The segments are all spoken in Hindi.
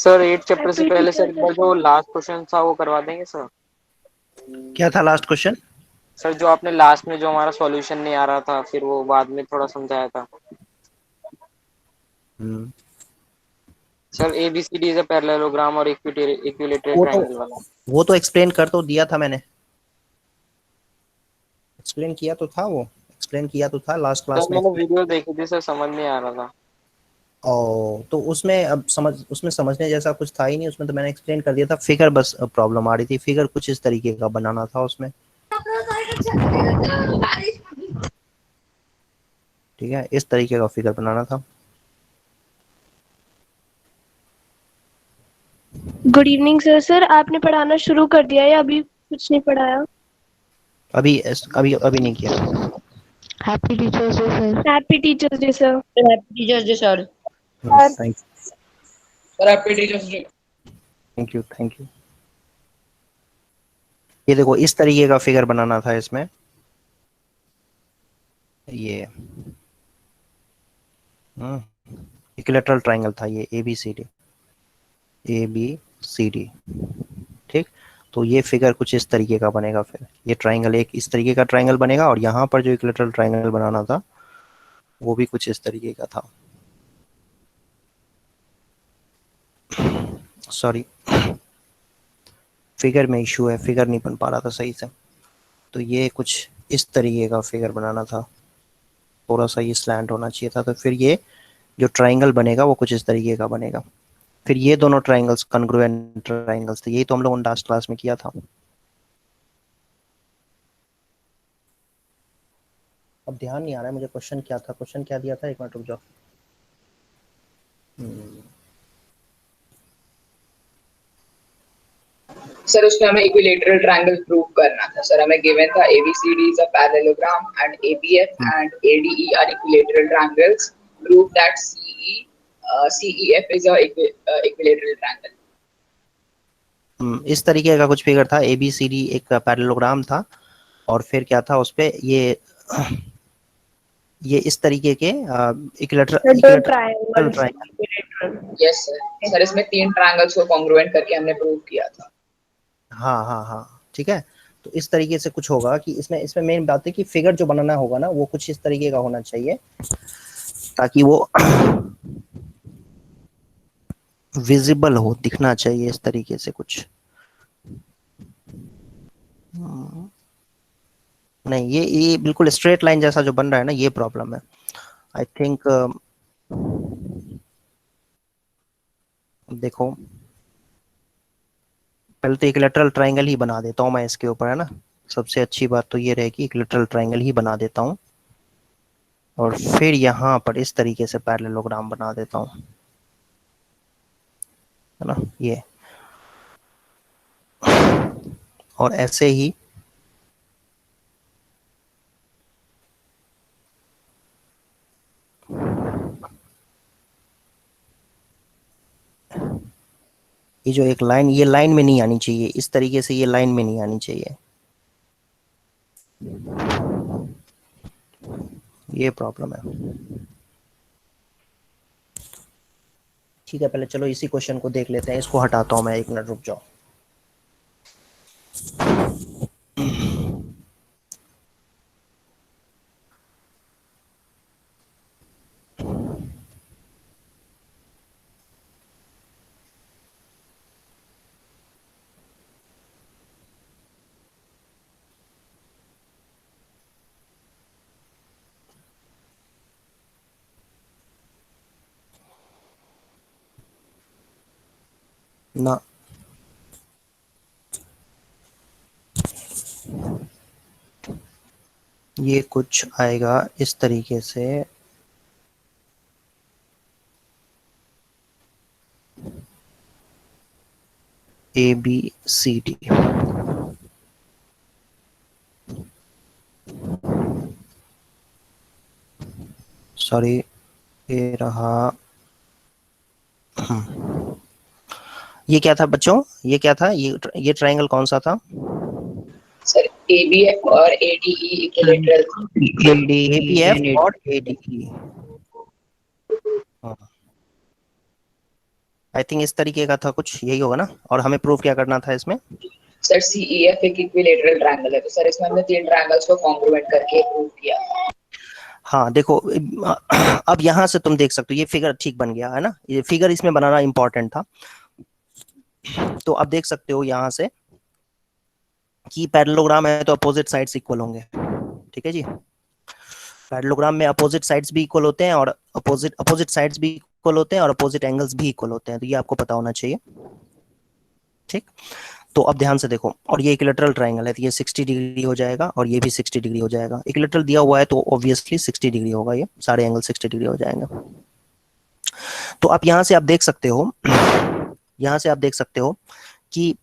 सर 8 चैप्टर से पहले सर एक बार जो लास्ट क्वेश्चन था वो करवा देंगे सर। क्या था लास्ट क्वेश्चन? सर जो आपने लास्ट में जो हमारा सॉल्यूशन नहीं आ रहा था, फिर वो बाद में थोड़ा समझाया था sir. ABCD is a parallelogram और इक्विलेटरल ट्रायंगल वाला। वो तो एक्सप्लेन कर तो दिया था मैंने, एक्सप्लेन किया तो था, वो एक्सप्लेन किया तो था लास्ट सर क्लास में मैंने explain। वीडियो देखी थी सर, समझ नहीं आ रहा था। ओ तो उसमें अब उसमें समझने जैसा कुछ था ही नहीं, उसमें तो मैंने एक्सप्लेन कर दिया था। फिगर बस प्रॉब्लम आ रही थी, फिगर कुछ इस तरीके का बनाना था उसमें। ठीक है, इस तरीके का फिगर बनाना था। Good evening sir. सर आपने पढ़ाना शुरू कर दिया या अभी कुछ नहीं पढ़ाया? अभी अभी अभी नहीं किया। Happy teachers day sir. Happy teachers day sir. Happy teachers day sir. Thank sir happy teachers day. You thank you. ये देखो, इस तरीके का फिगर बनाना था इसमें। ये इक्विलैटरल ट्रायंगल था ये, ए बी सी डी। ठीक, तो ये फिगर कुछ इस तरीके का बनेगा। फिर ये ट्रायंगल एक इस तरीके का ट्रायंगल बनेगा, और यहाँ पर जो इक्विलैटरल ट्रायंगल बनाना था वो भी कुछ इस तरीके का था। सॉरी, फिगर में इशू है, फिगर नहीं बन पा रहा था सही से। तो ये कुछ इस तरीके का फिगर बनाना था, थोड़ा सा ये स्लैंट होना चाहिए था। तो फिर ये जो ट्रायंगल बनेगा वो कुछ इस तरीके का बनेगा। फिर ये दोनों ट्रायंगल्स कॉन्ग्रुएंट ट्रायंगल्स थे, यही तो हम लोगों ने लास्ट क्लास में किया था। अब ध्यान नहीं आ रहा है मुझे, क्वेश्चन क्या था, क्वेश्चन क्या दिया था, एक मिनट रुक जाओ। सर उसमें हमें इक्विलेटरल ट्रायंगल प्रूव करना था सर। हमें गिवन था ABCD is a parallelogram and ABF and ADE are equilateral triangles. Prove that CEF is a equilateral triangle. इस तरीके का कुछ फिगर था। ABCD एक पैरेललोग्राम था, और फिर क्या था उस पे ये इस तरीके के equilateral triangle. Yes sir. Sir इसमें 3 ट्रायंगल्स को कॉन्ग्रुएंट करके हमने प्रूव किया था। हाँ हाँ हाँ, ठीक है। तो इस तरीके से कुछ होगा कि इसमें मेन बात है कि फिगर जो बनाना होगा ना वो कुछ इस तरीके का होना चाहिए, ताकि वो विजिबल हो, दिखना चाहिए इस तरीके से कुछ। नहीं, ये बिल्कुल स्ट्रेट लाइन जैसा जो बन रहा है ना, ये प्रॉब्लम है आई थिंक। देखो, पहले तो इक्विलैटरल ट्रायंगल ही बना देता हूँ मैं इसके ऊपर, है ना। सबसे अच्छी बात तो ये रहेगी, इक्विलैटरल ट्रायंगल ही बना देता हूँ, और फिर यहाँ पर इस तरीके से पैरेललोग्राम बना देता हूँ, है ना। ये और ऐसे ही ये जो एक लाइन, ये लाइन में नहीं आनी चाहिए, इस तरीके से ये लाइन में नहीं आनी चाहिए, ये प्रॉब्लम है। ठीक है, पहले चलो इसी क्वेश्चन को देख लेते हैं, इसको हटाता हूँ मैं, एक मिनट रुक जाओ। ना, ये कुछ आएगा इस तरीके से। ABCD, सॉरी, ये रहा। ये क्या था बच्चों, ये क्या था, ये ट्रायंगल कौन सा था? सर ABF और ADE इक्विलेटरल। ABF और ADE। आई थिंक इस तरीके का था कुछ, यही होगा ना। और हमें प्रूव क्या करना था इसमें? सर CEF एक इक्विलेटरल ट्रायंगल है, तो सर इसमें हमने 3 ट्रायंगल्स को कॉन्ग्रुएंट करके प्रूव किया। हाँ देखो, अब यहाँ से तुम देख सकते हो ये फिगर ठीक बन गया है ना। ये फिगर इसमें बनाना इंपॉर्टेंट था। तो अब देख सकते हो यहाँ से कि पैरेललोग्राम है तो अपोजिट साइड्स इक्वल होंगे। ठीक है जी, पैरेललोग्राम में अपोजिट साइड्स भी इक्वल होते हैं और अपोजिट साइड्स भी इक्वल होते हैं और अपोजिट एंगल्स भी इक्वल होते हैं, तो ये आपको पता होना चाहिए। ठीक, तो अब ध्यान से देखो, और ये इक्विलैटरल ट्रायंगल है तो ये 60 डिग्री हो जाएगा और ये भी 60 डिग्री हो जाएगा। इक्विलैटरल दिया हुआ है तो ऑब्वियसली 60 डिग्री होगा, ये सारे एंगल 60 डिग्री हो जाएंगे। तो अब यहाँ से आप देख सकते हो, यहाँ से आप देख सकते हो कि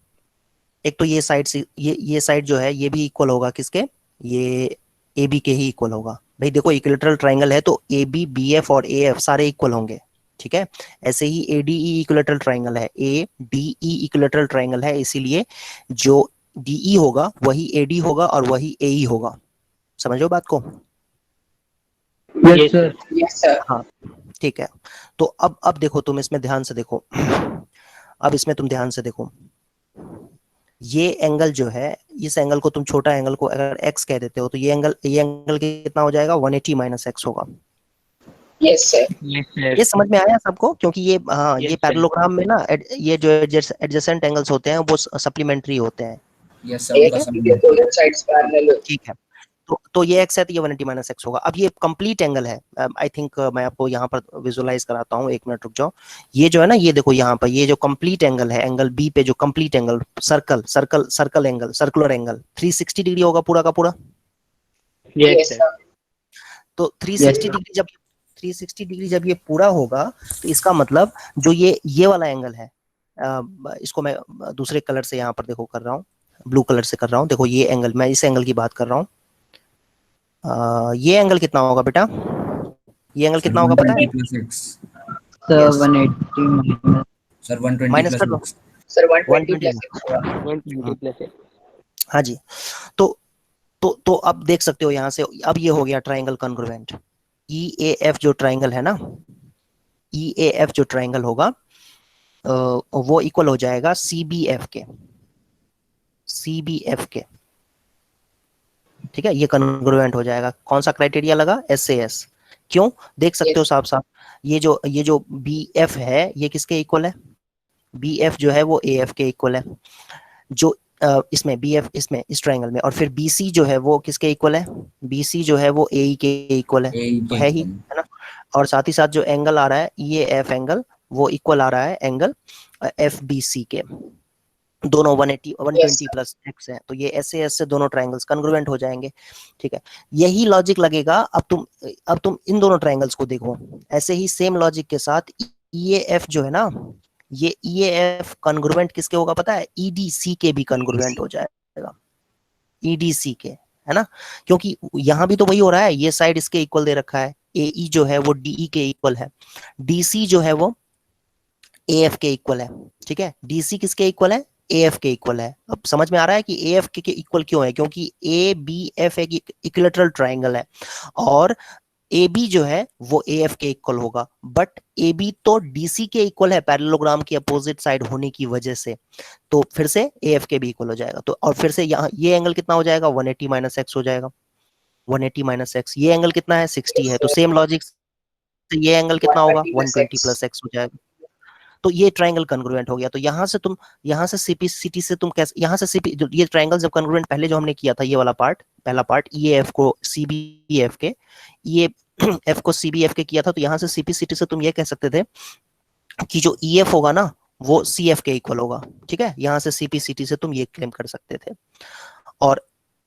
एक तो ये साइड से ये साइड जो है ये भी इक्वल होगा किसके, ये ए बी के ही इक्वल होगा। भाई देखो इक्विलैटरल ट्रायंगल है तो ए बी बी एफ और ए एफ सारे इक्वल होंगे। ठीक है, ऐसे ही A D E equilateral triangle है, A D E equilateral triangle है, इसीलिए जो डी ई होगा वही ए डी होगा और वही ए ई होगा। समझो बात को? Yes sir. Yes sir. हाँ ठीक है। तो अब देखो, तुम इसमें ध्यान से देखो, अब इसमें तुम ध्यान से देखो, ये एंगल जो है, इस एंगल को तुम छोटा एंगल को अगर x कह देते हो तो ये एंगल कितना हो जाएगा, 180 माइनस x होगा। Yes sir. Yes sir. ये समझ में आया सबको? क्योंकि ये हाँ Yes, ये sir. पैरेललोग्राम में ना ये जो एडजेसेंट एंगल्स होते हैं वो सप्लीमेंट्री होते हैं। यस सर, उनका ये दोनों साइड्स पैरेलल हो। ठीक है, तो ये x है तो ये 180 माइनस x होगा। अब ये कंप्लीट एंगल है, आई थिंक मैं आपको यहाँ पर विजुअलाइज कराता हूँ, एक मिनट रुक जाओ। ये जो है ना, ये देखो यहाँ पर ये जो कंप्लीट एंगल है, एंगल बी पे जो complete angle circle angle, circular angle 360 degree होगा पूरा का पूरा। Yes sir. तो 360 डिग्री जब ये पूरा होगा तो इसका मतलब जो ये वाला एंगल है, इसको मैं दूसरे कलर से यहाँ पर देखो कर रहा हूँ, ब्लू कलर से कर रहा हूँ। देखो ये एंगल, मैं इस एंगल की बात कर रहा हूँ। ये एंगल कितना होगा बेटा, ये एंगल कितना होगा पता है? सर 180 सर 120 माइनस कर दो प्लस सर 120 120 प्लस 120 प्लस है। हाँ जी। तो अब देख सकते हो यहाँ से, अब ये हो गया triangle congruent. E A F जो ट्राइंगल है ना, ई ए एफ जो ट्राइंगल होगा वो इक्वल हो जाएगा सी बी एफ के, सी बी एफ के। ठीक है, ये कॉन्ग्रुएंट हो जाएगा। कौन सा क्राइटेरिया लगा? SAS। क्यों? देख सकते हो साफ साफ, ये जो बी एफ है ये किसके इक्वल है? बी एफ जो है वो ए एफ के इक्वल है, जो इसमें बी एफ इसमें इस ट्राइंगल में। और फिर बी सी जो है वो किसके इक्वल है? बी सी जो है वो ए ई के इक्वल है, तो है ही, है ना। और साथ ही साथ जो एंगल आ रहा है ये एफ एंगल, वो इक्वल आ रहा है एंगल एफ बी सी के। दोनों 180 120 प्लस x है, तो ये SAS से दोनों ट्रायंगल्स कॉन्ग्रुएंट हो जाएंगे। ठीक है, यही लॉजिक लगेगा। अब तुम इन दोनों ट्रायंगल्स को देखो, ऐसे ही सेम लॉजिक के साथ EAF जो है ना, ये EAF कॉन्ग्रुएंट किसके होगा पता है? EDC के भी कॉन्ग्रुएंट हो जाएगा, EDC के, है ना। क्योंकि यहाँ भी तो वही हो रहा है, ये साइड इसके इक्वल दे रखा है, AE जो है वो DE के इक्वल है, DC जो है वो AF के इक्वल है। ठीक है, DC किसके इक्वल है? AF के इक्वल है। अब समझ में आ रहा है कि AF के इक्वल क्यों है? क्योंकि ABF एक इक्विलैटरल ट्रायंगल है और AB जो है वो AF के इक्वल होगा, बट AB तो DC के इक्वल है पैरेललोग्राम की अपोजिट साइड होने की वजह से, तो फिर से AF के भी इक्वल हो जाएगा। तो और फिर से यहाँ ये एंगल कितना हो जाएगा? 180 माइनस x हो जाएगा, 180 माइनस x। ये एंगल कितना है? 60 है, तो सेम लॉजिक से ये एंगल कितना होगा? 120 प्लस x हो जाएगा। तो ये ट्रायंगल कॉन्ग्रुएंट हो गया। तो यहाँ से तुम, यहाँ से सीपीसीटी से तुम कैसे, यहाँ से सीपी ये ट्रायंगल जब कॉन्ग्रुएंट पहले जो हमने किया था, ये वाला पार्ट, पहला पार्ट EAF को CBF के, EAF को CBF के किया था, तो यहाँ से सीपीसीटी से तुम ये कह सकते थे कि जो EF होगा ना वो CF के इक्वल होगा। ठीक है, यहाँ से सीपीसीटी से तुम ये क्लेम कर सकते थे। और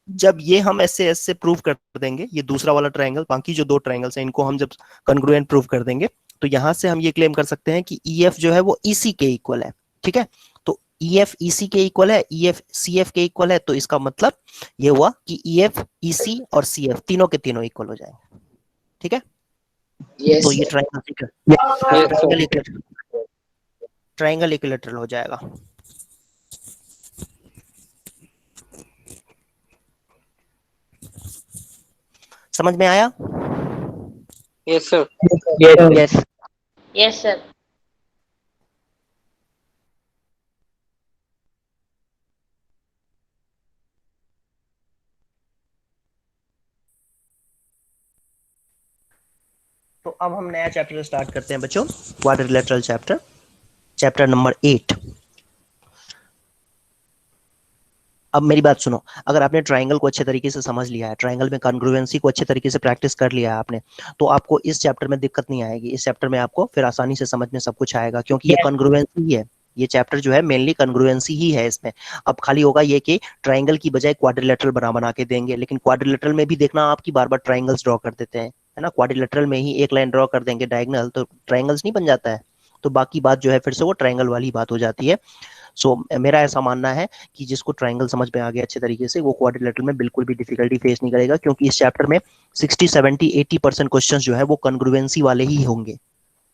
जब ये हम SAS से प्रूव कर देंगे, ये दूसरा वाला ट्रायंगल, बाकी जो दो ट्रायंगल्स हैं इनको हम जब कॉन्ग्रुएंट प्रूव कर देंगे, तो यहां से हम ये क्लेम कर सकते हैं कि EF जो है वो EC के इक्वल है। ठीक है, तो EF EC के इक्वल है, EF CF के इक्वल है, तो इसका मतलब ये हुआ कि EF EC और CF तीनों के तीनों इक्वल हो जाएंगे। ठीक है, तो ये ट्रायंगल इक्विलैटरल हो जाएगा। समझ में आया? Yes sir. Yes. Yes, sir. तो अब हम नया चैप्टर स्टार्ट करते हैं बच्चों, क्वाड्रिलेटरल चैप्टर, चैप्टर नंबर 8। अब मेरी बात सुनो, अगर आपने ट्राइंगल को अच्छे तरीके से समझ लिया है, ट्राइंगल में कॉन्ग्रुएंसी को अच्छे तरीके से प्रैक्टिस कर लिया है आपने, तो आपको इस चैप्टर में दिक्कत नहीं आएगी। इस चैप्टर में आपको फिर आसानी से समझ में सब कुछ आएगा, क्योंकि ये कॉन्ग्रुएंसी ही है। ये चैप्टर जो है मेनली कॉन्ग्रुएंसी ही है इसमें। अब खाली होगा ये कि ट्राइंगल की बजाय क्वाड्रिलेटरल बना के देंगे, लेकिन क्वाड्रिलेटरल में भी देखना आपकी बार बार ट्राइंगल्स ड्रॉ कर देते हैं, है ना। क्वाड्रिलेटरल में ही एक लाइन ड्रॉ कर देंगे डायगोनल, तो ट्राइंगल्स नहीं बन जाता है। तो बाकी बात जो है फिर से वो ट्राइंगल वाली बात हो जाती है। सो मेरा ऐसा मानना है कि जिसको ट्राइंगल समझ में आ गया अच्छे तरीके से, वो क्वाड्रिलेटरल में बिल्कुल भी डिफिकल्टी फेस नहीं करेगा, क्योंकि इस चैप्टर में 60, 70, 80% क्वेश्चंस जो है वो कॉन्ग्रुएंसी वाले ही होंगे।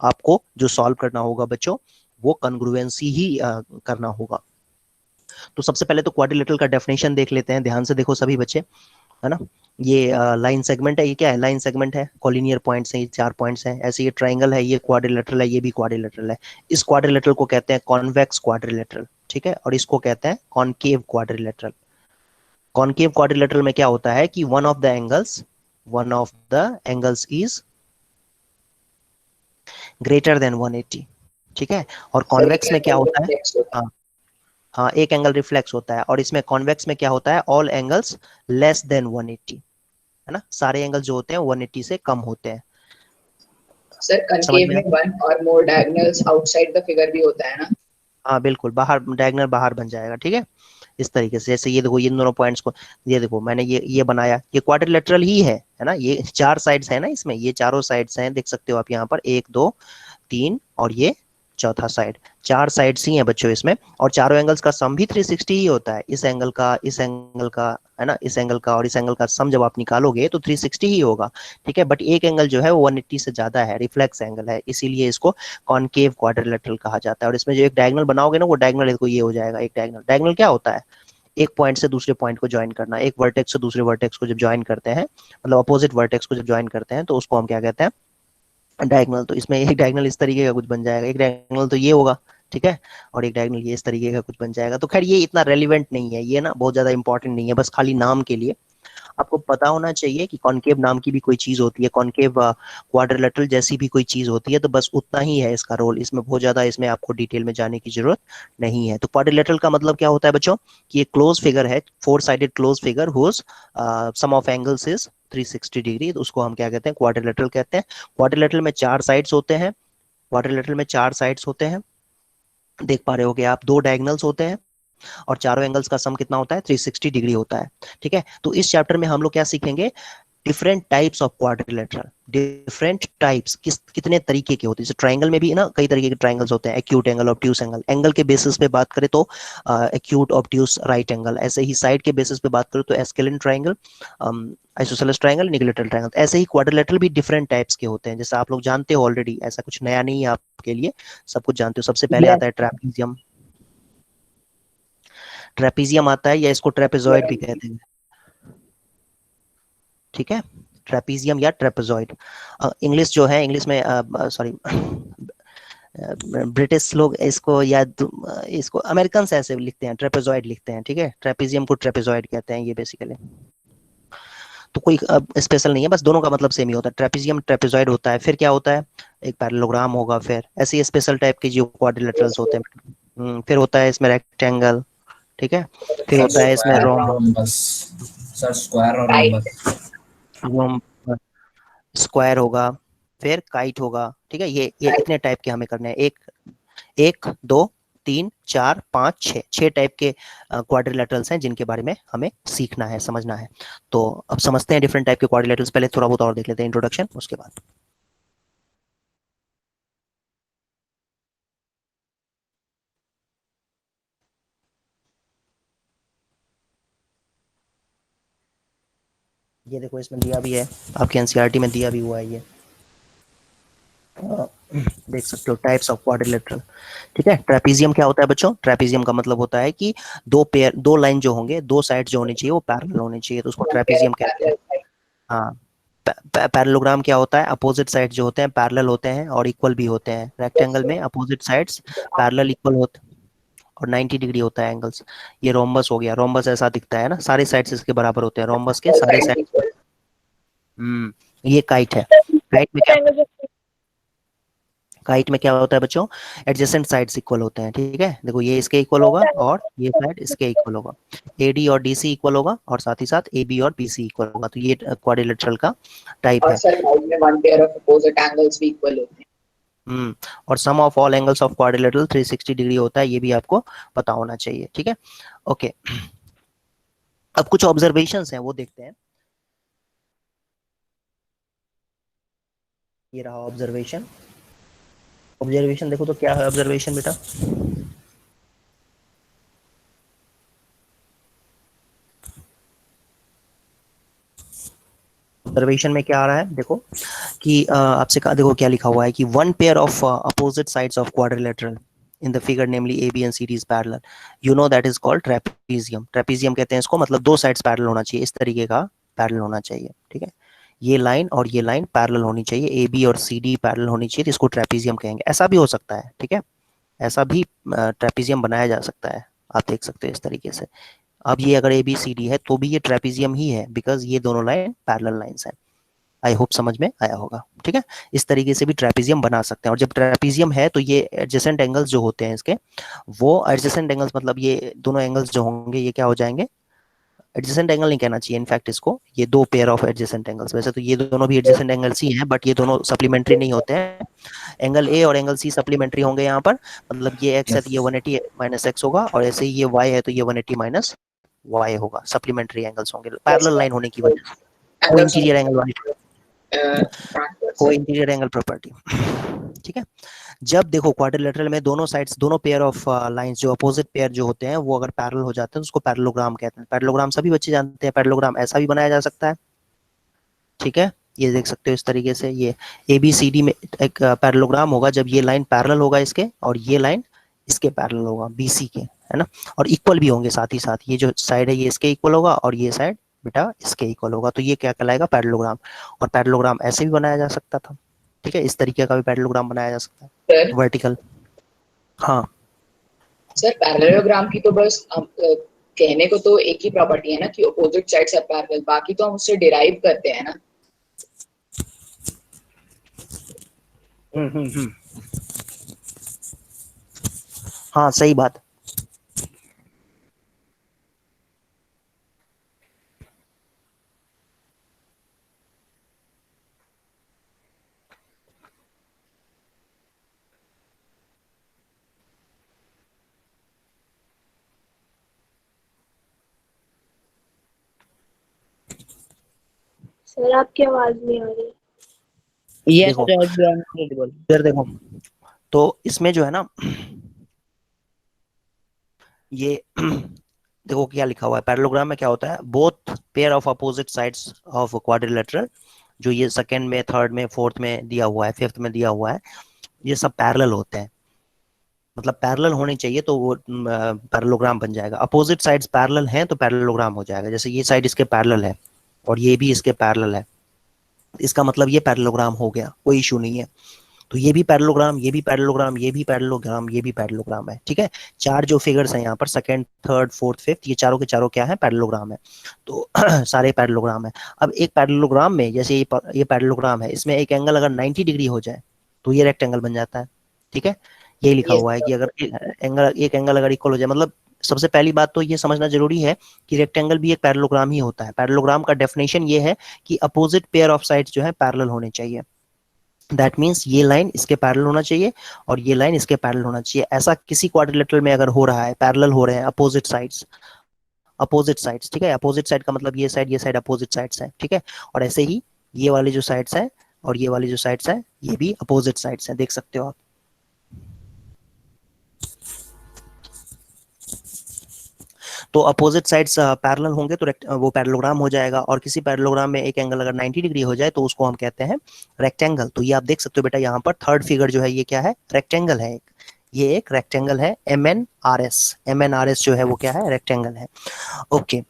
आपको जो सॉल्व करना होगा बच्चों, वो कॉन्ग्रुएंसी ही करना होगा। तो सबसे पहले तो क्वाड्रिलेटरल का डेफिनेशन देख लेते हैं, ध्यान से देखो सभी बच्चे, है ना। ये लाइन सेगमेंट है, ये क्या है, लाइन सेगमेंट है, कॉलिनियर पॉइंट्स हैं, ये 4 पॉइंट्स हैं। ऐसे ये ट्राइंगल है, ये क्वाड्रिलेटरल है, ये भी क्वाड्रिलेटरल है। इस क्वाड्रिलेटरल को कहते हैं कॉन्वेक्स क्वाड्रिलेटरल, ठीक है, और इसको कहते हैं कॉनकेव क्वाड्रिलेटरल। कॉनकेव क्वाड्रिलेटरल में क्या होता है कि one of the angles is greater than 180, ठीक है। और कॉन्वेक्स में क्या होता है, हाँ हाँ, एक एंगल रिफ्लेक्स होता है। और इसमें कॉन्वेक्स में क्या होता है, ऑल एंगल्स लेस देन 180, है ना। सारे एंगल जो होते हैं 180 से कम होते हैं। सर कनकेव में वन और मोर डायगोनल्स आउटसाइड द फिगर भी होता है ना। हाँ बिल्कुल, बाहर डायगोनल बाहर बन जाएगा, ठीक है। इस तरीके से, जैसे ये देखो, ये दोनों पॉइंट्स को, ये देखो मैंने ये बनाया, ये क्वाड्रिलेटरल ही है ना। ये 4 साइड्स है ना इसमें, ये चारों साइड्स हैं, देख सकते हो आप यहाँ पर, 1 2 3 और ये चौथा साइड, 4 साइड्स ही हैं बच्चों इसमें। और चारों एंगल्स का सम भी 360 ही होता है। इस एंगल का, इस एंगल का, है ना, इस एंगल का और इस एंगल का सम जब आप निकालोगे तो 360 ही होगा, ठीक है। बट एक एंगल जो है वो 180 से ज्यादा है, रिफ्लेक्स एंगल है, इसीलिए इसको कॉनकेव क्वाड्रिलेटरल कहा जाता है। और इसमें जो एक डायगोनल बनाओगे ना, वो डायगोनल देखो ये हो जाएगा। एक डायगोनल क्या होता है, एक पॉइंट से दूसरे पॉइंट को ज्वाइन करना। एक वर्टेक्स से दूसरे वर्टेक्स को जब ज्वाइन करते हैं, मतलब अपोजिट वर्टेक्स को जब ज्वाइन करते हैं, तो उसको हम क्या कहते हैं, डायगोनल। तो इसमें एक डायगोनल इस तरीके का कुछ बन जाएगा, एक डायगोनल तो ये होगा, ठीक है, और एक डायगोनल ये इस तरीके का कुछ बन जाएगा। तो खैर ये इतना रेलिवेंट नहीं है, ये ना बहुत ज्यादा इंपॉर्टेंट नहीं है, बस खाली नाम के लिए आपको पता होना चाहिए कि कॉनकेव नाम की भी कोई चीज होती है, कॉनकेव क्वाड्रिलेटरल जैसी भी कोई चीज होती है। तो बस उतना ही है इसका रोल, इसमें बहुत ज्यादा इसमें आपको डिटेल में जाने की जरूरत नहीं है। तो क्वाड्रिलेटरल का मतलब क्या होता है बच्चों, कि ये क्लोज फिगर है, 4 sided close figure whose sum of angles is 360 degree, तो उसको हम क्या कहते हैं, क्वाड्रिलेटरल कहते हैं। क्वाड्रिलेटरल में 4 साइड्स होते हैं, क्वाड्रिलेटरल में 4 साइड्स होते हैं, देख पा रहे हो कि आप, 2 डायगोनल्स होते हैं, और चारों एंगल्स का सम कितना होता है, 360 डिग्री होता है, ठीक है। तो इस चैप्टर में हम लोग क्या सीखेंगे, different types of quadrilateral, different types, कितने तरीके के होते हैं। जैसे ट्राइंगल में भी ना कई तरीके के ट्राइंगल्स होते हैं, acute angle, obtuse angle. Angle के बेसिस पे बात करें तो एक्यूट, ऑब्ट्यूस, राइट एंगल। ऐसे ही साइड के बेसिस पे बात करें तो एस्केलिन ट्राइंगल, आइसोसेलेस ट्राइंगल, निगलेटरल ट्राइंगल। ऐसे ही क्वाड्रिलेटरल भी डिफरेंट टाइप्स के होते हैं, जैसा आप लोग जानते हो ऑलरेडी, ऐसा कुछ नया नहीं है आपके लिए, सब कुछ जानते हो। सबसे पहले आता है ट्रैपीजियम, ट्रेपीजियम आता है, या इसको ट्रेपेजॉइड भी कहते हैं, ठीक है, ट्रेपीजियम या ट्रेपेजॉइड। इंग्लिश जो है, इंग्लिश में सॉरी ब्रिटिश लोग इसको, या इसको अमेरिकन से ऐसे लिखते हैं, ट्रेपेजॉइड लिखते हैं, ठीक है। ट्रेपीजियम को ट्रेपेजॉइड कहते हैं ये बेसिकली, तो कोई स्पेशल नहीं है, बस दोनों का मतलब सेम ही होता है, ट्रेपीजियम ट्रेपेजॉइड होता है। फिर क्या होता है, एक पैरेललोग्राम होगा, फिर ऐसे स्पेशल टाइप के जो क्वाड्रिलेटरल्स होते हैं। फिर होता है इसमें रेक्टेंगल, ठीक है। फिर होता है इसमें रोम्बस, सर स्क्वायर और रोम्बस, स्क्वायर होगा, फिर काइट होगा, ठीक है। ये इतने टाइप के हमें करने हैं, 1 2 3 4 5 6 टाइप के क्वाड्रिलेटरल्स हैं, जिनके बारे में हमें सीखना है, समझना है। तो अब समझते हैं डिफरेंट टाइप के क्वाड्रिलेटरल्स। पहले थोड़ा बहुत और देख लेते हैं इंट्रोडक्शन, उसके बाद। ये देखो इसमें दिया भी है, आपके एनसीईआरटी में दिया भी हुआ है ये, देख सकते हो, टाइप्स ऑफ क्वाड्रिलेटरल, ठीक है। ट्रेपीजियम क्या होता है बच्चों, ट्रेपीजियम का मतलब होता है कि दो लाइन जो होंगे, 2 साइड जो होनी चाहिए वो पैरेलल होनी चाहिए, तो उसको ट्रेपीजियम कहते हैं। हाँ, पैरेललोग्राम क्या होता है, अपोजिट साइड जो होते हैं पैरेलल होते हैं और इक्वल भी होते हैं। रेक्टेंगल में अपोजिट साइड्स पैरेलल, इक्वल होते हैं और 90 डिग्री होता है एंगल्स। ये रोम्बस हो गया, रोम्बस ऐसा दिखता है ना, सारे साइड्स इसके बराबर होते हैं, रोम्बस के सारे साइड। ये काइट है, काइट में क्या, काइट में क्या होता है बच्चों, एडजेसेंट साइड्स इक्वल होते हैं, ठीक है। देखो ये इसके इक्वल होगा और ये साइड इसके इक्वल होगा, AD और DC इक्वल होगा और साथ ही साथ AB और BC इक्वल होगा। तो ये क्वाड्रिलेटरल का टाइप और है। सर राइट में one pair of opposite angles भी इक्वल होते हैं। और sum of all angles of quadrilateral 360 degree होता है, ये भी आपको पता होना चाहिए, ठीक है। ओके, अब कुछ ऑब्जर्वेशंस हैं वो देखते हैं। ये रहा ऑब्जर्वेशन। ऑब्जर्वेशन देखो तो क्या है ऑब्जर्वेशन बेटा, ऑब्जर्वेशन में क्या आ रहा है देखो कि आपसे कहा, देखो क्या लिखा हुआ है कि one pair of opposite sides of quadrilateral in the figure namely AB and CD is parallel, you know that is called trapezium। Trapezium कहते हैं इसको, मतलब दो साइड्स पैरेलल होना चाहिए, इस तरीके का पैरेलल होना चाहिए, ठीक है। ये लाइन और ये लाइन पैरेलल होनी चाहिए, AB और CD पैरेलल होनी चाहिए, तो इसको ट्रेपीजियम कहेंगे। ऐसा भी हो सकता है, ठीक है, ऐसा भी ट्रेपीजियम बनाया जा सकता है, आप देख सकते हो इस तरीके से। अब ये अगर ABCD है तो भी ये ट्रेपीजियम ही है, बिकॉज ये दोनों लाइन पैरेलल लाइंस हैं। आई होप समझ में आया होगा, ठीक है। इस तरीके से भी ट्रेपीजियम बना सकते हैं। और जब ट्रेपीजियम है तो ये एडजेसेंट एंगल्स जो होते हैं इसके, वो एडजेसेंट एंगल्स मतलब ये दोनों एंगल्स जो होंगे ये क्या हो जाएंगे, एडजेसेंट एंगल नहीं कहना चाहिए इनफैक्ट इसको, ये दो पेयर ऑफ एडजेसेंट एंगल्स। वैसे तो ये दोनों भी एडजेसेंट एंगल्स ही हैं, बट ये दोनों सप्लीमेंट्री नहीं होते हैं। एंगल A और एंगल C सप्लीमेंट्री होंगे यहाँ पर, मतलब ये x है तो ये 180 माइनस x होगा, और ऐसे ही ये y है तो ये 180 माइनस y होगा। सप्लीमेंट्री एंगल्स होंगे पैरेलल लाइन होने की वजह से। को इंटीरियर एंगल वाली, को इंटीरियर एंगल प्रॉपर्टी, ठीक है। जब देखो क्वाड्रिलेटरल में दोनों साइड्स, दोनों पेयर ऑफ लाइंस जो अपोजिट पेयर जो होते हैं वो अगर पैरेलल हो जाते हैं तो उसको पैरेललोग्राम कहते हैं। पैरेललोग्राम सभी बच्चे जानते हैं, पैरेललोग्राम ऐसा भी बनाया जा सकता है, ठीक है। ये देख सकते हो इस तरीके से, ये ABCD में एक पैरेललोग्राम होगा जब ये लाइन पैरेलल होगा इसके और ये लाइन इसके पैरेलल होगा, BC के, है ना। और इक्वल भी होंगे साथ ही साथ, ये जो साइड है ये इसके इक्वल होगा और ये साइड बेटा इसके इक्वल होगा, तो ये क्या कहलाएगा, पैरेललोग्राम। और पैरेललोग्राम ऐसे भी बनाया जा सकता था, ठीक है, इस तरीके का भी पैरेललोग्राम बनाया जा सकता है, वर्टिकल। हाँ सर पैरेललोग्राम की तो बस हम कहने को तो एक ही प्रॉपर्टी है ना कि अपोजिट साइड्स आर पैरेलल, बाकी तो हम उससे डिराइव करते हैं ना। हाँ सही बात। सर आपकी आवाज नहीं आ रही। देखो इधर देखो, तो इसमें जो है ना ये देखो क्या लिखा हुआ है, पैरेललोग्राम में क्या होता है, both pair of opposite sides of quadrilateral, जो ये सेकंड में, थर्ड में, फोर्थ में दिया हुआ है, फिफ्थ में दिया हुआ है, ये सब पैरेलल होते हैं। मतलब पैरेलल होने चाहिए तो वो पैरेललोग्राम बन जाएगा। अपोजिट साइड्स पैरेलल हैं तो पैरेललोग्राम हो जाएगा। जैसे ये साइड इसके पैरेलल है और ये भी इसके पैरेलल है, इसका मतलब ये पैरेललोग्राम हो गया, कोई इशू नहीं है। तो ये भी पैरेललोग्राम, ये भी पैरेललोग्राम, ये भी पैरेललोग्राम, ये भी पैरेललोग्राम है, ठीक है। चार जो फिगर्स हैं यहाँ पर, सेकंड, थर्ड, फोर्थ, फिफ्थ, ये चारों के चारों क्या है, पैरेललोग्राम है। तो सारे पैरेललोग्राम है। अब एक पैरेललोग्राम में, जैसे ये पैरेललोग्राम है, इसमें एक एंगल अगर 90 डिग्री हो जाए तो ये रेक्टेंगल बन जाता है, ठीक है। ये लिखा हुआ है कि अगर एक एंगल अगर इक्वल हो जाए, मतलब सबसे पहली बात तो ये समझना जरूरी है कि रेक्टेंगल भी एक पैरेललोग्राम ही होता है। पैरेललोग्राम का डेफिनेशन ये है कि अपोजिट पेयर ऑफ साइड्स जो है पैरेलल होने चाहिए। दैट मीन्स ये लाइन इसके पैरेलल होना चाहिए और ये लाइन इसके पैरेलल होना चाहिए। ऐसा किसी क्वाड्रिलेटरल में अगर हो रहा है, पैरेलल हो रहे हैं अपोजिट साइड्स, अपोजिट साइड्स, ठीक है। अपोजिट साइड का मतलब ये साइड अपोजिट साइड्स है, ठीक है। और ऐसे ही ये वाली जो साइड्स है और ये वाली जो साइड्स है ये भी अपोजिट साइड्स है, देख सकते हो आप। तो अपोजिट साइड्स पैरेलल होंगे तो वो पैरेललोग्राम हो जाएगा। और किसी पैरेललोग्राम में एक एंगल अगर 90 डिग्री हो जाए तो उसको हम कहते हैं रेक्टेंगल। तो ये आप देख सकते हो बेटा, यहाँ पर थर्ड फिगर जो है ये क्या है, रेक्टेंगल है। ये एक रेक्टेंगल है, MNRS जो है वो क्या है, रेक्टेंगल है। ओके,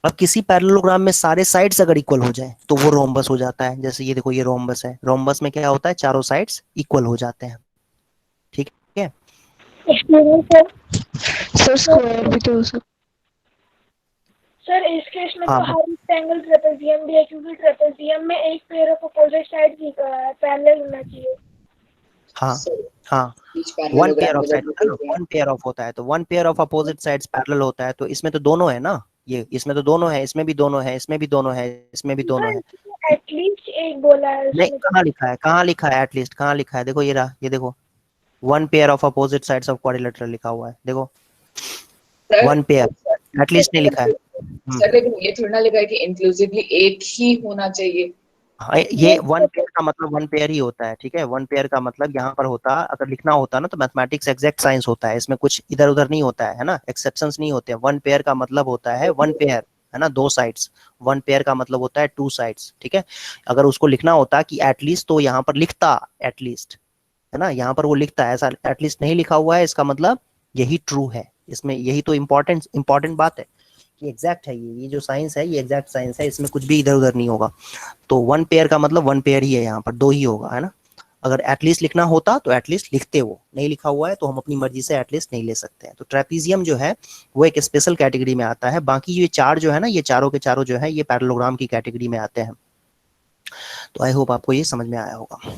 अब किसी पैरेललोग्राम में सारे साइड्स अगर इक्वल हो जाए तो वो रोम्बस हो जाता है। जैसे ये देखो, ये रोम्बस है। रोम्बस में क्या होता है, चारों साइड्स इक्वल हो जाते हैं, ठीक है। सर स्क्वायर भी तो हो सकता। सर इस केस में हाँ, तो हर ट्रायंगल ट्रेपेजियम भी है, क्योंकि ट्रेपेजियम में एक pair of opposite side parallel होना चाहिए। हाँ So, हाँ, each one pair parallelogram of के साइड बाद वन पेयर ऑफ होता है, तो one pair of opposite sides parallel होता है, तो इसमें तो दोनों है ना, ये इसमें तो दोनों है, इसमें भी दोनों है, इसमें भी दोनों है, इसमें भी दोनों है। एटलीस्ट एक बोला है नहीं, उसमें। कहाँ लिखा है, कहाँ लिखा है एटलीस्ट, कहाँ लिखा है, देखो ये रहा, ये देखो one pair of opposite sides of quadrilateral लिखा हुआ है, देखो वन पेयर, एटलीस्ट नहीं लिखा है। सर लेकिन ये थोड़ा ना लिखा है कि इंक्लूसिवली एक ही होना चाहिए। हाँ, ये वन पेयर का मतलब वन पेयर ही होता है, ठीक है, वन पेयर का मतलब यहाँ पर होता, अगर लिखना होता ना तो मैथमेटिक्स एग्जैक्ट साइंस होता है, इसमें कुछ इधर उधर नहीं होता है ना, एक्सेप्शंस नहीं होते हैं। वन पेयर का मतलब होता है वन पेयर, है ना, दो साइड्स, वन पेयर का मतलब होता है टू साइड्स, ठीक है। अगर उसको लिखना होता कि एटलीस्ट, तो यहाँ पर लिखता एटलीस्ट, है ना, यहाँ पर वो लिखता है, ऐसा एटलीस्ट नहीं लिखा हुआ है, इसका मतलब यही ट्रू है, इसमें यही तो इम्पोर्टेंट बात है कि एग्जैक्ट है, ये जो साइंस है ये एग्जैक्ट साइंस है, इसमें कुछ भी इधर उधर नहीं होगा। तो वन पेयर का मतलब वन पेयर ही है, यहाँ पर दो ही होगा, है ना। अगर एटलीस्ट लिखना होता तो एटलीस्ट लिखते, वो नहीं लिखा हुआ है तो हम अपनी मर्जी से एटलीस्ट नहीं ले सकते हैं। तो ट्रेपीजियम जो है वो एक स्पेशल कैटेगरी में आता है, बाकी ये चार जो है ना, ये चारों के चारों जो है ये पैरेललोग्राम की कैटेगरी में आते हैं। तो आई होप आपको ये समझ में आया होगा।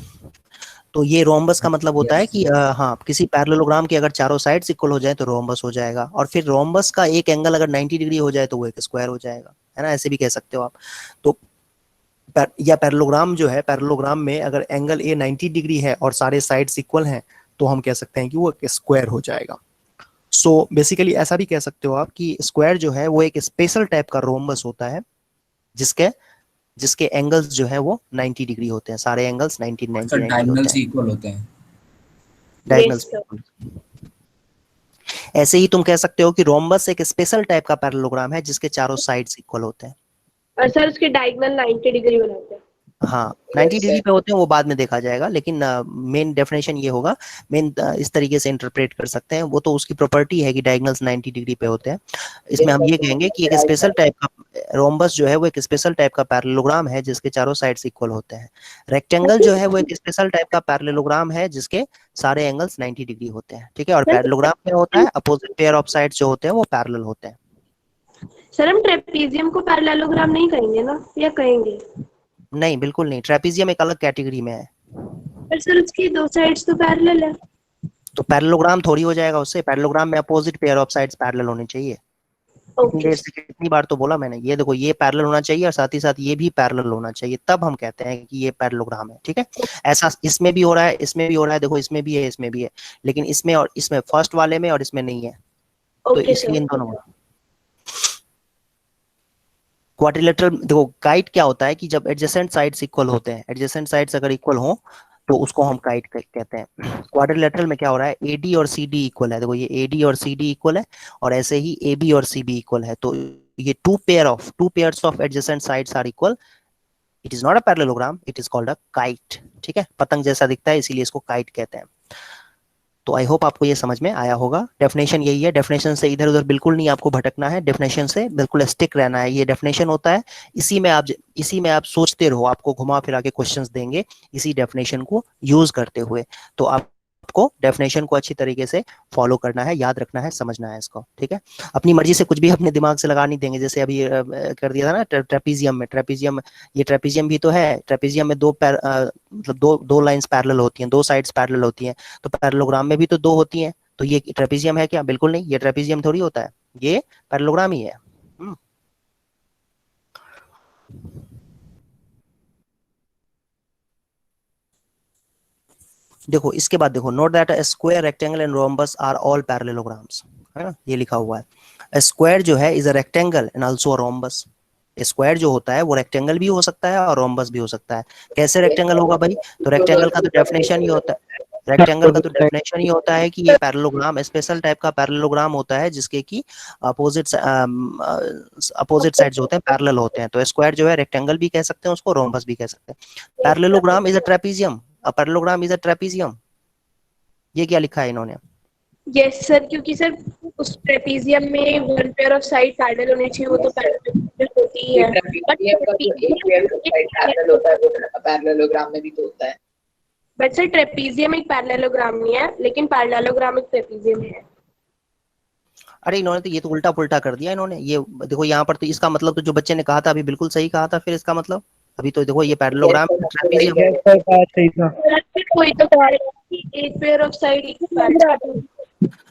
तो ये रोम्बस का मतलब होता है कि हाँ, किसी पैरेललोग्राम के अगर चारों साइड्स इक्वल हो जाए तो रोम्बस हो जाएगा, और फिर रोम्बस का एक एंगल अगर 90 डिग्री हो जाए तो वो एक स्क्वायर हो जाएगा, है ना, ऐसे भी कह सकते हो आप। तो या पैरेललोग्राम जो है, पैरेललोग्राम में अगर एंगल ए 90 डिग्री है और सारे साइड्स इक्वल हैं तो हम कह सकते हैं कि वो एक स्क्वायर हो जाएगा। सो बेसिकली ऐसा भी कह सकते हो आप कि स्क्वायर जो है वो एक स्पेशल टाइप का रोम्बस होता है जिसके एंगल्स जो है वो 90 डिग्री होते हैं, सारे एंगल्स 90 90 90 होते डायगोनल्स हैं, इक्वल होते हैं। डायगोनल्स। Yes, ऐसे ही तुम कह सकते हो कि रोम्बस एक स्पेशल टाइप का पैरेललोग्राम है जिसके चारों साइड्स इक्वल होते हैं। और सर उसके डायगोनल 90 डिग्री बनाते हैं। हाँ, 90 डिग्री पे होते हैं, वो बाद में देखा जाएगा, लेकिन मेन डेफिनेशन ये होगा, मेन इस तरीके से इंटरप्रेट कर सकते हैं, वो तो उसकी प्रॉपर्टी है कि डायगोनल्स 90 डिग्री पे होते हैं। इसमें हम ये कहेंगे कि एक स्पेशल टाइप का रोम्बस जो है वो एक स्पेशल टाइप का पैरेललोग्राम है जिसके चारों साइड्स इक्वल होते हैं। रेक्टेंगल जो है वो एक स्पेशल टाइप का पैरेललोग्राम है जिसके सारे एंगल्स 90 डिग्री होते हैं, ठीक है। और पैरेललोग्राम में होता है अपोजिट पेयर ऑफ साइड्स जो होते हैं वो पैरेलल होते हैं। सर हम ट्रेपीजियम को पैरेललोग्राम नहीं कहेंगे ना, या कहेंगे? नहीं, बिल्कुल नहीं, ट्रेपीजियम एक अलग कैटेगरी में है। पर सर उसकी दो साइड्स तो पैरेलल है। तो पैरेललोग्राम थोड़ी हो जाएगा उससे, पैरेललोग्राम में opposite pair of sides parallel होने चाहिए। इतनी देर से कितनी बार तो बोला मैंने, ये देखो ये पैरेलल होना चाहिए और साथ ही साथ ये भी पैरेलल होना चाहिए, तब हम कहते हैं कि ये पैरेललोग्राम है, ठीक है। ऐसा इसमें भी हो रहा है, इसमें भी हो रहा है, देखो इसमें भी है, इसमें भी है, लेकिन इसमें और इसमें फर्स्ट वाले में और इसमें नहीं है, तो इसलिए इन दोनों में। क्वाड्रिलेटरल देखो काइट क्या होता है कि जब एडजेसेंट साइड्स इक्वल होते हैं, एडजेसेंट साइड्स अगर इक्वल हो तो उसको हम काइट कहते हैं। क्वाड्रिलेटरल में क्या हो रहा है, एडी और सीडी इक्वल है, देखो ये एडी और सीडी इक्वल है, और ऐसे ही एबी और सीबी इक्वल है, तो ये two pairs of adjacent sides are equal, it is not a parallelogram, it is called a kite, ठीक है। पतंग जैसा दिखता है इसीलिए इसको काइट कहते हैं। तो आई होप आपको ये समझ में आया होगा। डेफिनेशन यही है, डेफिनेशन से इधर उधर बिल्कुल नहीं आपको भटकना है, डेफिनेशन से बिल्कुल स्टिक रहना है। ये डेफिनेशन होता है, इसी में आप सोचते रहो, आपको घुमा फिरा के क्वेश्चंस देंगे इसी डेफिनेशन को यूज करते हुए। तो आपको डेफिनेशन को अच्छी तरीके से फॉलो करना है, याद रखना है, समझना है इसको, ठीक है। अपनी मर्जी से कुछ भी अपने दिमाग से लगा नहीं देंगे, जैसे अभी कर दिया था ना ट्रेपीजियम ये ट्रेपीजियम भी तो है, ट्रेपीजियम में मतलब दो लाइंस पैरेलल होती हैं, दो साइड्स पैरेलल होती हैं, तो पैरेललोग्राम में भी तो दो होती हैं, तो ये ट्रेपीजियम है क्या? बिल्कुल नहीं, ये ट्रेपीजियम थोड़ी होता है, ये पैरेललोग्राम ही है। देखो इसके बाद देखो, note that a square, rectangle and rhombus are all parallelograms, है ना, ये लिखा हुआ है। स्क्वायर जो है is a rectangle and also a rhombus. Square जो होता है वो रेक्टेंगल भी हो सकता है और रोम्बस भी हो सकता है। कैसे रेक्टेंगल होगा भाई? तो रेक्टेंगल का तो डेफिनेशन ही होता है, रेक्टेंगल का तो डेफिनेशन ही होता है कि ये पैरेललोग्राम स्पेशल टाइप का पैरेललोग्राम होता है जिसके की अपोजिट साइड्स होते हैं, पैरेलल होते हैं। तो स्क्वायर जो है रेक्टेंगल भी कह सकते हैं उसको, रोम्बस भी कह सकते हैं। Parallelogram is a trapezium, a parallelogram is a trapezium, ये क्या लिखा है इन्होंने? यस सर, क्योंकि सर उस ट्रेपीजियम में one pair of side parallel होनी चाहिए, वो तो पैरेलल होती ही है। ट्रेपीजियम का जो एक पेयर ऑफ साइड पैरेलल होता है वो पैरेललोग्राम में भी तो होता है। बट सर ट्रेपीजियम एक पैरेललोग्राम नहीं है, लेकिन पैरेललोग्राम एक ट्रेपीजियम है। अरे इन्होंने तो ये तो उल्टा पुल्टा कर दिया इन्होंने, ये देखो यहाँ पर तो इसका मतलब तो जो बच्चे ने कहा था अभी बिल्कुल सही कहा था, फिर इसका मतलब अभी तो देखो ये पैरेललोग्राम ट्रेपीजियम, कोई तो कह रहा है एक पेयर ऑफ साइड इक्वल।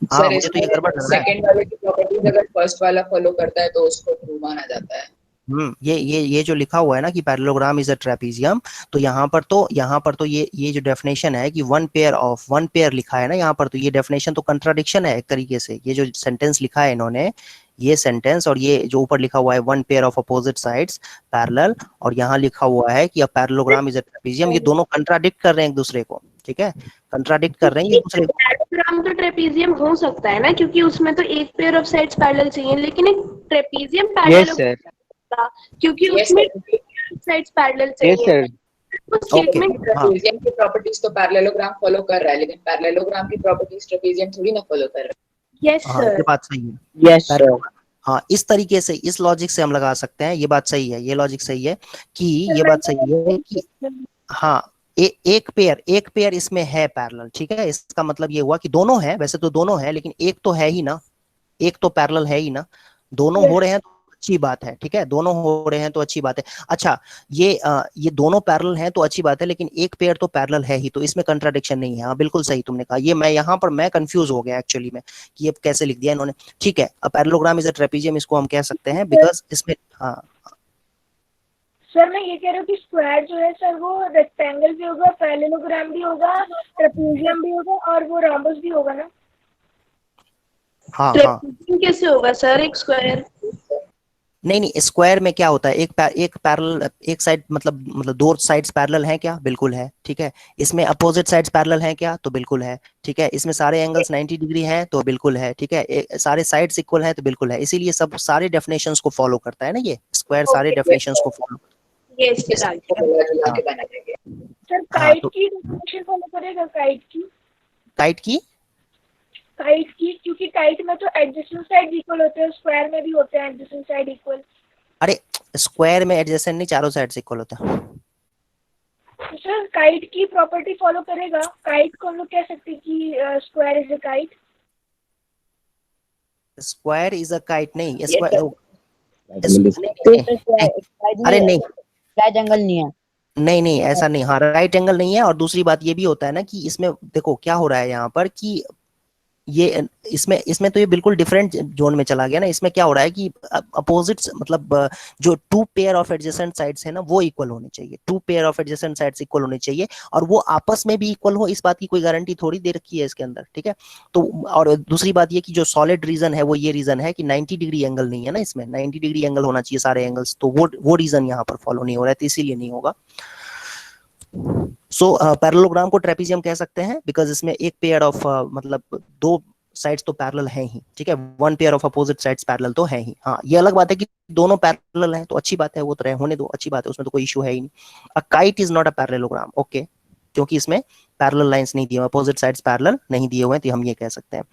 हाँ सर मुझे तो ये इसमें गड़बड़ लग रहा है। सेकंड वाले की प्रॉपर्टीज अगर फर्स्ट वाला फॉलो करता है तो उसको ट्रू माना जाता है। ये जो लिखा हुआ है ना कि पैरेललोग्राम इज अ ट्रेपीजियम, तो यहाँ पर तो ये जो डेफिनेशन है कि वन पेयर लिखा है ना यहाँ पर, तो ये डेफिनेशन तो कंट्राडिक्शन है एक तरीके से। ये जो सेंटेंस लिखा है इन्होंने, ये सेंटेंस और ये जो ऊपर लिखा हुआ है one pair of opposite sides parallel, और यहाँ लिखा हुआ है कि a parallelogram is a trapezium, ये दोनों कंट्राडिक्ट कर रहे हैं एक दूसरे को। ठीक है, कंट्राडिक्ट कर रहे हैं एक दूसरे को। पैरेललोग्राम तो ट्रेपीजियम हो सकता है ना, क्योंकि उसमें तो एक पेयर ऑफ साइड्स पैरेलल चाहिए, लेकिन एक ट्रेपीजियम पैरेललोग्राम था क्योंकि Yes, उसमें sir. साइड्स पैरेलल Yes, चाहिए। sir. वो स्टेटमेंट ट्रेपीजियम की प्रॉपर्टीज तो पैरेललोग्राम फॉलो कर रहा है, लेकिन पैरेललोग्राम की प्रॉपर्टीज ट्रेपीजियम थोड़ी ना फॉलो कर रहा यस हाँ सर। ये बात सही है। Yes, sir. हाँ इस तरीके से, इस लॉजिक से हम लगा सकते हैं, ये बात सही है, ये लॉजिक सही है कि ये बात सही है कि हाँ एक पेयर इसमें है पैरेलल। ठीक है, इसका मतलब ये हुआ कि दोनों है, वैसे तो दोनों है लेकिन एक तो है ही ना, एक तो पैरेलल है ही ना। दोनों हो रहे हैं तो अच्छी बात है। ठीक है, दोनों हो रहे हैं तो अच्छी बात है। अच्छा ये दोनों पैरेलल हैं तो अच्छी बात है, लेकिन एक पेयर तो पैरेलल है ही, तो इसमें कंट्राडिक्शन नहीं है। हाँ बिल्कुल सही तुमने कहा। ये मैं यहाँ पर मैं कंफ्यूज हो गया एक्चुअली में कि ये कैसे लिख दिया इन्होंने। ठीक है, a parallelogram is a trapezium, इसको हम कह सकते हैं बिकॉज इसमें हाँ सर मैं ये कह रहा हूँ कि स्क्वायर जो है सर वो रेक्टेंगल भी होगा, पैरेललोग्राम भी होगा, ट्रेपीजियम भी होगा और वो रोम्बस भी होगा ना। हाँ हाँ ट्रेपीजियम कैसे होगा सर एक स्क्वायर? नहीं स्क्वायर में क्या होता है, एक पैरेलल, एक साइड मतलब दो साइड्स पैरेलल हैं क्या? बिल्कुल है। ठीक है, इसमें अपोजिट साइड्स पैरेलल हैं क्या? तो बिल्कुल है। ठीक है, इसमें सारे एंगल्स 90 डिग्री हैं तो बिल्कुल है। ठीक है, सारे साइड्स इक्वल हैं तो बिल्कुल है। इसीलिए सब सारे डेफिनेशंस को फॉलो करता है ना, ये स्क्वायर सारे डेफिनेशंस को फॉलो। Yes sir. है। के बना देंगे। सर काइट की डेफिनेशन फॉलो करेगा, काइट की क्योंकि काइट में तो एडजेसेंट साइड इक्वल होते हैं, स्क्वायर में भी होते हैं एडजेसेंट साइड इक्वल। अरे स्क्वायर में एडजेसेंट नहीं, चारों साइड से इक्वल होता है। तो सर काइट की प्रॉपर्टी फॉलो करेगा, काइट को हम लोग कह सकते हैं कि square is a kite. Square is a kite नहीं, Yes, स्क्वायर अरे नहीं राइट एंगल नहीं है। नहीं ऐसा नहीं। हाँ राइट एंगल नहीं है, और दूसरी बात ये भी होता है ना कि इसमें देखो क्या हो रहा है यहाँ पर कि ये इसमें तो ये बिल्कुल डिफरेंट जोन में चला गया ना। इसमें क्या हो रहा है कि अपोजिट्स मतलब जो two pair of adjacent sides है ना वो इक्वल होने चाहिए, two pair of adjacent sides equal होने चाहिए, और वो आपस में भी इक्वल हो इस बात की कोई गारंटी थोड़ी दे रखी है इसके अंदर। ठीक है, तो और दूसरी बात ये कि जो सॉलिड रीजन है वो ये रीजन है कि 90 डिग्री एंगल नहीं है ना, इसमें 90 डिग्री एंगल होना चाहिए सारे एंगल्स, तो वो रीजन यहाँ पर फॉलो नहीं हो रहा है, तो इसीलिए नहीं होगा। सो पैरेललोग्राम को ट्रेपीजियम कह सकते हैं बिकॉज इसमें एक पेयर ऑफ मतलब दो साइड्स तो पैरेलल हैं ही। ठीक है, one pair of opposite sides parallel तो है ही। हाँ ये अलग बात है कि दोनों पैरेलल हैं तो अच्छी बात है, वो तो होने दो, अच्छी बात है, उसमें तो कोई इशू है ही नहीं। A kite is not a parallelogram, okay, क्योंकि इसमें पैरेलल लाइंस नहीं दिए हुए, अपोजिट साइड्स पैरेलल नहीं दिए हुए हैं, तो हम ये कह सकते हैं।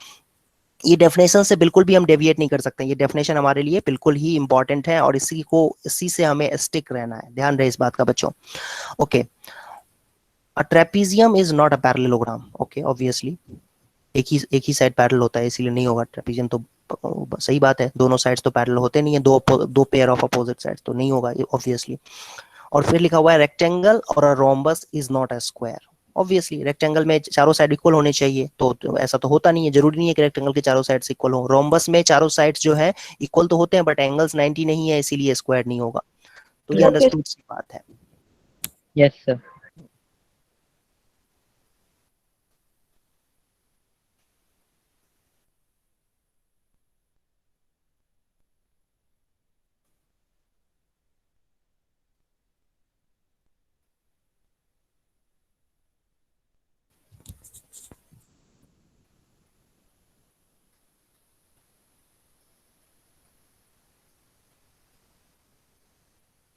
ये डेफिनेशन से बिल्कुल भी हम डेविएट नहीं कर सकते। ये डेफिनेशन हमारे लिए बिल्कुल ही इंपॉर्टेंट है और इसी से हमें स्टिक रहना है, ध्यान रहे इस बात का बच्चों। Okay, a trapezium is not a parallelogram, okay, obviously एक ही साइड पैरेलल होता है, इसीलिए नहीं होगा ट्रेपीजियम। तो सही बात है, दोनों साइड्स तो पैरेलल होते नहीं है, दो पेयर ऑफ अपोजिट साइड्स तो नहीं होगा ऑब्वियसली। और फिर लिखा हुआ है रेक्टेंगल और a rhombus is not a square. Obviously rectangle में चारों साइड इक्वल होने चाहिए, तो ऐसा तो होता नहीं है, जरूरी नहीं है कि रेक्टेंगल के चारों साइड्स इक्वल हो। रोम्बस में चारों साइड्स जो है इक्वल तो होते हैं बट एंगल्स 90 नहीं है, इसीलिए स्क्वायर नहीं होगा। तो ये अंडरस्टूड सी बात है। Yes sir.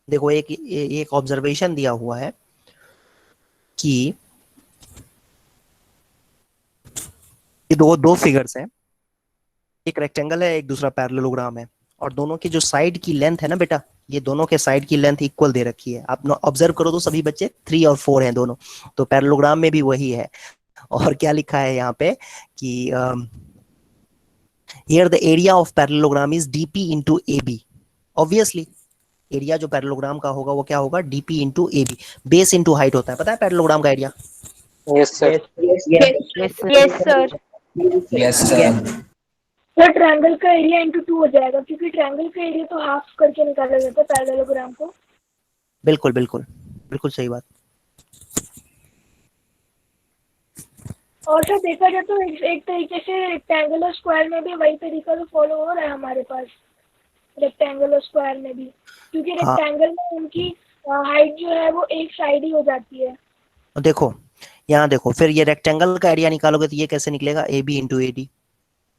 देखो एक ऑब्जर्वेशन दिया हुआ है कि ये दो फिगर्स हैं, एक रेक्टेंगल है एक दूसरा पैरेललोग्राम है, और दोनों की जो साइड की लेंथ है ना बेटा, ये दोनों के साइड की लेंथ इक्वल दे रखी है। आप ऑब्जर्व करो तो सभी बच्चे 3 और 4 हैं दोनों, तो पैरेललोग्राम में भी वही है। और क्या लिखा है यहाँ पे कि here the area of parallelogram is DP into A B. Obviously area जो पैरेललोग्राम का होगा वो क्या होगा, DP into A B, base into height होता है। पता है पैरेललोग्राम का area? Yes, sir. Yes, Yes, yes sir. Yes, sir. Sir triangle का एरिया इंटू 2 हो जाएगा क्योंकि ट्रायंगल का एरिया तो हाफ करके निकाला जाता है पैरेललोग्राम को। बिल्कुल बिल्कुल बिल्कुल सही बात। और सर देखा जाए तो एक तरीके से रेक्टेंगल और स्क्वायर में भी वही तरीका तो फॉलो हो रहा है हमारे पास, रेक्टेंगल और स्क्वायर में भी, क्योंकि हाँ। रेक्टेंगल में उनकी हाइट जो है वो एक साइड ही हो जाती है। देखो यहाँ देखो, फिर ये रेक्टेंगल का एरिया निकालोगे तो ये कैसे निकलेगा, A B into A D,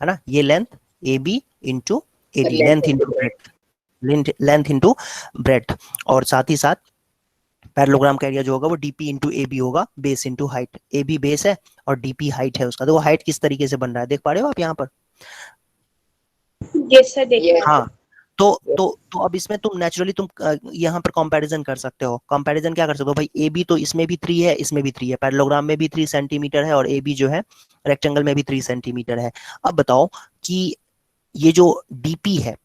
है ना, ये length A B into A D, length into breadth, length into breadth, और साथ ही साथ पैरेललोग्राम का एरिया जो होगा वो डीपी इंटू ए बी होगा, base into height. A B base है और डीपी हाइट है उसका। देखो हाइट किस तरीके से बन रहा है, देख पा रहे हो आप यहाँ पर। यस सर देखिए। हाँ, तो अब इसमें तुम नेचुरली तुम यहाँ पर कंपैरिजन कर सकते हो। कंपैरिजन क्या कर सकते हो भाई, ए बी तो इसमें भी 3 है, इसमें भी 3 है, पैरेललोग्राम में भी 3 सेंटीमीटर है, और ए बी जो है रेक्टेंगल में भी 3 सेंटीमीटर है। अब बताओ कि ये जो डीपी है,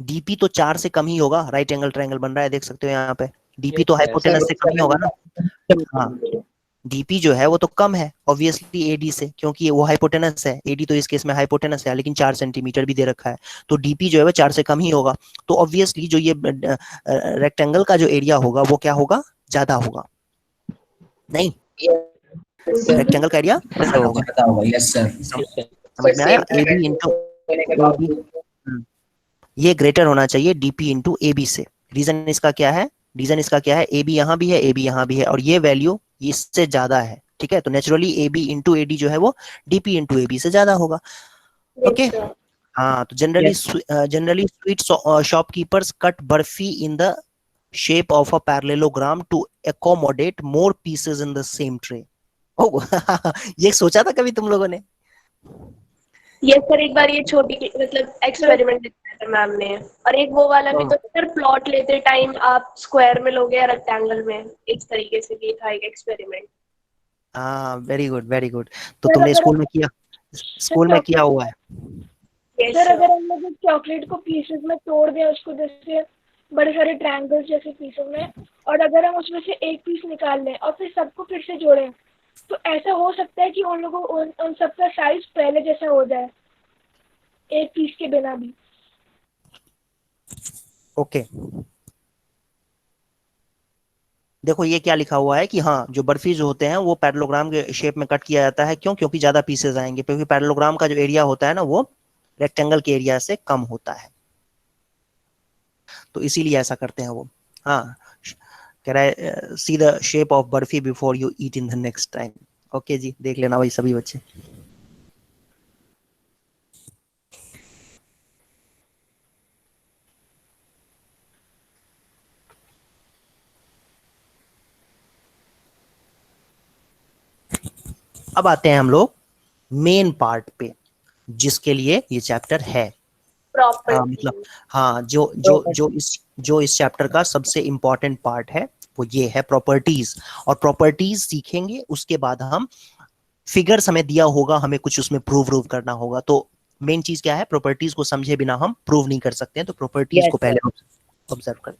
डीपी तो 4 से कम ही होगा, राइट एंगल ट्रायंगल बन रहा है, देख सकते हो यहाँ पे, डीपी तो हाइपोटेनस से कम ही होगा ना। हाँ, डीपी जो है वो तो कम है ऑब्वियसली एडी से, क्योंकि वो हाइपोटेनस है, एडी तो इस केस में हाइपोटेनस है, लेकिन 4 सेंटीमीटर भी दे रखा है, तो डीपी जो है वो 4 से कम ही होगा। तो ऑब्वियसली जो ये रेक्टेंगल का जो एरिया होगा वो क्या होगा, ज्यादा होगा, नहीं रेक्टेंगल का एरिया ज्यादा होगा। पता होगा। Yes, sir. समझ में आया, ए बी इंटू ये ग्रेटर होना चाहिए डीपी इंटू ए बी से। रीजन इसका क्या है, रीजन इसका क्या है, ए बी यहाँ भी है, ए बी यहाँ भी है, और ये वैल्यू इससे ज्यादा है, ठीक है। तो naturally A B into A D जो है वो डीपी इंटू ए बी से ज्यादा होगा। ओके हाँ, तो generally sweet shopkeepers cut barfi in the shape of a parallelogram to accommodate more pieces in the same tray. ये सोचा था कभी तुम लोगों ने? यस सर, एक बार ये छोटी मतलब एक्सपेरिमेंट दिखाया था मैम ने, और एक वो वाला भी तो सर, प्लॉट लेते टाइम आप स्क्वायर में लोगे या रेक्टेंगल में, इस तरीके से भी था एक एक्सपेरिमेंट। हाँ वेरी गुड वेरी गुड। तो तुमने स्कूल में किया, स्कूल में किया हुआ है। सर अगर हम लोग चॉकलेट को पीसेस में तोड़ दें, उसको जैसे बड़े सारे ट्रायंगल्स जैसे पीसों में, और अगर हम उसमें से एक पीस निकाल लें और फिर सबको फिर से जोड़ें, तो ऐसा हो सकता है कि उन लोगों उन सबका साइज पहले जैसा हो जाए एक पीस के बिना भी। ओके देखो ये क्या लिखा हुआ है कि हाँ, जो बर्फी जो होते हैं वो पैरेललोग्राम के शेप में कट किया जाता है। क्यों? क्योंकि ज्यादा पीसेस आएंगे, क्योंकि पैरेललोग्राम का जो एरिया होता है ना वो रेक्टेंगल के एरिया से कम होता है, तो इसीलिए ऐसा करते हैं वो। हाँ, कह रहा है see the shape of barfi before you eat in the next time. Okay जी, देख लेना भाई सभी बच्चे। अब आते हैं हम लोग मेन पार्ट पे, जिसके लिए ये चैप्टर है। मतलब हाँ, जो इस चैप्टर का सबसे इम्पोर्टेंट पार्ट है वो ये है प्रॉपर्टीज। और प्रॉपर्टीज सीखेंगे, उसके बाद हम फिगर्स हमें दिया होगा, हमें कुछ उसमें प्रूव करना होगा। तो मेन चीज क्या है, प्रॉपर्टीज को समझे बिना हम प्रूव नहीं कर सकते हैं, तो प्रॉपर्टीज को पहले ऑब्जर्व करें।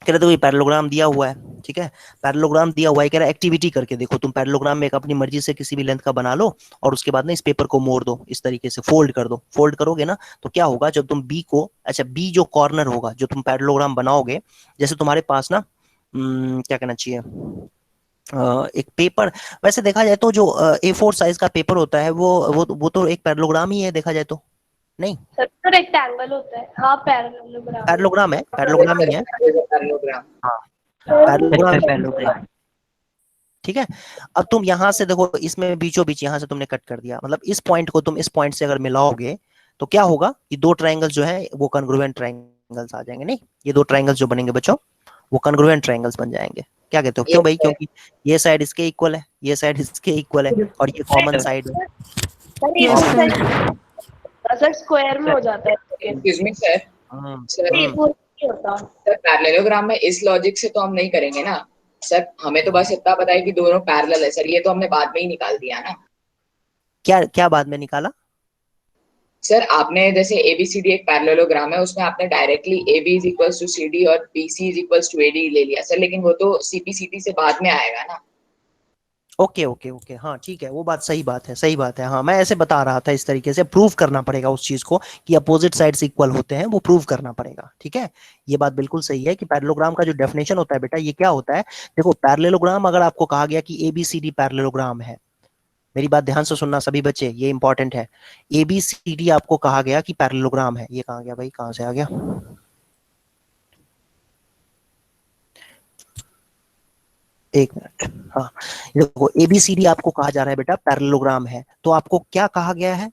कह रहे तो ये पैरेललोग्राम दिया हुआ है, ठीक है, पैरेललोग्राम दिया हुआ है, कह रहा है एक्टिविटी करके देखो। तुम पैरेललोग्राम में एक अपनी मर्जी से किसी भी लेंथ का बना लो, और उसके बाद ना इस पेपर को मोड़ दो, इस तरीके से फोल्ड कर दो। फोल्ड करोगे ना तो क्या होगा, जब तुम बी को, अच्छा बी जो कॉर्नर होगा जो तुम पैरेललोग्राम बनाओगे, जैसे तुम्हारे पास ना क्या कहना चाहिए, एक पेपर, वैसे देखा जाए तो जो A4 साइज का पेपर होता है वो तो एक पैरेललोग्राम ही है, देखा जाए तो। नहीं सर तो रेक्टेंगल होता है। हाँ पैरेललोग्राम है, पैरेललोग्राम ही है। हाँ पैरेललोग्राम, ठीक है। अब तुम यहाँ से देखो, इसमें बीचों बीच यहाँ से तुमने कट कर दिया, मतलब इस पॉइंट को तुम इस पॉइंट से अगर मिलाओगे तो क्या होगा, ये दो ट्रायंगल्स जो है वो कॉन्ग्रुएंट ट्रायंगल्स आ जाएंगे। नहीं, ये दो ट्रायंगल्स जो बनेंगे बच्चों वो कॉन्ग्रुएंट ट्रायंगल्स बन जाएंगे। क्या कहते हो? क्यों भाई? क्योंकि ये साइड इसके इक्वल है, ये साइड इसके इक्वल है, और ये कॉमन साइड है। सर स्क्वायर में हो जाता है। Excuse me sir, sir parallelogram में इस लॉजिक से तो हम नहीं करेंगे ना सर, हमें तो बस इतना पता है कि दोनों पैरेलल है सर, ये तो हमने बाद में ही निकाल दिया ना। क्या बाद में निकाला सर? आपने जैसे ABCD एक पैरेललोग्राम है, उसमें आपने directly AB is equals to CD और BC is equals to AD ले लिया सर, लेकिन वो तो CPCT से बाद में आएगा ना। ओके ओके ओके, हाँ ठीक है, वो बात सही बात है, सही बात है। हाँ मैं ऐसे बता रहा था, इस तरीके से प्रूव करना पड़ेगा उस चीज को कि अपोजिट साइड्स इक्वल होते हैं, वो प्रूव करना पड़ेगा। ठीक है, ये बात बिल्कुल सही है कि पैरेललोग्राम का जो डेफिनेशन होता है बेटा, ये क्या होता है। देखो पैरेललोग्राम अगर आपको कहा गया कि एबीसीडी पैरेललोग्राम है, मेरी बात ध्यान से सुनना सभी बच्चे, ये इंपॉर्टेंट है। एबीसीडी आपको कहा गया कि पैरेललोग्राम है, ये कहाँ गया भाई, कहाँ से आ गया, एक मिनट। हाँ देखो एबीसीडी आपको कहा जा रहा है बेटा पैरेललोग्राम है, तो आपको क्या कहा गया है,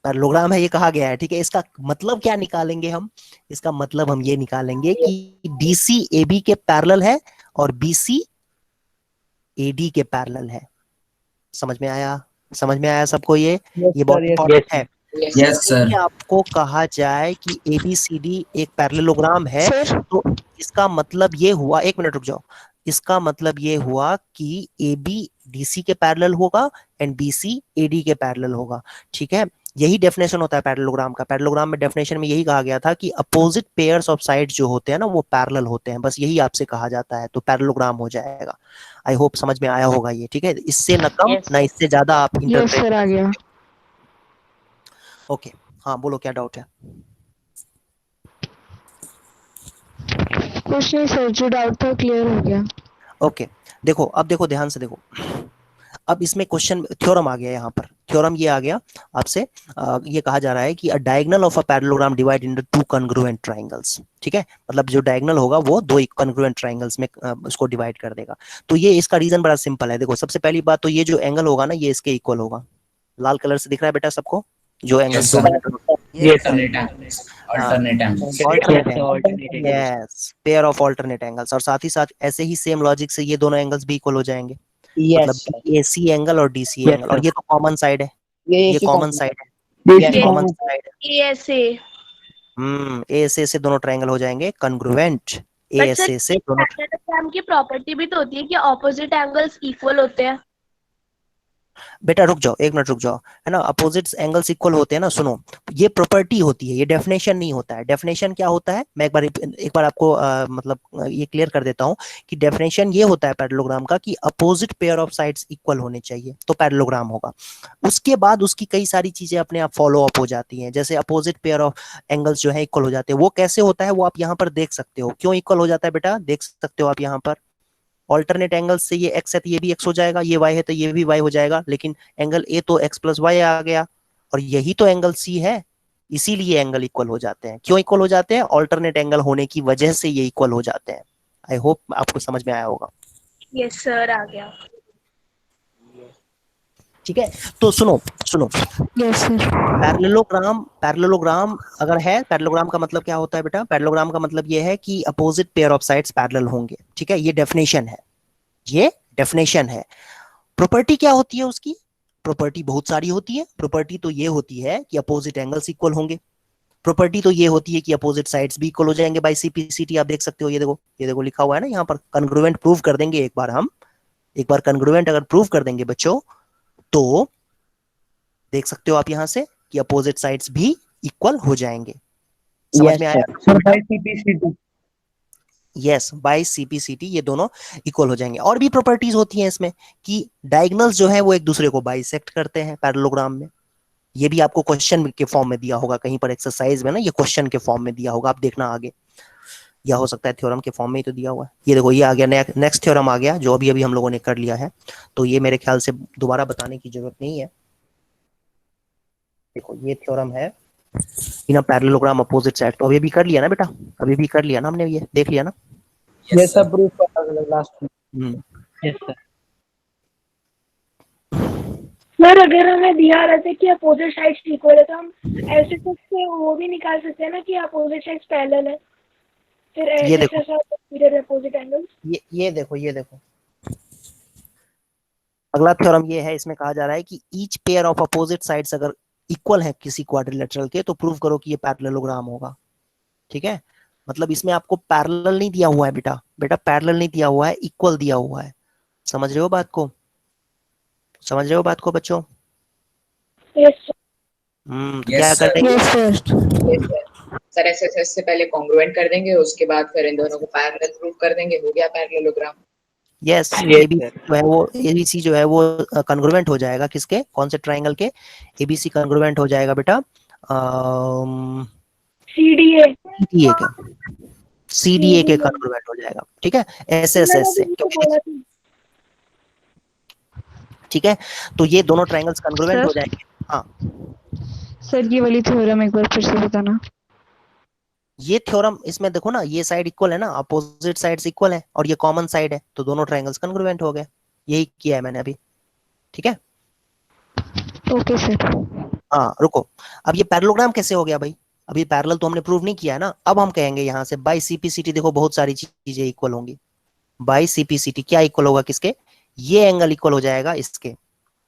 पैरेललोग्राम है ये कहा गया है। ठीक है, इसका मतलब क्या निकालेंगे हम, इसका मतलब हम ये निकालेंगे कि डीसी एबी के पैरेलल है और बीसी एडी के पैरेलल है। समझ में आया, समझ में आया सबको, ये बहुत इंपॉर्टेंट है। Yes sir. कि आपको कहा जाए कि एबीसीडी एक पैरेललोग्राम है, तो इसका मतलब ये हुआ, एक मिनट रुक जाओ, इसका मतलब ये हुआ कि AB DC के पैरेलल होगा एंड BC AD के पैरेलल होगा। ठीक है, यही डेफिनेशन होता है पैरेललोग्राम का। पैरेललोग्राम में डेफिनेशन में यही कहा गया था कि अपोजिट पेयर्स ऑफ साइड्स जो होते हैं ना, वो पैरेलल होते हैं, बस यही आपसे कहा जाता है, तो पैरेललोग्राम हो जाएगा। आई होप समझ में आया होगा ये। ठीक है, इससे न कम Yes, ना इससे ज्यादा आप यस इंटरप्रेट। सर, आ गया। ओके हाँ बोलो क्या डाउट है। कुछ नहीं सर, जो डाउट था क्लियर हो गया। ओके देखो, अब देखो ध्यान से देखो, अब इसमें क्वेश्चन थ्योरम आ गया, यहाँ पर थ्योरम ये आ गया आपसे, ये कहा जा रहा है कि अ diagonal of a parallelogram divide into two congruent triangles. ठीक है, मतलब जो डायगोनल होगा वो दो कॉन्ग्रुएंट ट्रायंगल्स में उसको डिवाइड कर देगा। तो ये इसका रीजन बड़ा सिंपल है। देखो सबसे पहली बात तो ये जो एंगल होगा ना, ये इसके इक्वल होगा। लाल कलर से दिख रहा है बेटा सबको, जो angle Yes, sir. Alternate Alternate angles. Yes, pair of alternate angles, और साथ ही साथ ऐसे ही सेम लॉजिक से ये दोनों एंगल्स भी इक्वल हो जाएंगे। मतलब AC एंगल और DC एंगल, और ये तो कॉमन साइड है, ये कॉमन साइड है, ये कॉमन साइड है। ASA। ASA से दोनों ट्रायंगल हो जाएंगे कॉन्ग्रुएंट। बट सर ASA से दोनों पैरेललोग्राम की प्रॉपर्टी भी तो होती है कि ऑपोजिट एंगल्स इक्वल होते हैं। बेटा रुक जाओ, एक मिनट रुक जाओ, है ना, अपोजिट एंगल्स इक्वल होते हैं ना, सुनो, ये प्रॉपर्टी होती है, ये डेफिनेशन नहीं होता है। डेफिनेशन क्या होता है, मैं एक बार आपको मतलब ये क्लियर कर देता हूँ कि डेफिनेशन ये होता है पैरेललोग्राम का कि opposite pair of sides equal होने चाहिए तो पैरेललोग्राम होगा। उसके बाद उसकी कई सारी चीजें अपने आप फॉलो अप हो जाती हैं, जैसे अपोजिट पेयर ऑफ एंगल्स जो है इक्वल हो जाते हैं। वो कैसे होता है वो आप यहाँ पर देख सकते हो, क्यों इक्वल हो जाता है बेटा, देख सकते हो आप यहाँ पर। ऑल्टरनेट एंगल से ये x है तो ये भी x हो जाएगा, ये y है तो ये भी y हो जाएगा, लेकिन एंगल A तो x प्लस वाई आ गया, और यही तो एंगल C है, इसीलिए एंगल इक्वल हो जाते हैं। क्यों इक्वल हो जाते हैं, ऑल्टरनेट एंगल होने की वजह से ये इक्वल हो जाते हैं। आई होप आपको समझ में आया होगा। यस सर, आ गया। ठीक है, तो सुनो सुनो, यस सर। पैरेललोग्राम अगर है, पैरेललोग्राम का मतलब क्या होता है बेटा, पैरेललोग्राम का मतलब ये है कि opposite pair of sides parallel होंगे। ठीक है, ये डेफिनेशन है, ये डेफिनेशन है। प्रॉपर्टी क्या होती है उसकी, प्रॉपर्टी बहुत सारी होती है। प्रॉपर्टी तो ये होती है कि अपोजिट एंगल्स इक्वल होंगे, प्रॉपर्टी तो ये होती है कि अपोजिट साइड्स भी इक्वल हो जाएंगे बाय CPCT। आप देख सकते हो, ये देखो लिखा हुआ है ना यहाँ पर, कॉन्ग्रुएंट प्रूव कर देंगे एक बार हम, एक बार कॉन्ग्रुएंट अगर प्रूव कर देंगे बच्चों, तो देख सकते हो आप यहाँ से कि अपोजिट साइड्स भी इक्वल हो जाएंगे। समझ में आया, यस बाय CPCT ये दोनों इक्वल हो जाएंगे। और भी प्रॉपर्टीज होती हैं इसमें कि डायगोनल्स जो है वो एक दूसरे को बाइसेक्ट करते हैं पैरेललोग्राम में। ये भी आपको क्वेश्चन के फॉर्म में दिया होगा कहीं पर एक्सरसाइज में ना, ये क्वेश्चन के फॉर्म में दिया होगा, आप देखना आगे, या हो सकता है थ्योरम के फॉर्म में ही तो दिया हुआ है। ये देखो ये आ गया, नेक्स्ट थ्योरम आ गया जो अभी अभी हम लोगों ने कर लिया है, तो ये मेरे ख्याल से दोबारा बताने की जरूरत नहीं है। देखो ये थ्योरम है इन पैरेललोग्राम अपोजिट साइड, तो अभी भी कर लिया ना बेटा, अभी भी कर लिया ना हमने, ये देख लिया ना। Yes, sir. Yes sir. Sir अगर हमें दिया रहता है कि अपोजिट साइड्स इक्वल है तो हम ऐसे कुछ से वो भी निकाल सकते हैं ना कि अपोजिट साइड्स पैरेलल है, फिर ये ऐसे देखो, अपोजिट एंगल्स। ये देखो, ये देखो अगला थ्योरम ये है, इसमें कहा जा रहा है कि each pair of opposite sides अगर इक्वल है किसी क्वाड्रिलेटरल के, तो प्रूव करो कि ये पैरेललोग्राम होगा। ठीक है, मतलब इसमें आपको पैरेलल नहीं दिया हुआ है बेटा, पैरेलल नहीं दिया हुआ है, इक्वल दिया हुआ है। समझ रहे हो बात को, समझ रहे हो बात को बच्चों। यस तो Yes, क्या sir. कर देंगे, यस सर। सर SSS से पहले कॉन्ग्रुएंट कर देंगे, उसके बाद फिर इन दोनों को पैरेलल प्रूव कर देंगे, हो गया पैरेललोग्राम। यस एबीसी जो है वो एबीसी जो है वो कंग्रुएंट हो जाएगा किसके, कौन से ट्राइंगल के, एबीसी कंग्रुएंट हो जाएगा बेटा CDA। सीडीए के, सीडीए के कंग्रुएंट हो जाएगा, ठीक है, एसएसएस से, क्योंकि ठीक है, तो ये दोनों ट्राइंगल्स कंग्रुएंट हो जाएंगे। हाँ सर ये वाली थ्योरम एक बार फिर से बताना। ये थ्योरम, इसमें देखो ना, ये साइड इक्वल है ना, अपोजिट साइड्स इक्वल है और ये कॉमन साइड है, तो दोनों ट्राइंगल्स कंग्रुएंट हो गए, यही किया है मैंने अभी, ठीक है। Okay sir. हाँ रुको, अब ये पैरेललोग्राम कैसे हो गया भाई, अभी पैरेलल तो हमने प्रूव नहीं किया है ना, अब हम कहेंगे यहाँ से बाय सीपीसीटी, देखो बहुत सारी चीजें इक्वल होंगी, बाय सीपीसीटी क्या इक्वल होगा किसके, ये एंगल इक्वल हो जाएगा इसके,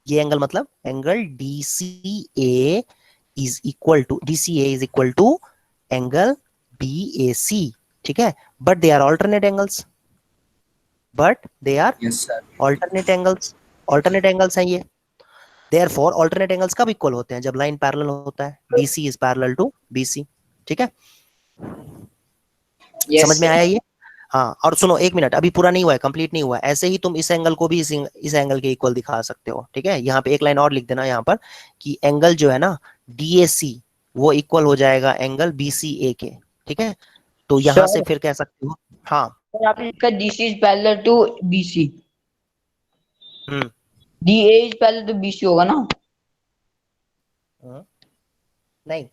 ये एंगल मतलब angle DCA is equal to angle BAC, ठीक है, but they are alternate angles, alternate angles हैं ये, देयरफॉर ऑल्टरनेट एंगल्स कब इक्वल होते हैं, जब लाइन पैरेलल होता है, DC is parallel to BC, ठीक है, समझ में आया ये। हाँ और सुनो एक मिनट, अभी पूरा नहीं हुआ है, कंप्लीट नहीं हुआ है, ऐसे ही तुम इस एंगल को भी इस एंगल के इक्वल दिखा सकते हो, ठीक है, यहाँ पे एक लाइन और लिख देना यहाँ पर कि एंगल जो है ना DAC वो इक्वल हो जाएगा एंगल BCA के, ठीक है, तो यहाँ से फिर कह सकते हो, हाँ सर आपने लिखा DC is parallel to BC, hmm DA is parallel to BC होगा ना? नहीं,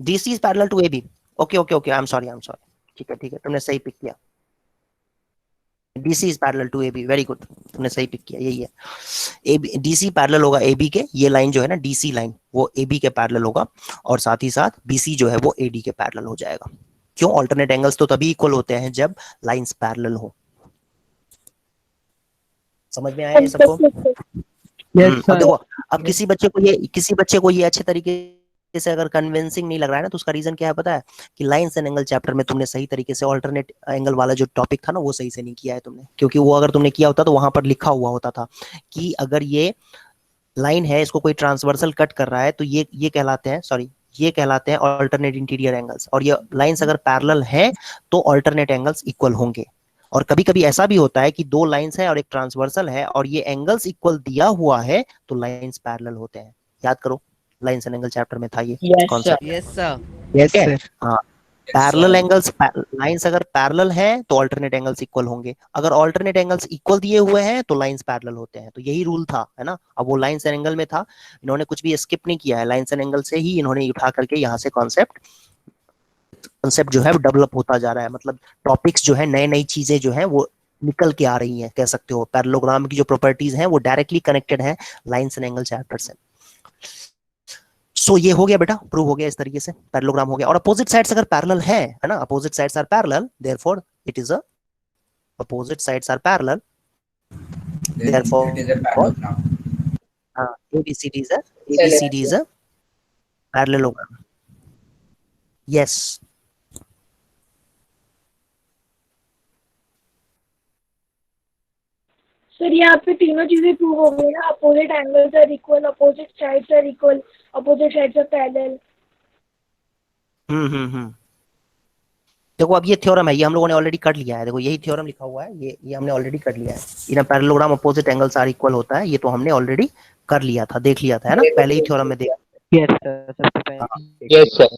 DC is parallel to AB, okay I am sorry, ठीक है तुमने सही पिक किया, DC is parallel to AB, very good, तुमने सही पिक किया, यही है, DC पैरेलल होगा AB के, ये लाइन जो है ना DC लाइन वो AB के पैरेलल होगा, और साथ ही साथ BC जो है वो AD के पैरेलल हो जाएगा, क्यों, ऑल्टरनेट एंगल्स तो तभी इक्वल होते हैं जब लाइंस पैरेलल हो, समझ में आया ये सबको। अब देखो, अब किसी बच्चे को ये अच्छे तरीके से अगर कन्विंसिंग नहीं लग रहा है ना, तो उसका रीजन क्या है पता है, कि लाइंस एंड एंगल चैप्टर में तुमने सही तरीके से ऑल्टरनेट एंगल वाला जो टॉपिक था ना वो सही से नहीं किया है तुमने, क्योंकि वो अगर तुमने किया होता तो वहां पर लिखा हुआ होता था कि अगर ये लाइन है, इसको कोई ट्रांसवर्सल कट कर रहा है, तो ये कहलाते हैं, सॉरी ये कहलाते हैं ऑल्टरनेट इंटीरियर एंगल्स, और ये लाइंस अगर पैरेलल हैं तो ऑल्टरनेट एंगल्स इक्वल होंगे, और कभी कभी ऐसा भी होता है कि दो लाइंस है और एक ट्रांसवर्सल है और ये एंगल्स इक्वल दिया हुआ है तो लाइंस पैरेलल होते हैं, याद करो लाइंस एंड एंगल चैप्टर में था ये कॉन्सेप्ट। Yes sir. हाँ, पैरेलल एंगल्स, लाइंस अगर पैरेलल है तो ऑल्टरनेट एंगल्स इक्वल होंगे, अगर ऑल्टरनेट एंगल्स इक्वल दिए हुए हैं तो लाइंस पैरेलल होते हैं, तो यही रूल था, है ना। अब वो लाइंस एंड एंगल में था, इन्होंने कुछ भी स्किप नहीं किया है, लाइंस एंड एंगल से ही इन्होंने उठा करके यहाँ से कॉन्सेप्ट जो है डेवलप होता जा रहा है, मतलब टॉपिक्स जो है नई चीजें जो है वो निकल के आ रही हैं, कह सकते हो पैरेललोग्राम की जो प्रॉपर्टीज हैं वो डायरेक्टली कनेक्टेड है लाइंस एंड एंगल चैप्टर से। सो ये हो गया बेटा, प्रूव हो गया इस तरीके से, पैरेललोग्राम हो गया, और अपोजिट साइड्स अगर पैरेलल है ना, opposite sides are parallel, therefore it is a opposite sides are parallel, therefore ABCD is a parallelogram, yes। Sir यहाँ पे तीनों चीजें प्रूव हो गई ना, opposite angles are equal, opposite sides are equal, opposite sides are parallel. देखो अब ये थ्योरम है, ये हम लोगों ने ऑलरेडी कर लिया है, देखो यही थ्योरम लिखा हुआ है, ये हमने ऑलरेडी कर लिया है, in parallelogram opposite angles are equal होता है, ये तो हमने ऑलरेडी कर लिया था, देख लिया था, है ना, पहले ही थ्योरम में देखा। Yes sir.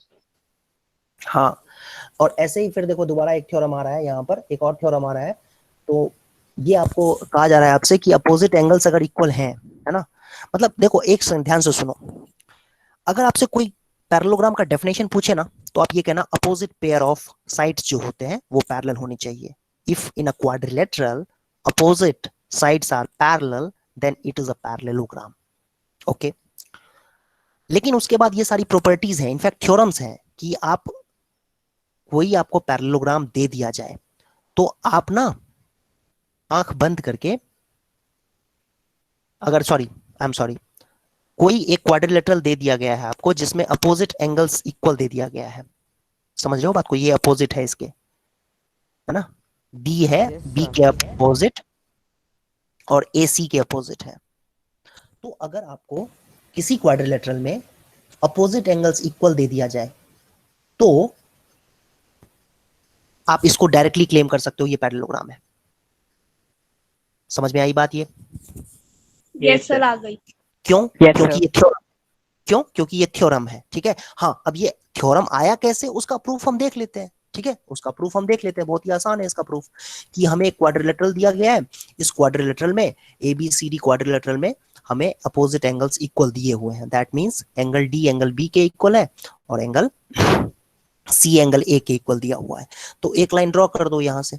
हाँ, और ऐसे ही फिर देखो दोबारा एक थ्योरम आ रहा है, यहाँ पर एक और थ्योरम आ रहा है, तो ये आपको कहा जा रहा है आपसे कि अपोजिट एंगल्स अगर इक्वल हैं, है ना, मतलब देखो एक ध्यान से सुनो, अगर आपसे कोई पैरेललोग्राम का डेफिनेशन पूछे ना, तो आप ये कहना अपोजिट पेयर ऑफ साइड्स जो होते हैं वो पैरेलल होनी चाहिए, if in a quadrilateral opposite sides are parallel then it is a parallelogram, okay. लेकिन उसके बाद ये सारी प्रॉपर्टीज हैं, इनफैक्ट थ्योरम्स हैं, कि आप कोई आपको पैरेललोग्राम दे दिया जाए तो आप ना आंख बंद करके, अगर कोई एक क्वाड्रिलेटरल दे दिया गया है आपको जिसमें अपोजिट एंगल्स इक्वल दे दिया गया है, समझ रहे हो बात को, ये अपोजिट है इसके, है ना, डी है बी के अपोजिट और ए सी के अपोजिट है, तो अगर आपको किसी क्वाड्रिलेटरल में अपोजिट एंगल्स इक्वल दे दिया जाए तो आप इसको डायरेक्टली क्लेम कर सकते हो ये पैरेललोग्राम है, समझ में आई बात ये? यस सर, आ गई। क्यों? Yes, क्योंकि sir. ये थ्योरम, क्यों? क्योंकि ये थ्योरम है, ठीक है। हाँ, अब ये थ्योरम आया कैसे, उसका प्रूफ हम देख लेते हैं, ठीक है। उसका प्रूफ हम देख लेते हैं, बहुत ही आसान है इसका प्रूफ। कि हमें एक क्वाड्रिलेटरल दिया गया है, इस क्वाड्रिलेटरल में ABCD क्वाड्रिलेटरल में हमें अपोजिट एंगल्स इक्वल दिए हुए हैं। That means angle D angle B के इक्वल है और एंगल C एंगल A के इक्वल दिया हुआ है। तो एक लाइन ड्रॉ कर दो, यहां से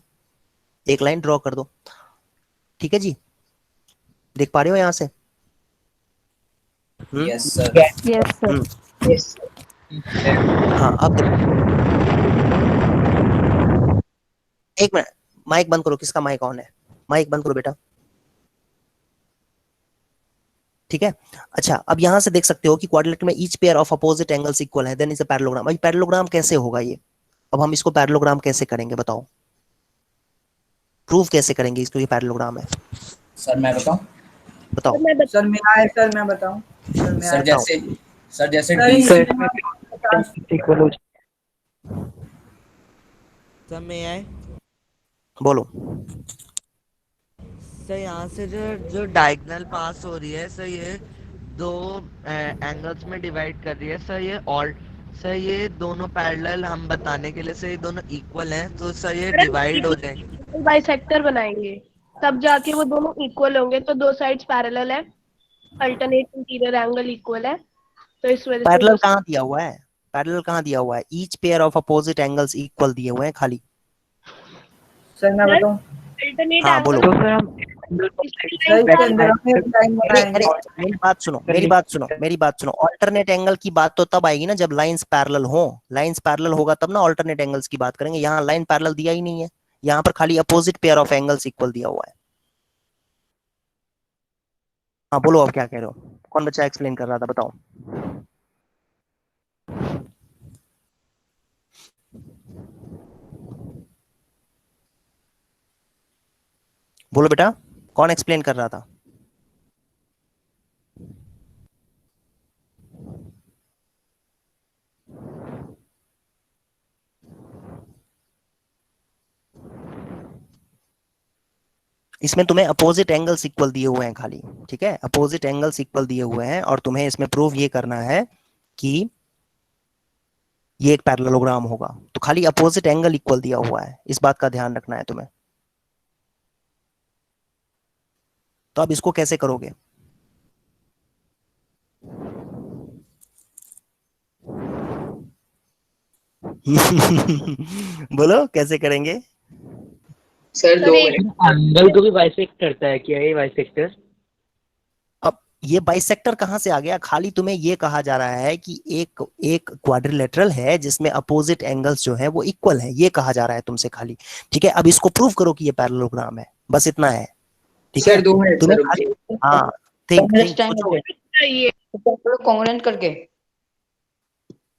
एक लाइन ड्रॉ कर दो, ठीक है जी। देख पा रहे हो यहां से? Yes sir. Yes sir. Yes. हाँ, अब एक मिनट, माइक बंद करो। किसका माइक ऑन है? माइक बंद करो बेटा, ठीक है। अच्छा, अब यहां से देख सकते हो कि क्वाड्रिलेटरल में each pair of opposite angles equal है, देन इज अ पैरेललोग्राम। अब पैरेललोग्राम कैसे होगा ये? अब हम इसको पैरेललोग्राम कैसे करेंगे बताओ? प्रूफ कैसे करेंगे इसको, ये पैरेललोग्राम है? सर मैं बताऊं? बताओ। सर मैं बताऊं? सर जैसे सर मैं आए बोलो। सर, यहाँ से जो डायगोनल पास हो रही है सर, ये दो एंगल्स में डिवाइड कर रही है सर। ये और सर ये दोनों पैरेलल हम बताने के लिए सर ये दोनों इक्वल हैं, तो सर ये डिवाइड हो जाएंगे। बाइसेक्टर बनाएंगे तब जाके वो दोनों इक्वल होंगे, तो दो साइड्स पैरेलल है, अल्टरनेट इंटीरियर एंगल इक्वल है, तो इस वजह से पैरेलल कहाँ दिया हुआ है? पैरेलल कहाँ दिया हुआ है? Each pair of opposite angles equal दिए हुए हैं खाली। सर मैं बताऊं? अल्टरनेट हाँ बोलो। मेरी बात सुनो, मेरी बात सुनो, मेरी बात सुनो। ऑल्टरनेट एंगल की बात तो तब आएगी ना जब लाइंस पैरेलल हो। लाइंस पैरेलल होगा तब ना ऑल्टरनेट एंगल्स की बात करेंगे। यहाँ लाइन पैरेलल दिया ही नहीं है, यहाँ पर खाली opposite pair of angles equal दिया हुआ है। हाँ बोलो, अब क्या कह रहे हो? कौन बच्चा एक्सप्लेन कर रहा था, बताओ। बोलो बेटा, कौन एक्सप्लेन कर रहा था? इसमें तुम्हें अपोजिट एंगल्स इक्वल दिए हुए हैं खाली, ठीक है। अपोजिट एंगल्स इक्वल दिए हुए हैं और तुम्हें इसमें प्रूव ये करना है कि ये एक पैरेललोग्राम होगा। तो खाली अपोजिट एंगल इक्वल दिया हुआ है, इस बात का ध्यान रखना है तुम्हें। तो अब इसको कैसे करोगे? बोलो कैसे करेंगे? सर दो एंगल को भी बाइसेक्ट करता है क्या ये बाइसेक्टर? अब ये बाइसेक्टर कहां से आ गया? खाली तुम्हें ये कहा जा रहा है कि एक क्वाड्रिलेटरल है जिसमें अपोजिट एंगल्स जो है वो इक्वल है, ये कहा जा रहा है तुमसे खाली, ठीक है। अब इसको प्रूव करो कि ये पैरेललोग्राम है, बस इतना है, ठीक है। सर 2 मिनट तुम्हें सर। हाँ, थिंक कॉन्ग्रुएंट करके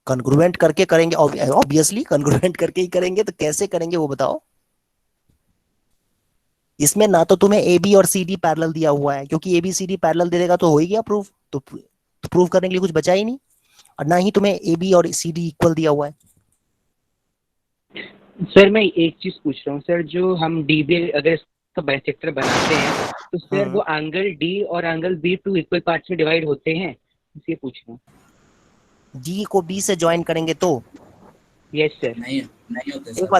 कॉन्ग्रुएंट करके करेंगे, ऑब्वियसली कॉन्ग्रुएंट करके ही करेंगे। तो कैसे करेंगे वो बताओ? इसमें ना तो तुम्हें AB और CD पैरेलल दिया हुआ है, क्योंकि ABCD पैरेलल दे देगा तो हो ही गया प्रूफ। तो प्रूफ करने के लिए कुछ बचा ही नहीं, और ना ही तुम्हें AB और CD इक्वल दिया हुआ है। सर मैं एक चीज पूछ रहा हूँ सर, जो हम DB अगर इसका बाइसेक्टर बनाते हैं तो सर वो एंगल D और एंगल B 2 इक्वल पार्ट्स में डिवाइड होते हैं, इसलिए पूछ रहा हूँ। D को B से ज्वाइन करेंगे तो? Yes sir. नहीं होते सर। एक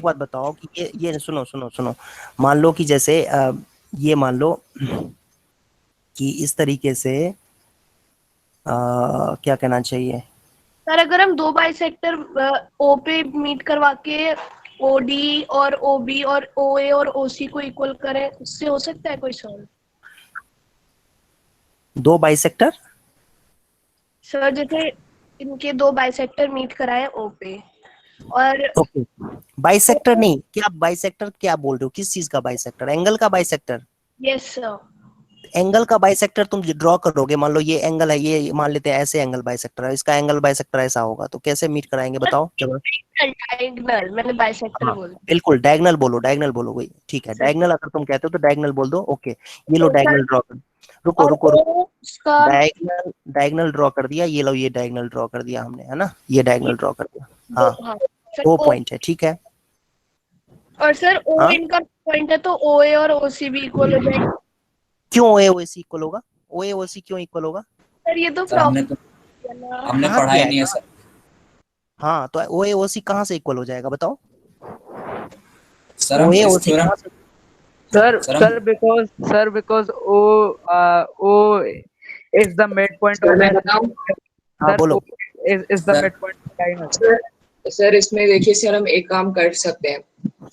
बात बताओ कि ये सुनो, मान लो कि जैसे ये मान लो कि इस तरीके से क्या कहना चाहिए सर, अगर हम दो बाइसेक्टर O पे मीट करवा के OD और OB और OA और OC को इक्वल करें, उससे हो सकता है कोई सॉल्व? दो बाइसेक्टर? सर जैसे इनके दो बाइसेक्टर मीट कराए O पे, और ओके बाइसेक्टर नहीं, क्या बाइसेक्टर क्या बोल रहे हो? किस चीज का बाइसेक्टर? एंगल का बाइसेक्टर? Yes sir. एंगल का बाइसेक्टर तुम ड्रॉ करोगे, मान लो ये एंगल है, ये मान लेते हैं ऐसे एंगल बाइसेक्टर है, इसका एंगल बाइसेक्टर ऐसा होगा, तो कैसे मीट कराएंगे बताओ? डायगोनल, मैंने बाइसेक्टर बोला। बिल्कुल डायगोनल बोलो वही, ठीक है। डायगोनल अगर तुम कहते हो तो डायगोनल बोल दो। ओके, ये लो डायगोनल ड्रॉ कर, रुको डायगोनल ड्रॉ कर दिया, ये लो ये डायगोनल ड्रॉ कर दिया हमने, है ना, ये डायगोनल ड्रॉ कर दिया। हाँ 2 पॉइंट है, ठीक है। और सर O हाँ? इनका पॉइंट है तो OA और OC भी इक्वल हो जाएंगे। क्यों OAOC इक्वल होगा? OAOC क्यों इक्वल होगा? सर ये तो सर हमने कहाँ पढ़ा किया ही है? नहीं है सर। हाँ तो OAOC कहाँ से इक्वल हो जाएगा बताओ? सर हम इस OAOC थ्योरम कहाँ से? Sir, because O is the midpoint sir of मैं the बताऊं? हाँ बोलो। O is the Sir. midpoint of the line. Sir इसमें देखिए सर, हम एक काम कर सकते हैं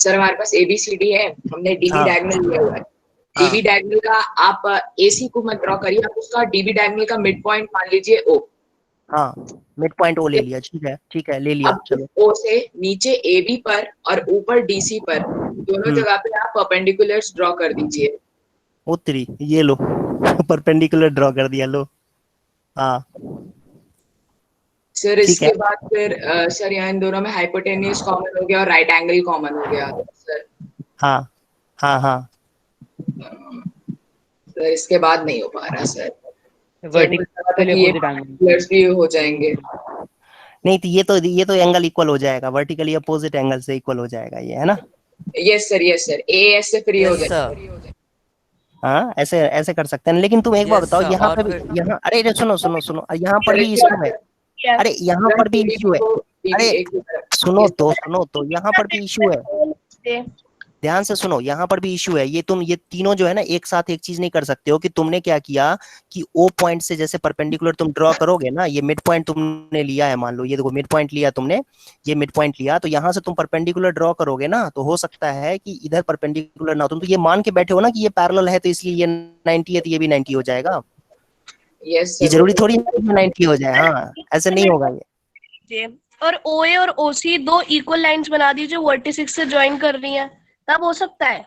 सर। हमारे पास ABCD है, हमने DB हाँ। डायगोनल लिया हुआ है। हाँ। DB डायगोनल का आप AC को मत ड्रॉ करिए, आप उसका DB डायगोनल का मिड पॉइंट मान लीजिए O। हाँ मिड पॉइंट O ले लिया, ठीक है ले लिया। अब चलो O से नीचे AB पर और ऊपर DC पर दोनों जगह पे आप परपेंडिकुलर्स ड्रॉ कर दीजिए। उत्तरी ये लो परपेंडिकुलर ड्रॉ कर दिया, लो। हाँ सर ठीक इसके है। बाद फिर सर यहाँ इन दोनों में हाइपोटेन्यूज कॉमन हो गया और राइट एंगल कॉमन हो गया सर। हाँ हाँ हाँ सर इसके बाद नहीं हो पा रहा सर। वर्टिकल ये अपोजिट एंगल। परपेंडिकुलर्स भी हो जाएंगे। नहीं तो ये तो एंगल इक्वल हो जाएगा, वर्टिकली अपोजिट एंगल से इक्वल हो जाएगा ये, है ना? यस सर AS से फ्री हो यस जाएगा। सर। हाँ ऐसे ऐसे कर सकते हैं, लेकिन तुम एक बार Yes, बताओ sir, यहाँ और पे भी, फिर- यहाँ अरे सुनो सुनो सुनो, यहाँ पर भी इशू है। अरे यहाँ पर भी इशू है। अरे सुनो तो यहाँ पर भी इशू है, ध्यान से सुनो, यहाँ पर भी इशू है। ये तीनों जो है ना एक साथ एक चीज नहीं कर सकते हो कि तुमने क्या किया कि O पॉइंट से जैसे परपेंडिकुलर तुम ड्रॉ करोगे ना, ये मिड पॉइंट तुमने लिया है, मान लो ये देखो मिड पॉइंट लिया तुमने, ये मिड पॉइंट लिया, तो यहाँ से तुम परपेंडिकुलर ड्रॉ करोगे ना, तो हो सकता है कि इधर परपेंडिकुलर ना हो। तुम तो ये मान के बैठे हो ना कि ये पैरेलल है तो इसलिए ये 90 है तो ये भी 90 हो जाएगा। यस ये जरूरी थोड़ी 90 हो जाए, हाँ ऐसे नहीं होगा ये। और OA और OC दो इक्वल लाइंस बना दी जो वर्टिसिस से ज्वाइन कर रही हैं, तब हो सकता है?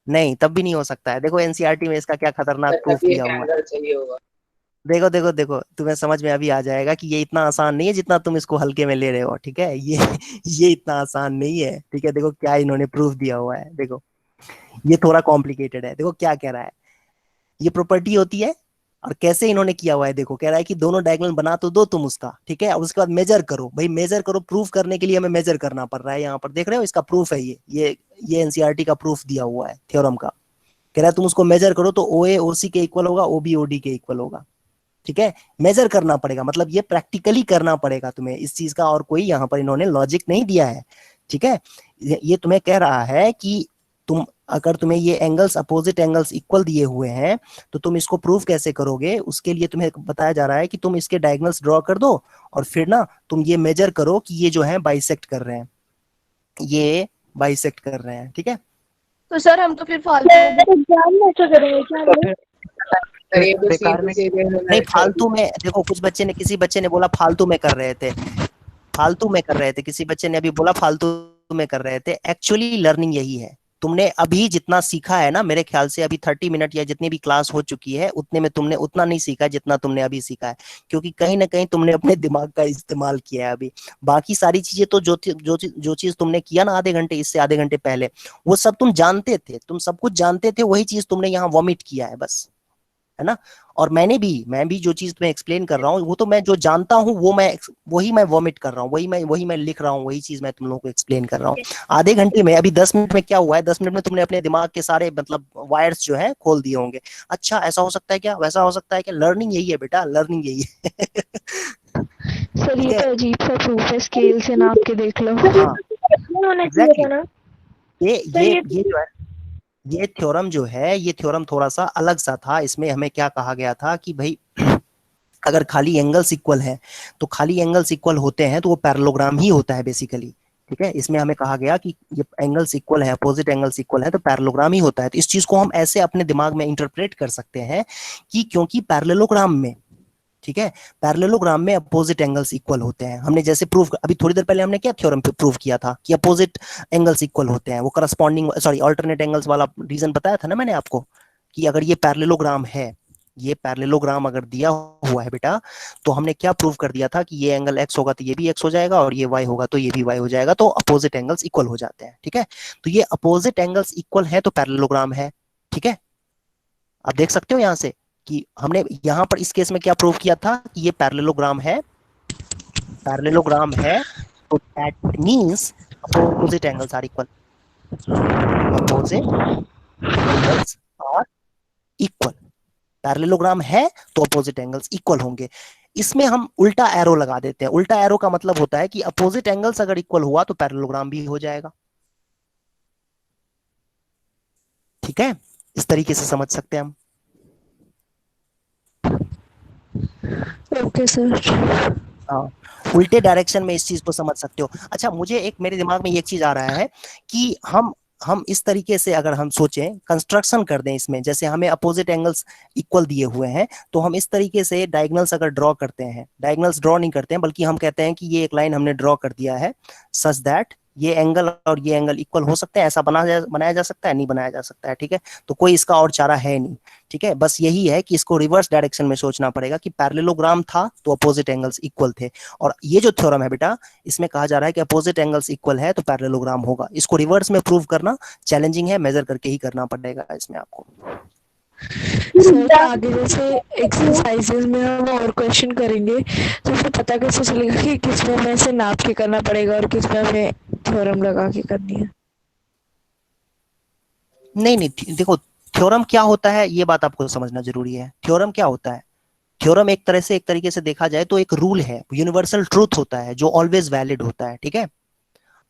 नहीं तब भी नहीं हो सकता है। देखो NCERT में इसका क्या खतरनाक प्रूफ दिया हुआ है। चाहिए होगा। देखो तुम्हें समझ में अभी आ जाएगा कि ये इतना आसान नहीं है जितना तुम इसको हल्के में ले रहे हो, ठीक है? ये इतना आसान नहीं है, ठीक है? देखो क्या इन्होंने प्रूफ दिया हुआ है, देखो ये थोड़ा कॉम्प्लिकेटेड है। देखो क्या कह रहा है, ये प्रॉपर्टी होती है और कैसे इन्होंने किया हुआ है। देखो कह रहा है कि दोनों डायगोनल बना तो दो तुम उसका, ठीक है? और उसके बाद मेजर करो। भाई मेजर करो, प्रूफ करने के लिए हमें मेजर करना पड़ रहा है। यहाँ पर देख रहे हो, इसका प्रूफ है ये NCERT का प्रूफ दिया हुआ है थ्योरम का। कह रहा है तुम उसको मेजर करो तो OA OC के इक्वल होगा, OB OD के इक्वल होगा, ठीक है? मेजर करना पड़ेगा, मतलब ये प्रैक्टिकली करना पड़ेगा तुम्हें इस चीज का, और कोई यहाँ पर इन्होंने लॉजिक नहीं दिया है, ठीक है? ये तुम्हें कह रहा है कि अगर तुम्हें ये एंगल्स अपोजिट एंगल्स इक्वल दिए हुए हैं तो तुम इसको प्रूफ कैसे करोगे। उसके लिए तुम्हें बताया जा रहा है कि तुम इसके डायगोनल्स ड्रॉ कर दो और फिर ना तुम ये मेजर करो कि ये जो है बाइसेक्ट कर रहे हैं, ये बाइसेक्ट कर रहे हैं, ठीक है? तो सर हम तो फिर फालतू एग्जाम में ऐसा करेंगे क्या? बेकार में नहीं, फालतू में। देखो किसी बच्चे ने बोला फालतू में कर रहे थे, किसी बच्चे ने अभी बोला फालतू में कर रहे थे। एक्चुअली लर्निंग यही है। तुमने अभी जितना सीखा है ना, मेरे ख्याल से अभी 30 मिनट या जितनी भी क्लास हो चुकी है उतने में तुमने उतना नहीं सीखा जितना तुमने अभी सीखा है, क्योंकि कहीं ना कहीं तुमने अपने दिमाग का इस्तेमाल किया है अभी। बाकी सारी चीजें तो जो चीज तुमने किया ना इससे आधे घंटे पहले, वो सब तुम जानते थे, तुम सब कुछ जानते थे, वही चीज तुमने यहाँ वॉमिट किया है बस, है ना? और मैं भी जो चीज तुम्हें एक्सप्लेन कर रहा हूँ वो तो मैं जो जानता हूँ वही मैं वॉमिट कर रहा हूँ, वही मैं लिख रहा हूँ, वही चीज मैं तुम लोगों को एक्सप्लेन कर रहा हूँ। आधे घंटे में, अभी 10 मिनट में क्या हुआ है, 10 मिनट में तुमने अपने दिमाग के सारे मतलब वायर्स जो है खोल दिए होंगे। अच्छा ऐसा हो सकता है क्या, वैसा हो सकता है क्या? लर्निंग यही है बेटा, लर्निंग यही है। सर ये तो अजीब सा प्रूफ है, स्केल से नाप के देख लो। हाँ एग्जैक्टली ना। ये जो है, ये थ्योरम जो है, ये थ्योरम थोड़ा सा अलग सा था। इसमें हमें क्या कहा गया था कि भाई अगर खाली एंगल्स इक्वल है तो खाली एंगल्स इक्वल होते हैं तो वो पैरेललोग्राम ही होता है बेसिकली, ठीक है? इसमें हमें कहा गया कि ये एंगल्स इक्वल है, अपोजिट एंगल्स इक्वल है तो पैरेललोग्राम ही होता है। तो इस चीज को हम ऐसे अपने दिमाग में इंटरप्रेट कर सकते हैं कि क्योंकि पैरेललोग्राम में, ठीक है, पैरेललोग्राम में अपोजिट एंगल्स इक्वल होते हैं। हमने जैसे प्रूफ अभी थोड़ी देर पहले हमने क्या थ्योरम पे प्रूफ किया था कि अपोजिट एंगल्स इक्वल होते हैं, वो करस्पॉन्डिंग अल्टरनेट एंगल्स वाला रीजन बताया था ना मैंने आपको कि अगर ये पैरेललोग्राम है, ये पैरेललोग्राम अगर दिया हुआ है बेटा, तो हमने क्या प्रूफ कर दिया था कि ये एंगल x होगा तो ये भी x हो जाएगा और ये y होगा तो ये भी y हो जाएगा, तो अपोजिट एंगल्स इक्वल हो जाते हैं, ठीक है? तो ये अपोजिट एंगल्स इक्वल है तो पैरेललोग्राम है, ठीक है? आप देख सकते हो यहाँ से कि हमने यहाँ पर इस केस में क्या प्रूव किया था कि ये पैरेललोग्राम है, तो that means opposite angles are equal. Opposite angles are equal. Parallelogram है तो अपोजिट एंगल्स इक्वल होंगे। इसमें हम उल्टा एरो लगा देते हैं। उल्टा एरो का मतलब होता है कि अपोजिट एंगल्स अगर इक्वल हुआ तो पैरेललोग्राम भी हो जाएगा। ठीक है, इस तरीके से समझ सकते हैं हम। Okay sir. हाँ, उल्टे डायरेक्शन में इस चीज को समझ सकते हो। अच्छा, मुझे एक मेरे दिमाग में ये चीज आ रहा है कि हम इस तरीके से अगर हम सोचें, कंस्ट्रक्शन कर दें इसमें, जैसे हमें अपोजिट एंगल्स इक्वल दिए हुए हैं, तो हम इस तरीके से डायगोनल्स अगर ड्रॉ करते हैं, डायगोनल्स ड्रॉ नहीं करते हैं बल्कि हम कहते हैं कि ये एक लाइन हमने ड्रॉ कर दिया है सच दैट ये एंगल और ये एंगल इक्वल हो सकते हैं। ऐसा बनाया जा सकता है? नहीं बनाया जा सकता है। ठीक है, तो कोई इसका और चारा है नहीं। ठीक है, बस यही है कि इसको रिवर्स डायरेक्शन में सोचना पड़ेगा कि पैरेललोग्राम था तो अपोजिट एंगल्स इक्वल थे। और ये जो थ्योरम है बेटा, इसमें कहा जा रहा है कि अपोजिट एंगल्स इक्वल है तो पैरेललोग्राम होगा। इसको रिवर्स में प्रूव करना चैलेंजिंग है, मेजर करके ही करना पड़ेगा इसमें आपको। सर आगे जैसे एक्सरसाइजेज में हम और क्वेश्चन करेंगे तो फिर पता कैसे चलेगा कि किस में हमें से नाप के करना पड़ेगा और किस में हमें थ्योरम लगा के करनी है? नहीं, देखो, थ्योरम क्या होता है ये बात आपको समझना जरूरी है। थ्योरम क्या होता है? थ्योरम एक तरीके से देखा जाए तो एक रूल है, यूनिवर्सल ट्रूथ होता है जो ऑलवेज वैलिड होता है। ठीक है,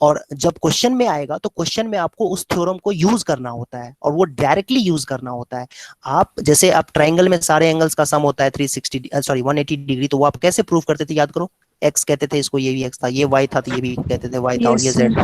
और जब क्वेश्चन में आएगा तो क्वेश्चन में आपको उस थ्योरम को यूज करना होता है और वो डायरेक्टली यूज करना होता है। आप जैसे आप ट्राइंगल में सारे एंगल्स का सम होता है 180 डिग्री, तो वो आप कैसे प्रूव करते थे? याद करो, एक्स कहते थे इसको, ये भी एक्स था, ये वाई था तो ये भी कहते थे वाई था, और ये जेड था,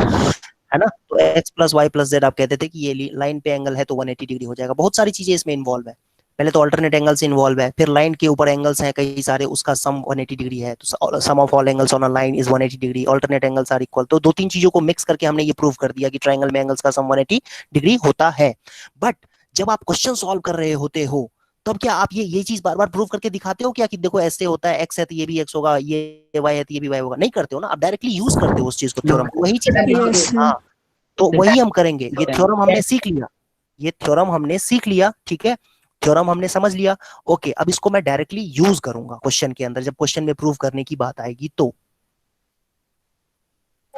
है ना? तो x plus y plus z आप कहते थे कि ये लाइन पे एंगल है तो 180 डिग्री हो जाएगा। बहुत सारी चीजें इसमें इन्वॉल्व है। पहले तो अल्टरनेट एंगल्स इन्वॉल्व है, फिर लाइन के ऊपर एंगल्स हैं कई सारे, उसका सम 180 डिग्री है, तो sum of all angles on a line is 180 degree, alternate angles are equal. तो दो तीन चीजों को मिक्स करके हमने ये प्रूव कर दिया कि ट्रायंगल में एंगल्स का सम 180 डिग्री होता है। बट जब आप क्वेश्चन सॉल्व कर रहे होते हो तब क्या आप ये चीज बार बार प्रूव करके दिखाते हो क्या कि देखो ऐसे होता है, एक्स है तो ये भी एक्स होगा, ये वाई है तो ये भी वाई होगा? नहीं करते हो ना, आप डायरेक्टली यूज करते हो उस चीज को, थ्योरम को। वही चीज, हाँ, तो वही हम करेंगे। ये थ्योरम हमने सीख लिया, ये थ्योरम हमने सीख लिया। ठीक है, थ्योरम हमने समझ लिया। ओके, अब इसको मैं डायरेक्टली यूज करूंगा क्वेश्चन के अंदर, जब क्वेश्चन में प्रूव करने की बात आएगी तो।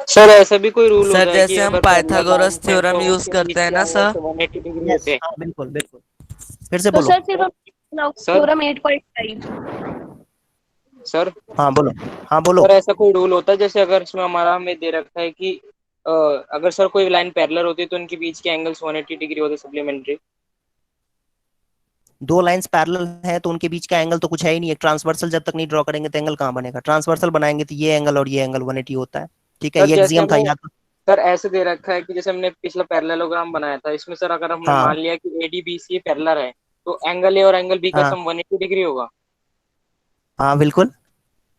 सर ऐसा भी कोई रूल सर होता है कि जैसे हम पाइथागोरस थ्योरम यूज करते हैं ना सर? 180 डिग्री होते हैं। हाँ, बिल्कुल बिल्कुल, फिर से तो बोलो। सर सिर्फ थ्योरम 8.5। सर हाँ बोलो, हाँ बोलो। सर ऐसा कोई रूल होता है जैसे अगर इसमें हमारा हमें दे रखा है कि अगर सर कोई लाइन पैरेलल होती है तो उनके बीच के एंगल्स 180 डिग्री होते सप्लीमेंट्री? दो लाइंस पैरेलल है तो उनके बीच का एंगल तो कुछ है ही नहीं। एक ट्रांसवर्सल जब तक नहीं ड्रॉ करेंगे तो एंगल कहाँ बनेगा? ट्रांसवर्सल बनाएंगे तो ये एंगल और ये एंगल 180 होता है। ठीक है, सर ये जैसे एक्सियम था, हमें याद? सर ऐसे दे रखा है कि जैसे हमने पिछला पैरेललोग्राम बनाया था, इसमें सर अगर हमने हाँ मान लिया कि ADBC पैरेलल है तो एंगल ए और एंगल बी का हाँ सम 180 डिग्री होगा। हाँ, बिल्कुल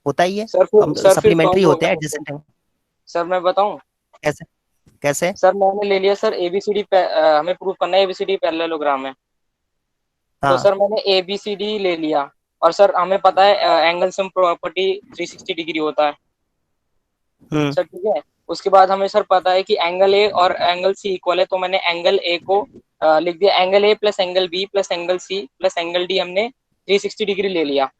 होता ही है। सर फिर सप्लीमेंट्री सॉल्व होते होगा हैं कैसे? Adjacent angle. सर मैं बताऊं? कैसे? कैसे? सर मैंने ले लिया सर ABCD हमें प्रूव करना है ABCD पैरेललोग्राम है, तो हाँ। सर मैंने ABCD ले लिया और सर हमें पता है एंगल सम प्रॉपर्टी 360 डिग्री होता है सर। ठीक है, उसके बाद हमें सर पता है कि एंगल ए और एंगल सी इक्वल है, तो मैंने एंगल ए को लिख दिया angle A plus angle B plus angle C plus angle D, हमने 360 डिग्री ले लिया।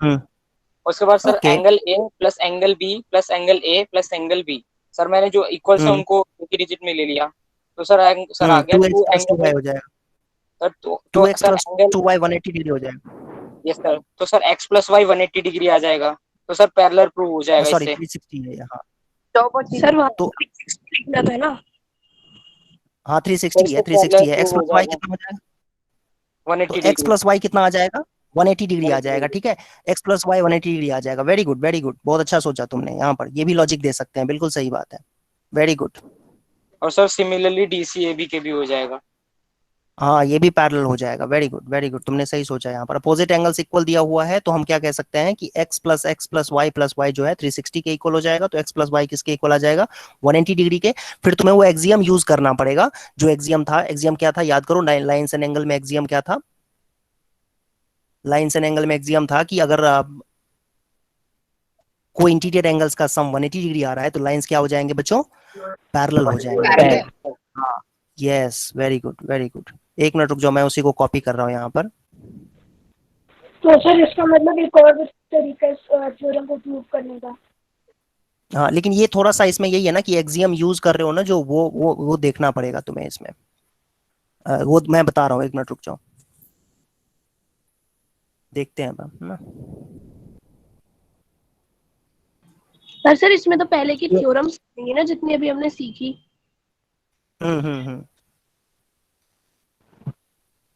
उसके बाद sir okay, angle A plus angle B plus angle A plus angle B, sir मैंने जो इक्वल्स है उनको एक ही डिजिट में ले लिया, तो सर सर आ गया 2x two plus angle 2y हो जाएगा। सर। तो 2x sir plus angle 2y 180 degree हो जाएगा। यस सर, तो sir x plus Y 180 degree आ जाएगा, तो सर पैरेलल प्रूव हो जाएगा सॉरी, इससे। 360 है यहाँ। सर वहाँ तो 360 लिखना था ना? हाँ, तो 360 इससे है, पैरेलल 360 है। प्रूव x हो प्लस y जाएगा कितना हो जाएगा? तो 180 x डिग्री। प्लस y कितना आ जाएगा? 180 डिग्री आ 180 जाएगा। डिग्री। ठीक है, x प्लस y 180 डिग्री आ जाएगा। वेरी गुड, वेरी गुड, बहुत अच्छा सोचा तुमने। यहाँ पर ये भी लॉजिक दे सकते हैं, बिल्कुल सही बात है। Very good. और सर सिमिलरली DCAB के भी हो जाएगा। हाँ, ये भी पैरेलल हो जाएगा। वेरी गुड, वेरी गुड, तुमने सही सोचा। यहाँ पर अपोजिट एंगल्स इक्वल दिया हुआ है तो हम क्या कह सकते हैं कि x प्लस y जो है 360 के इक्वल हो जाएगा। तो x प्लस वाई किसके इक्वल आ जाएगा? 180 डिग्री के। फिर तुम्हें वो एक्सियम यूज करना पड़ेगा जो एक्सियम था। एक्सियम क्या था याद करो? लाइंस एंड एंगल में एक्सियम क्या था? लाइंस एंड एंगल में एक्सियम था कि अगर कोई इंटीरियर एंगल्स का सम 180 डिग्री आ रहा है तो लाइंस क्या हो जाएंगे बच्चों? पैरेलल हो जाएंगे। ठीक है, हाँ, yes, very good, very good. एक मिनट रुक जाओ, मैं उसी को कॉपी कर रहा हूँ यहाँ पर। तो सर इसका मतलब एक और तरीका है थ्योरम को प्रूव करने का? हाँ, लेकिन ये थोड़ा सा इसमें यही है ना कि एक्सियम यूज कर रहे हो ना, जो वो देखना पड़ेगा तुम्हें इसमें। वो मैं बता रहा हूँ, 1 मिनट रुक जाओ, देखते हैं अब, है ना। सर इसमें तो पहले की थ्योरम्स ना जितनी अभी हमने सीखी। हम्म।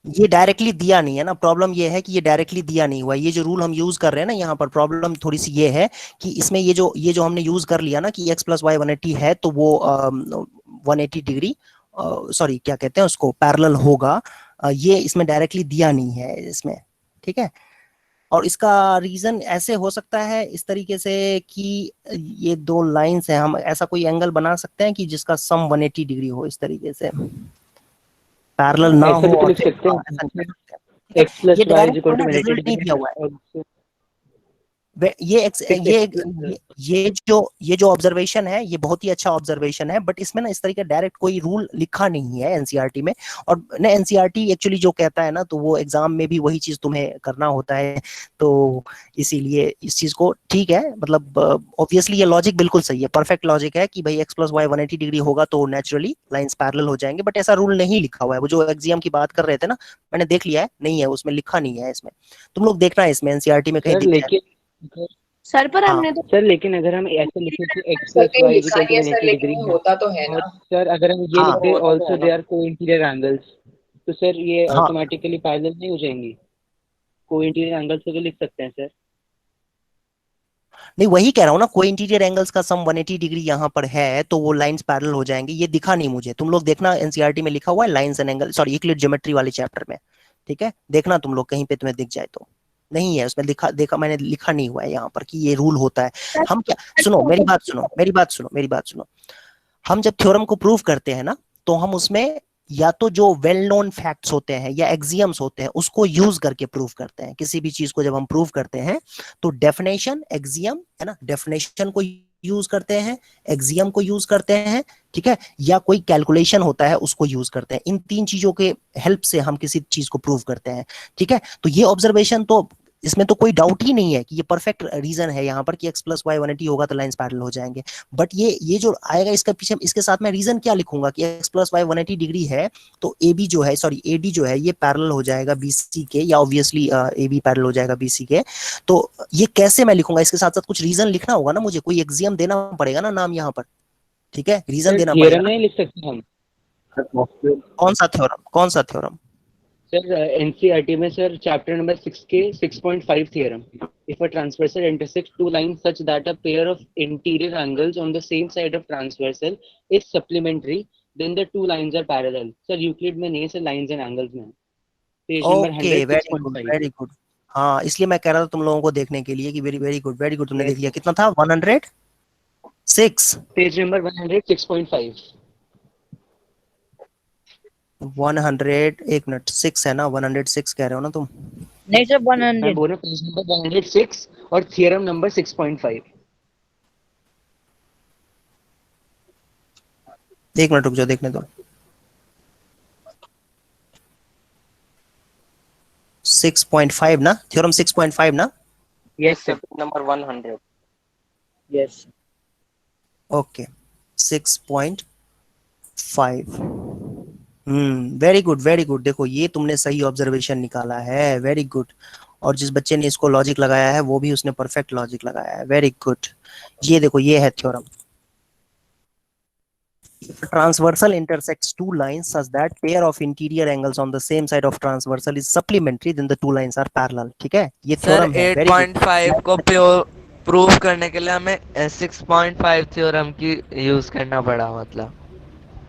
ये डायरेक्टली दिया नहीं है ना, प्रॉब्लम ये है कि ये डायरेक्टली दिया नहीं हुआ। ये जो रूल हम यूज कर रहे हैं ना यहाँ पर, प्रॉब्लम थोड़ी सी ये है कि इसमें ये जो हमने यूज कर लिया ना कि x + y 180 है, तो वो 180 डिग्री, सॉरी क्या कहते हैं उसको, पैरेलल होगा। ये इसमें डायरेक्टली दिया नहीं है इसमें, ठीक है। और इसका रीजन ऐसे हो सकता है इस तरीके से कि ये 2 लाइंस है, हम ऐसा कोई एंगल बना सकते हैं कि जिसका सम 180 डिग्री हो, इस तरीके से पैरेलल ना ऐसा हो। भी तो और लिख सकते हैं x + ये y डायरेक्ट = 180 रिजल्ट नहीं डिग्री दिया हुआ है। और ये जो ऑब्जर्वेशन है, ये बहुत ही अच्छा ऑब्जर्वेशन है, बट इसमें ना इस तरीके डायरेक्ट कोई रूल लिखा नहीं है एनसीईआरटी में। और ना एनसीईआरटी एक्चुअली जो कहता है ना, तो वो एग्जाम में भी वही चीज तुम्हें करना होता है। तो इसीलिए इस चीज को, ठीक है, मतलब ऑब्वियसली ये लॉजिक बिल्कुल सही है, परफेक्ट लॉजिक है कि भाई x + y 180 डिग्री होगा तो नेचुरली लाइंस पैरेलल हो जाएंगे, बट ऐसा रूल नहीं लिखा हुआ है। वो जो एक्सियम की बात कर रहे थे ना, मैंने देख लिया है, नहीं है, उसमें लिखा नहीं है। इसमें तुम लोग देखना है, इसमें एनसीईआरटी में कहीं सर दिख जाए। लेकिन सर पर हमने तो सर लेकिन अगर हम ऐसे लिखें कि x सर + कहीं y लिखा नहीं है = सर, 180 लेकिन डिग्री वो है, होता तो है और ना। सर अगर हम ये हाँ लिखें होता तो ऑल्सो है दे ना। आर को-इंटीरियर एंगल्स, तो सर ये हाँ, ऑटोमेटिकली पैरेलल नहीं हो जाएंगी? को-इंटीरियर एंगल्स से तो लिख सकते हैं सर। नहीं वही कह रहा हूँ ना, कोई इंटीरियर एंगल्स का सम 180 डिग्री यहाँ पर है, तो वो लाइंस पैरेलल हो जाएंगे। ये दिखा नहीं मुझे, तुम लोग देखना, एनसीईआरटी में लिखा हुआ है lines and angle, sorry Euclid geometry वाले चैप्टर में, ठीक है, देखना तुम लोग कहीं पे तुम्हें दिख जाए तो। नहीं है उसमें देखा मैंने, लिखा नहीं हुआ है यहाँ पर कि ये रूल होता है। हम क्या, सुनो मेरी बात सुनो, मेरी बात सुनो। हम जब थ्योरम को प्रूव करते हैं ना, तो हम उसमें या तो जो वेल नोन फैक्ट्स होते हैं या एक्सियम्स होते हैं, उसको यूज करके प्रूव करते हैं। किसी भी चीज को जब हम प्रूव करते हैं, तो डेफिनेशन, एक्सियम, है ना, डेफिनेशन को यूज करते हैं, एक्सियम को यूज करते हैं, ठीक है, या कोई कैलकुलेशन होता है उसको यूज करते हैं। इन 3 चीजों के हेल्प से हम किसी चीज को प्रूव करते हैं, ठीक है। तो ये ऑब्जर्वेशन तो, इसमें तो कोई डाउट ही नहीं है कि ये परफेक्ट रीजन है यहाँ पर कि x + y 180 होगा तो लाइंस पैरेलल हो जाएंगे। बट ये जो आएगा इसका पीछे, इसके साथ मैं रीजन क्या लिखूंगा कि x + y 180 डिग्री है, तो AB जो है, सॉरी AD जो है, ये पैरेलल हो जाएगा BC के, या ऑब्वियसली AB पैरेलल हो जाएगा BC के। तो ये कैसे मैं लिखूंगा, इसके साथ साथ कुछ रीजन लिखना होगा ना मुझे, कोई एक्सियम देना पड़ेगा ना नाम यहाँ पर, ठीक है, रीजन सर देना थ्योरम पड़ेगा। नहीं लिख सकते हम? कौन सा थ्योरम, कौन सा थ्योरम? सर एनसीईआरटी में सर चैप्टर नंबर 6 के 6.5 theorem, if a transversal intersects two lines such that a pair of interior angles on the same side of transversal is supplementary, then the two lines are parallel. Sir Euclid में नहीं है सर, लाइंस एंड एंगल्स में, page number okay, 100 very good 6.5। Very good. हाँ, इसलिए मैं कह रहा था तुम लोगों को देखने के लिए कि very very good, very good, तुमने देख लिया। कितना था, 106? Page number 100 6.5। 100, 1 मिनट, 6 है ना, 106 कह रहे हो ना तुम? नहीं सर मैं 100। बोल रहा हूँ पेज नंबर 106 और थ्योरम नंबर 6.5। 1 मिनट रुक जाओ, देखने दो। 6.5 ना, थ्योरम 6.5 ना? Yes sir. Number 100। Yes. Okay, 6.5। Very good very good. देखो ये तुमने सही ऑब्जर्वेशन निकाला है, वेरी गुड। और जिस बच्चे ने इसको लॉजिक लगाया है, वो भी उसने परफेक्ट लॉजिक लगाया है, वेरी गुड। ये देखो, ये है theorem. Transversal intersects two lines such that pair of interior angles on the same side of transversal is supplementary, then the two lines are parallel, ठीक है, ये सर थ्योरम है। Very good. 8.5 को प्योर प्रूव करने के लिए हमें 6.5 थ्योरम की यूज करना पड़ा, मतलब।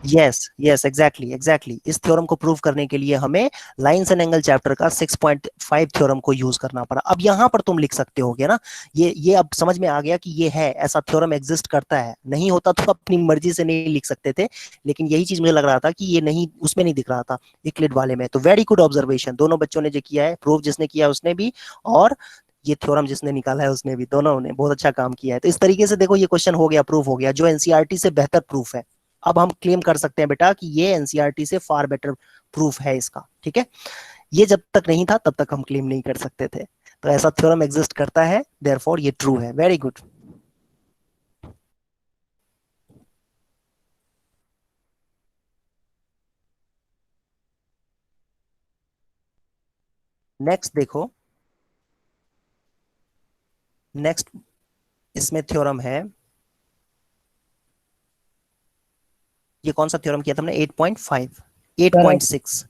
Yes yes, exactly exactly. इस थ्योरम को प्रूव करने के लिए हमें लाइंस एंड एंगल चैप्टर का 6.5 थ्योरम को यूज करना पड़ा। अब यहाँ पर तुम लिख सकते होगे ना, ये अब समझ में आ गया कि ये है, ऐसा थ्योरम एग्जिस्ट करता है। नहीं होता तो अपनी मर्जी से नहीं लिख सकते थे, लेकिन यही चीज मुझे लग रहा था कि ये नहीं, उसमें नहीं दिख रहा था, यूक्लिड वाले में। तो वेरी गुड ऑब्जर्वेशन, दोनों बच्चों ने जो किया है, प्रूव जिसने किया उसने भी, और ये थ्योरम जिसने निकाला है उसने भी, दोनों ने बहुत अच्छा काम किया है। तो इस तरीके से देखो, ये क्वेश्चन हो गया, प्रूफ हो गया, जो एनसीईआरटी से बेहतर प्रूफ है। अब हम क्लेम कर सकते हैं बेटा कि ये एनसीईआरटी से फार बेटर प्रूफ है इसका, ठीक है। ये जब तक नहीं था तब तक हम क्लेम नहीं कर सकते थे। तो ऐसा थ्योरम एग्जिस्ट करता है, देयरफॉर ये ट्रू है। Very good. नेक्स्ट देखो, नेक्स्ट इसमें थ्योरम है, ये कौन सा थ्योरम किया था हमने? 8.5, 8.6,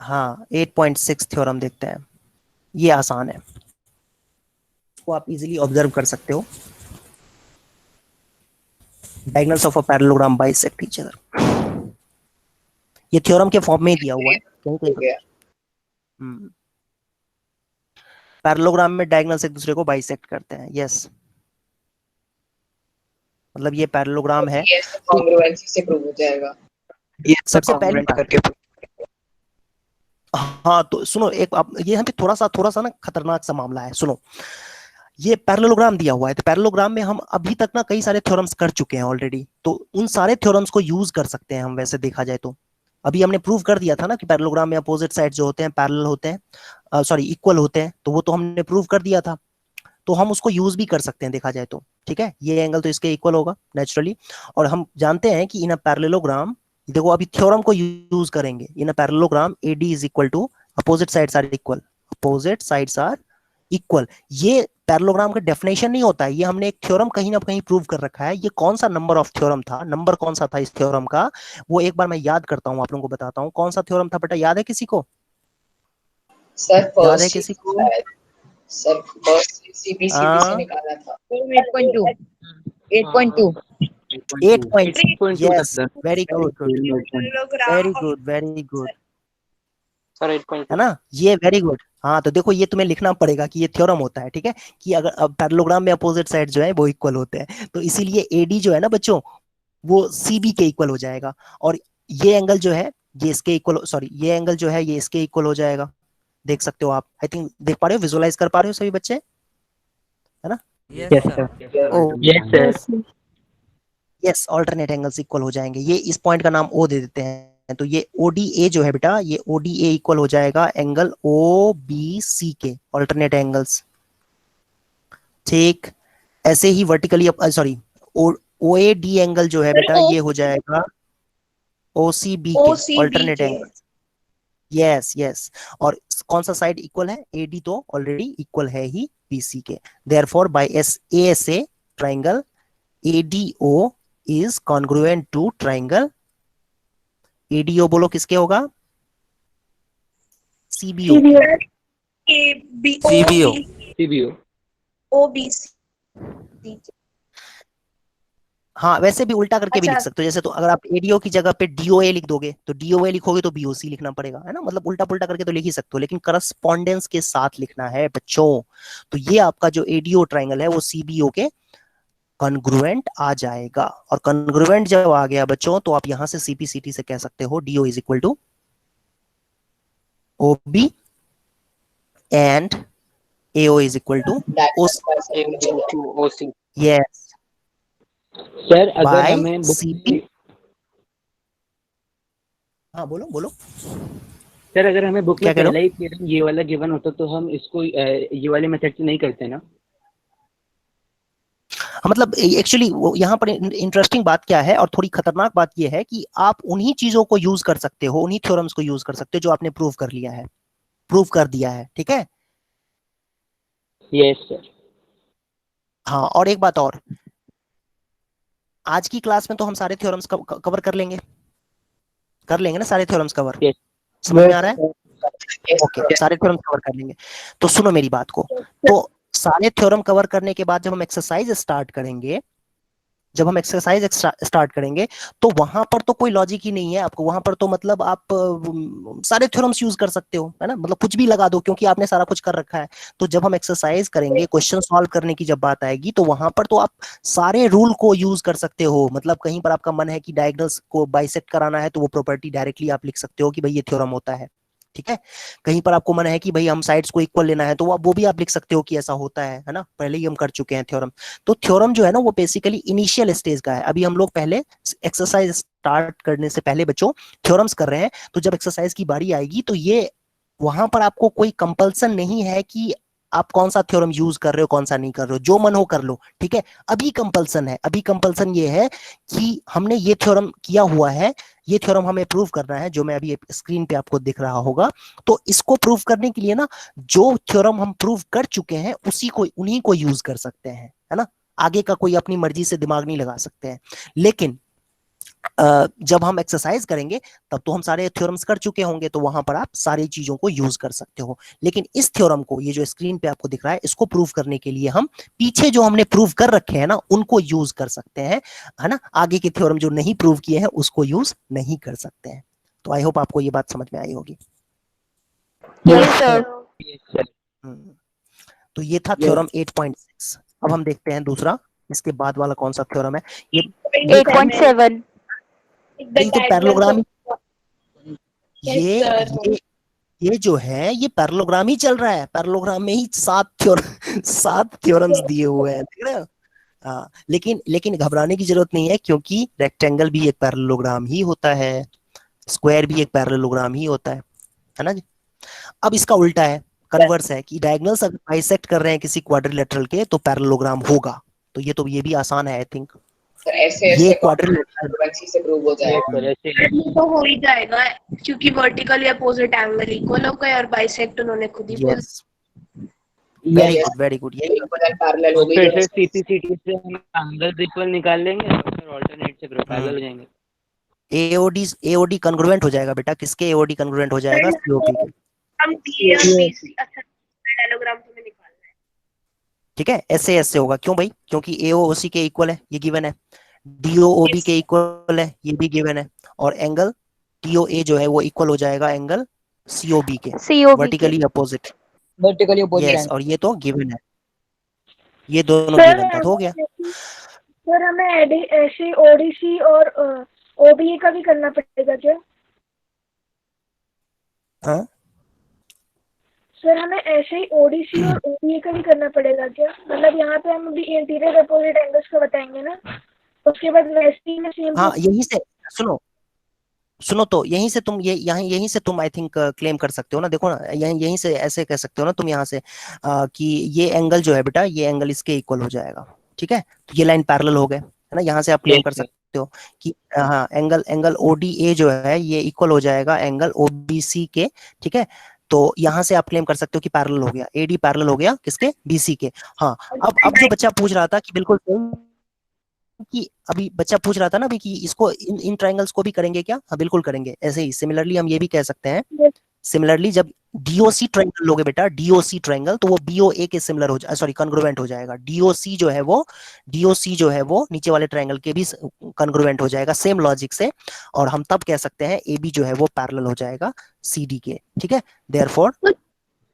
हाँ 8.6 थ्योरम देखते हैं। ये आसान है, इसको आप इजीली ऑब्जर्व कर सकते हो। Diagonals of a parallelogram bisect each other, ये थ्योरम के फॉर्म में ही दिया हुआ है कहीं कहीं। पैरेललोग्राम में डायगोनल्स एक दूसरे को बाइसेक्ट करते हैं। यस, मतलब ये पैरेललोग्राम है, कॉन्ग्रुएंसी से प्रूव हो जाएगा। ये सबसे पहले करके। हाँ तो सुनो, एक आप ये यहाँ पे थोड़ा सा ना खतरनाक सा मामला है। सुनो, ये पैरेललोग्राम दिया हुआ है, तो पैरेललोग्राम में हम अभी तक ना कई सारे थ्योरम्स कर चुके हैं ऑलरेडी, तो उन सारे थ्योरम्स को यूज कर सकते हैं हम। वैसे देखा जाए तो अभी हमने प्रूव कर दिया था ना कि पैरेललोग्राम में अपोजिट साइड जो होते हैं पैरेलल होते हैं, सॉरी इक्वल होते हैं, तो वो तो हमने प्रूव कर दिया था, तो हम उसको यूज भी कर सकते हैं देखा जाए तो। ठीक है, ये एंगल तो इसके इक्वल होगा नेचुरली, और हम जानते हैं कि इन अ पैरेललोग्राम, देखो अभी थ्योरम को यूज करेंगे, in a parallelogram AD is equal to opposite sides are equal, opposite sides are equal. ये पैरेललोग्राम का डेफिनेशन नहीं होता है, ये हमने एक थ्योरम कहीं ना कहीं प्रूव कर रखा है। ये कौन सा नंबर ऑफ थ्योरम था, नंबर कौन सा था इस थ्योरम का, वो एक बार मैं याद करता हूँ, आप लोगों को बताता हूँ कौन सा थ्योरम था बेटा, याद है किसी को? सर याद है किसी को? सर फर्स्ट CPCB से निकाला था। 8.2 8.2 8.2, yes, very good, very good, very good, sir 8.2 है ना, ये वेरी गुड। हाँ तो देखो, ये तुम्हें लिखना पड़ेगा कि ये थ्योरम होता है, ठीक है, कि अगर अब पैरेललोग्राम में अपोजिट साइड जो है वो इक्वल होते हैं, तो इसीलिए AD जो है ना बच्चों, वो CB के इक्वल हो जाएगा, और ये एंगल जो है ये इसके इक्वल, सॉरी ये एंगल जो है ये इसके इक्वल हो जाएगा। देख सकते हो आप, आई थिंक देख पा रहे हो, विजुअलाइज कर पा रहे हो सभी बच्चे, है ना? Yes sir, yes, alternate angles equal हो जाएंगे। ये इस पॉइंट का नाम O दे देते हैं, तो ये ODA जो है बेटा, ये ODA इक्वल हो जाएगा एंगल OBC के, ऑल्टरनेट एंगल्स। ठीक, ऐसे ही वर्टिकली, सॉरी OAD एंगल जो है बेटा, ये हो जाएगा OCB के, ऑल्टरनेट एंगल्स। यस यस, और कौन सा साइड इक्वल है? AD तो ऑलरेडी इक्वल है ही BC के, therefore by ASA triangle ADO is congruent to triangle ADO, बोलो किसके होगा? CBO, CBO OBC। हाँ वैसे भी उल्टा करके भी लिख सकते हो, जैसे तो अगर आप ADO की जगह पे DOA लिख दोगे तो DOA लिखोगे तो BOC लिखना पड़ेगा, है ना, मतलब उल्टा पुल्टा करके तो लिख ही सकते हो, लेकिन करस्पॉन्डेंस के साथ लिखना है बच्चों। तो ये आपका जो ADO ट्रायंगल है वो CBO के कॉन्ग्रुएंट आ जाएगा, और कॉन्ग्रुएंट जब आ गया बच्चों, तो आप यहां से CPCT से कह सकते हो DO is equal to OB and AO is equal to OC। Yes, sir अगर हमें CP, हाँ बोलो बोलो सर, अगर हमें बुक क्या में कह रहे हो? पहला ही थ्योरम ये वाला गिवन होता तो हम इसको ये वाले मेथड से नहीं करते ना? हाँ, मतलब एक्चुअली यहाँ पर इंटरेस्टिंग बात क्या है और थोड़ी खतरनाक बात यह है कि आप उन्हीं चीजों को यूज कर सकते हो, उन्हीं थ्योरम्स को यूज कर सकते हो जो आपने प्रूव कर लिया है, प्रूव कर दिया है, ठीक है? Yes sir. हाँ, और एक बात और, आज की क्लास में तो हम सारे थ्योरम्स कवर कर लेंगे ना, सारे थ्योरम्स कवर, समझ में आ रहा है? ओके, सारे थ्योरम्स कवर कर लेंगे। तो सुनो मेरी बात को, तो सारे थ्योरम कवर करने के बाद जब हम एक्सरसाइज स्टार्ट करेंगे, तो वहां पर तो कोई लॉजिक ही नहीं है आपको, वहां पर तो मतलब आप सारे थ्योरम्स यूज कर सकते हो, है ना, मतलब कुछ भी लगा दो क्योंकि आपने सारा कुछ कर रखा है। तो जब हम एक्सरसाइज करेंगे, क्वेश्चन सॉल्व करने की जब बात आएगी, तो वहां पर तो आप सारे रूल को यूज कर सकते हो। मतलब कहीं पर आपका मन है कि डायगोनल्स को बाइसेक्ट कराना है, तो वो प्रॉपर्टी डायरेक्टली आप लिख सकते हो कि भाई ये थ्योरम होता है, ठीक है? कहीं पर आपको मन है कि भाई हम साइड्स को इक्वल लेना है, तो वो भी आप लिख सकते हो कि ऐसा होता है ना, पहले ही हम कर चुके हैं थ्योरम। तो थ्योरम जो है ना वो बेसिकली इनिशियल स्टेज का है। अभी हम लोग पहले एक्सरसाइज स्टार्ट करने से पहले बच्चों थ्योरम्स कर रहे हैं, तो जब एक्सरसाइज की बारी आएगी तो ये वहां पर आपको कोई कंपल्सन नहीं है कि आप कौन सा थ्योरम यूज कर रहे हो, कौन सा नहीं कर रहे हो, जो मन हो कर लो, ठीक है। अभी कंपल्सन है, अभी कंपल्सन ये है कि हमने ये थ्योरम किया हुआ है, ये थ्योरम हमें प्रूव करना है, जो मैं अभी स्क्रीन पे आपको दिख रहा होगा। तो इसको प्रूव करने के लिए ना, जो थ्योरम हम प्रूव कर चुके हैं उसी को, उन्हीं को यूज कर सकते हैं, है ना। आगे का कोई अपनी मर्जी से दिमाग नहीं लगा सकते हैं। लेकिन जब हम एक्सरसाइज करेंगे तब तो हम सारे थ्योरम्स कर चुके होंगे, तो वहां पर आप सारी चीजों को यूज कर सकते हो। लेकिन इस थ्योरम को, ये जो स्क्रीन पे आपको दिख रहा है, इसको प्रूव करने के लिए हम पीछे जो हमने प्रूव कर रखे हैं ना, उनको यूज कर सकते हैं, है ना। आगे के थ्योरम जो नहीं प्रूव किए हैं उसको यूज नहीं कर सकते हैं। तो आई होप आपको ये बात समझ में आई होगी। तो ये था थ्योरम 8.6। अब हम देखते हैं दूसरा, इसके बाद वाला कौन सा थ्योरम है। ये 8.7 तो पैरेललोग्राम, ये जो है ये पैरेललोग्राम ही चल रहा है। पैरेललोग्राम में ही 7 थ्योरम्स दिए हुए हैं, देख रहे हो। हाँ, लेकिन घबराने की जरूरत नहीं है, क्योंकि रेक्टेंगल भी एक पैरेललोग्राम ही होता है, स्क्वायर भी एक पैरेललोग्राम ही होता है ना जी। अब इसका उल्टा है, कन्वर्स है, कि डायगोनल्स अगर बाइसेक्ट कर रहे हैं किसी क्वाड्रिलेटरल के तो पैरेललोग्राम होगा। तो ये भी आसान है, आई थिंक। ये क्वाड्रिलेटरल से प्रूव हो जाएगा, तो हो ही जाएगा, क्योंकि वर्टिकली अपोजिट एंगल इक्वल हो गए और बाइसेक्ट उन्होंने खुद ही बोल। Very good. ये पैरेलल हो गई। फिर से सीपीसीटी से हम एंगल्स इक्वल निकाल लेंगे और फिर अल्टरनेट से पैरेलल हो जाएंगे। एओडी कंग्रुएंट हो जाएगा बेटा। किसके एओडी कंग्रुएंट हो जाएगा? सीओपी के। हम अच्छा पैरेललोग्राम में निकालना है, ठीक है। ऐसे होगा। क्यों भाई? क्योंकि एओसी के इक्वल है, ये गिवन है। डीओओबी के इक्वल है, ये भी गिवन है। और एंगल टीओए जो है वो इक्वल हो जाएगा एंगल सीओबी के, वर्टिकली अपोजिट। यस, और ये तो गिवन है, ये दोनों गिवन था, तो हो गया। सर हमें ऐसे ओडीसी और ओबीए का भी करना पड़ेगा क्या? हाँ सर हमें ऐसे ही ओडीसी और ओबीए का भी करना पड़ेगा क्या? मतलब यहाँ पे हम अभी इंटीरियर अपोजिट एंगल्स का बताएंगे ना, उसके बाद वैसे ही में सेम। हाँ, यहीं से सुनो तो यहीं से तुम यहीं से तुम आई थिंक क्लेम कर सकते हो ना। देखो ना, यहीं से ऐसे कह सकते हो ना तुम यहाँ से कि ये एंगल जो है बेटा, ये एंगल इसके इक्वल हो जाएगा, ठीक है। तो ये लाइन पैरेलल हो गए, है ना। यहाँ से आप क्लेम कर सकते हो कि हाँ, एंगल ओडीए जो है ये इक्वल हो जाएगा एंगल ओबीसी के, ठीक है। तो यहाँ से आप क्लेम कर सकते हो कि पैरेलल हो गया, एडी पैरेलल हो गया किसके? बीसी के। हाँ, अब जो बच्चा पूछ रहा था कि बिल्कुल कि अभी बच्चा पूछ रहा था ना अभी कि इसको इन ट्रायंगल्स को भी करेंगे क्या? हाँ, बिल्कुल करेंगे। ऐसे ही सिमिलरली हम ये भी कह सकते हैं, सिमिलरली जब डीओसी ट्रायंगल लोगे बेटा, डीओसी ट्रायंगल, तो वो बीओए के सिमिलर हो जाएगा, सॉरी कॉन्ग्रुएंट हो जाएगा। डीओसी जो है वो नीचे वाले ट्रायंगल के भी कॉन्ग्रुएंट हो जाएगा, सेम लॉजिक से। और हम तब कह सकते हैं एबी जो है वो पैरेलल हो जाएगा सीडी के, ठीक है। देयरफॉर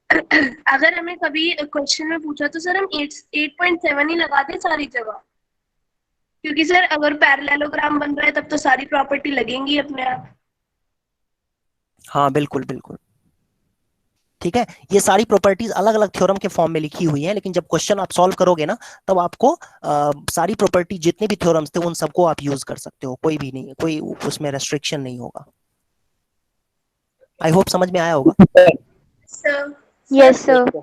अगर हमें कभी क्वेश्चन में पूछा तो सर हम 8.7 ही लगा दें सारी जगह, क्योंकि सर अगर पैरेललोग्राम बन रहा है तब तो सारी प्रॉपर्टी लगेंगी अपने आप। हाँ बिल्कुल, ठीक है। ये सारी प्रॉपर्टीज अलग अलग थ्योरम के फॉर्म में लिखी हुई हैं, लेकिन जब क्वेश्चन आप सॉल्व करोगे ना, तब आपको सारी प्रॉपर्टी, जितने भी थ्योरम्स थे उन सबको आप यूज कर सकते हो, कोई भी नहीं, कोई उसमें रेस्ट्रिक्शन नहीं होगा। आई होप समझ में आया होगा। Yes sir.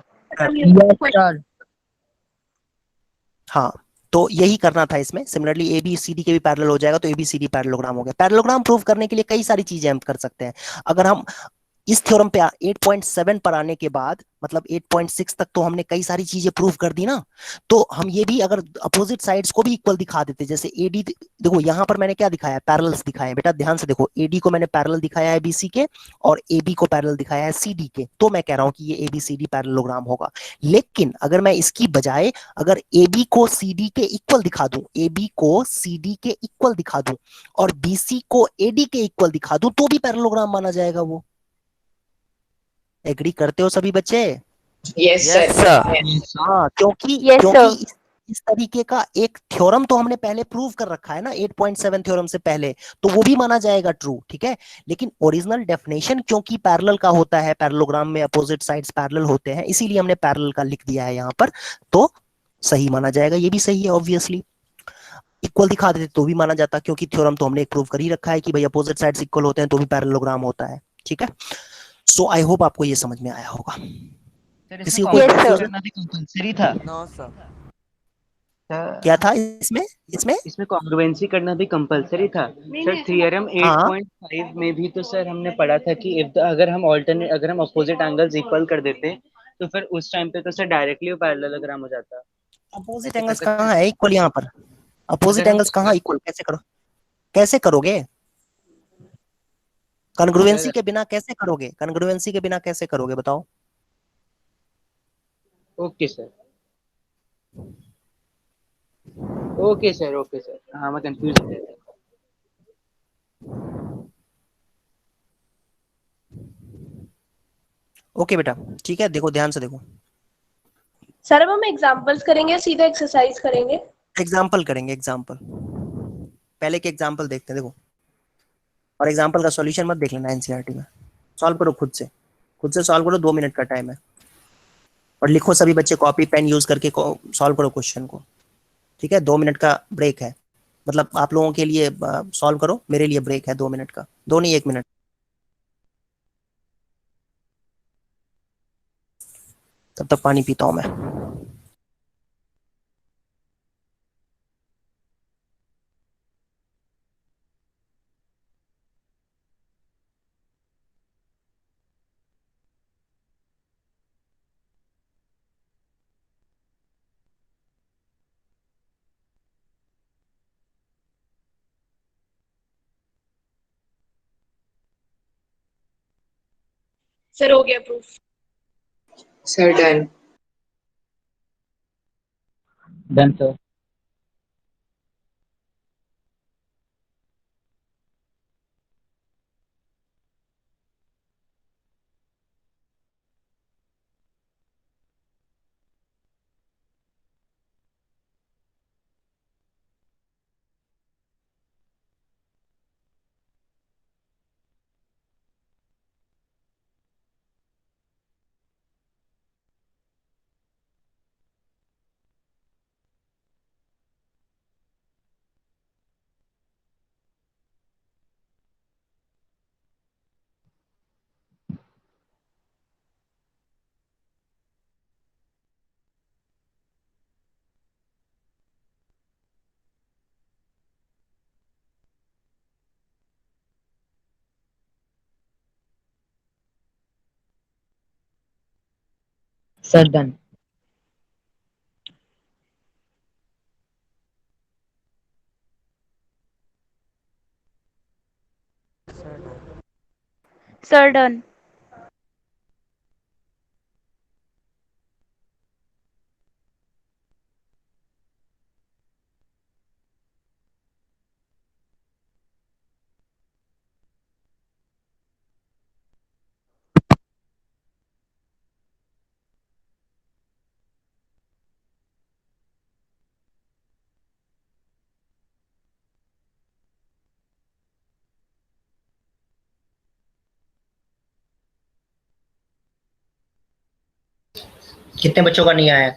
हाँ, तो यही करना था इसमें। Similarly A B C D के भी पैरेलल हो जाएगा, तो A B C D parallelogram हो गया। पैरेललोग्राम प्रूव करने के लिए कई सारी चीजें हम कर सकते हैं। अगर हम इस थ्योरम पे 8.7 पर आने के बाद, मतलब 8.6 तक तो हमने कई सारी चीजें प्रूव कर दी ना, तो हम ये भी अगर अपोजिट साइड्स को भी इक्वल दिखा देते, जैसे एडी, देखो यहाँ पर मैंने क्या दिखाया है, पैरेलल्स दिखाए बेटा, ध्यान से देखो। एडी को मैंने पैरेलल दिखाया है बीसी के, और एबी को पैरेलल दिखाया है सीडी के, तो मैं कह रहा हूं कि ये एबीसीडी पैरेललोग्राम होगा। लेकिन अगर मैं इसकी बजाय अगर एबी को सीडी के इक्वल दिखा दूं, एबी को सीडी के इक्वल दिखा दूं, और बीसी को एडी के इक्वल दिखा दूं, तो भी पैरेललोग्राम माना जाएगा वो। एग्री करते हो सभी बच्चे? Yes sir. हाँ, क्योंकि इस तरीके का एक थ्योरम तो हमने पहले प्रूव कर रखा है ना, 8.7 थ्योरम से पहले, तो वो भी माना जाएगा ट्रू, ठीक है। लेकिन ओरिजिनल डेफिनेशन क्योंकि पैरेलल का होता है, पैरेललोग्राम में अपोजिट साइड्स पैरेलल होते हैं, इसीलिए हमने पैरेलल का लिख दिया है यहाँ पर, तो सही माना जाएगा। ये भी सही है, ऑब्वियसली। इक्वल दिखा देते तो भी माना जाता, क्योंकि थ्योरम तो हमने एक प्रूव कर ही रखा है कि भाई अपोजिट साइड्स इक्वल होते हैं तो भी पैरेललोग्राम होता है, ठीक है। सो आई होप आपको ये समझ में आया होगा। सर किसी इसमें को कोई कॉन्ग्रुएंसी कंफ्यूजन? करना भी कंपलसरी था। No sir. क्या था इसमें इसमें इसमें कॉन्ग्रुएंसी करना भी कंपलसरी था सर। थ्योरम हाँ 8.5 में भी तो सर हमने पढ़ा था कि अगर हम अपोजिट एंगल्स इक्वल कर देते तो फिर उस टाइम पे तो सर डायरेक्टली पैरेललोग्राम हो जाता। अपोजिट ऐसे कर एंगल्स सकते कहाँ हैं है इक्वल यहाँ पर? अपोजिट अगर हम एंगल्स कहाँ इक्वल कैसे करोगे? कॉन्ग्रुएंसी अगर के बिना कैसे करोगे? कॉन्ग्रुएंसी के बिना कैसे करोगे बताओ? ओके सर ओके सर हाँ मैं कंफ्यूज हो गया था। ओके बेटा ठीक है, देखो ध्यान से देखो। सर अब हम एग्जांपल्स करेंगे या सीधा एक्सरसाइज करेंगे? एग्जाम्पल करेंगे, एग्जाम्पल। पहले के एग्जाम्पल देखते हैं देखो, और एग्जाम्पल का सॉल्यूशन मत देख लेना एनसीईआरटी में, सॉल्व करो खुद से सॉल्व करो, 2 मिनट का टाइम है। और लिखो सभी बच्चे, कॉपी पेन यूज करके सॉल्व करो क्वेश्चन को, ठीक है? 2 मिनट का ब्रेक है, मतलब आप लोगों के लिए सॉल्व करो, मेरे लिए ब्रेक है 2 मिनट का, 2 नहीं 1 मिनट। तब तक पानी पीता हूँ मैं। सर हो गया proof. Sir done. Done sir. Sir done. Sir done. कितने बच्चों का नहीं आया?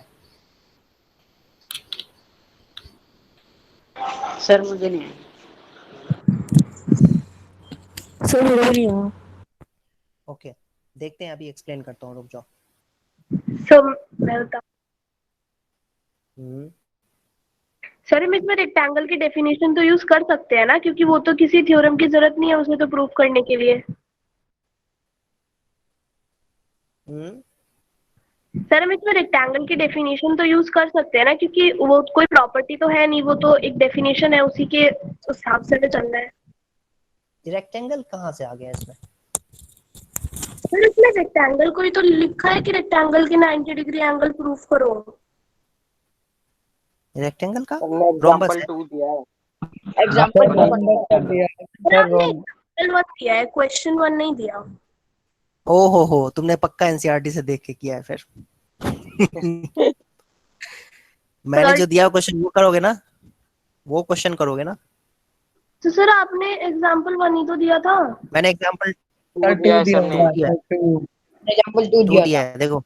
सर मुझे नहीं आया। सर मेरे को नहीं आया। ओके देखते हैं, अभी एक्सप्लेन करता हूँ, रुक जाओ। सर मैं बता हम्म, सर हम इसमें रेक्टेंगल की डेफिनेशन तो यूज कर सकते हैं ना, क्योंकि वो तो किसी थ्योरम की जरूरत नहीं है उसमें तो प्रूफ करने के लिए। हम्म, सर हम इसमें रेक्टेंगल की डेफिनेशन तो यूज कर सकते हैं ना, क्योंकि वो कोई प्रॉपर्टी तो है नहीं, वो तो एक डेफिनेशन है, उसी के उस हिसाब से तो चलना है। रेक्टेंगल कहाँ से आ गया इसमें? सर इसमें रेक्टेंगल को ही तो लिखा है कि रेक्टेंगल के 90 डिग्री एंगल प्रूफ करो। रेक्टेंगल का हमने रोम्बस एग्जांपल है। 2 दिया है। एग्जाम्पल सर आपने एग्जाम्पल 1 दिया है, क्वेश्चन 1 नहीं दिया। ओ हो, तुमने पक्का एनसीईआरटी से देख के किया है फिर। मैंने जो दिया क्वेश्चन वो करोगे ना, वो क्वेश्चन करोगे ना? तो सर आपने एग्जाम्पल 1 ही तो दिया था। मैंने एग्जाम्पल एग्जाम्पल 2 2 दिया दिया था। है देखो।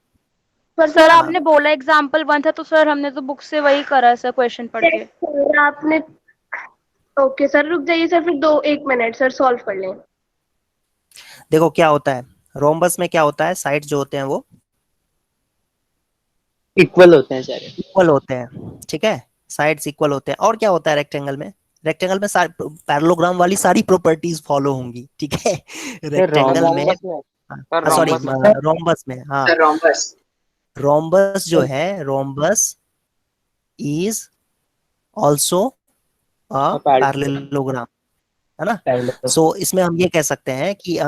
पर सर आपने बोला एग्जाम्पल 1 था, तो सर हमने तो बुक से वही करा है सर, क्वेश्चन पढ़ के। सर आपने ओके सर रुक जाइए सर, फिर 1 मिनट सर सॉल्व कर लें। देखो क्या होता है रोम्बस में, क्या होता है, साइड जो होते हैं वो इक्वल होते हैं सारे। इक्वल होते हैं, ठीक है, साइड्स इक्वल होते हैं। और क्या होता है रेक्टेंगल में? रेक्टेंगल में पैरेललोग्राम वाली सारी प्रॉपर्टीज फॉलो होंगी, ठीक है। रेक्टेंगल में, सॉरी रोम्बस में, हाँ रोम्बस रोम्बस जो है, rhombus is also a parallelogram, है ना। सो इसमें हम ये कह सकते हैं कि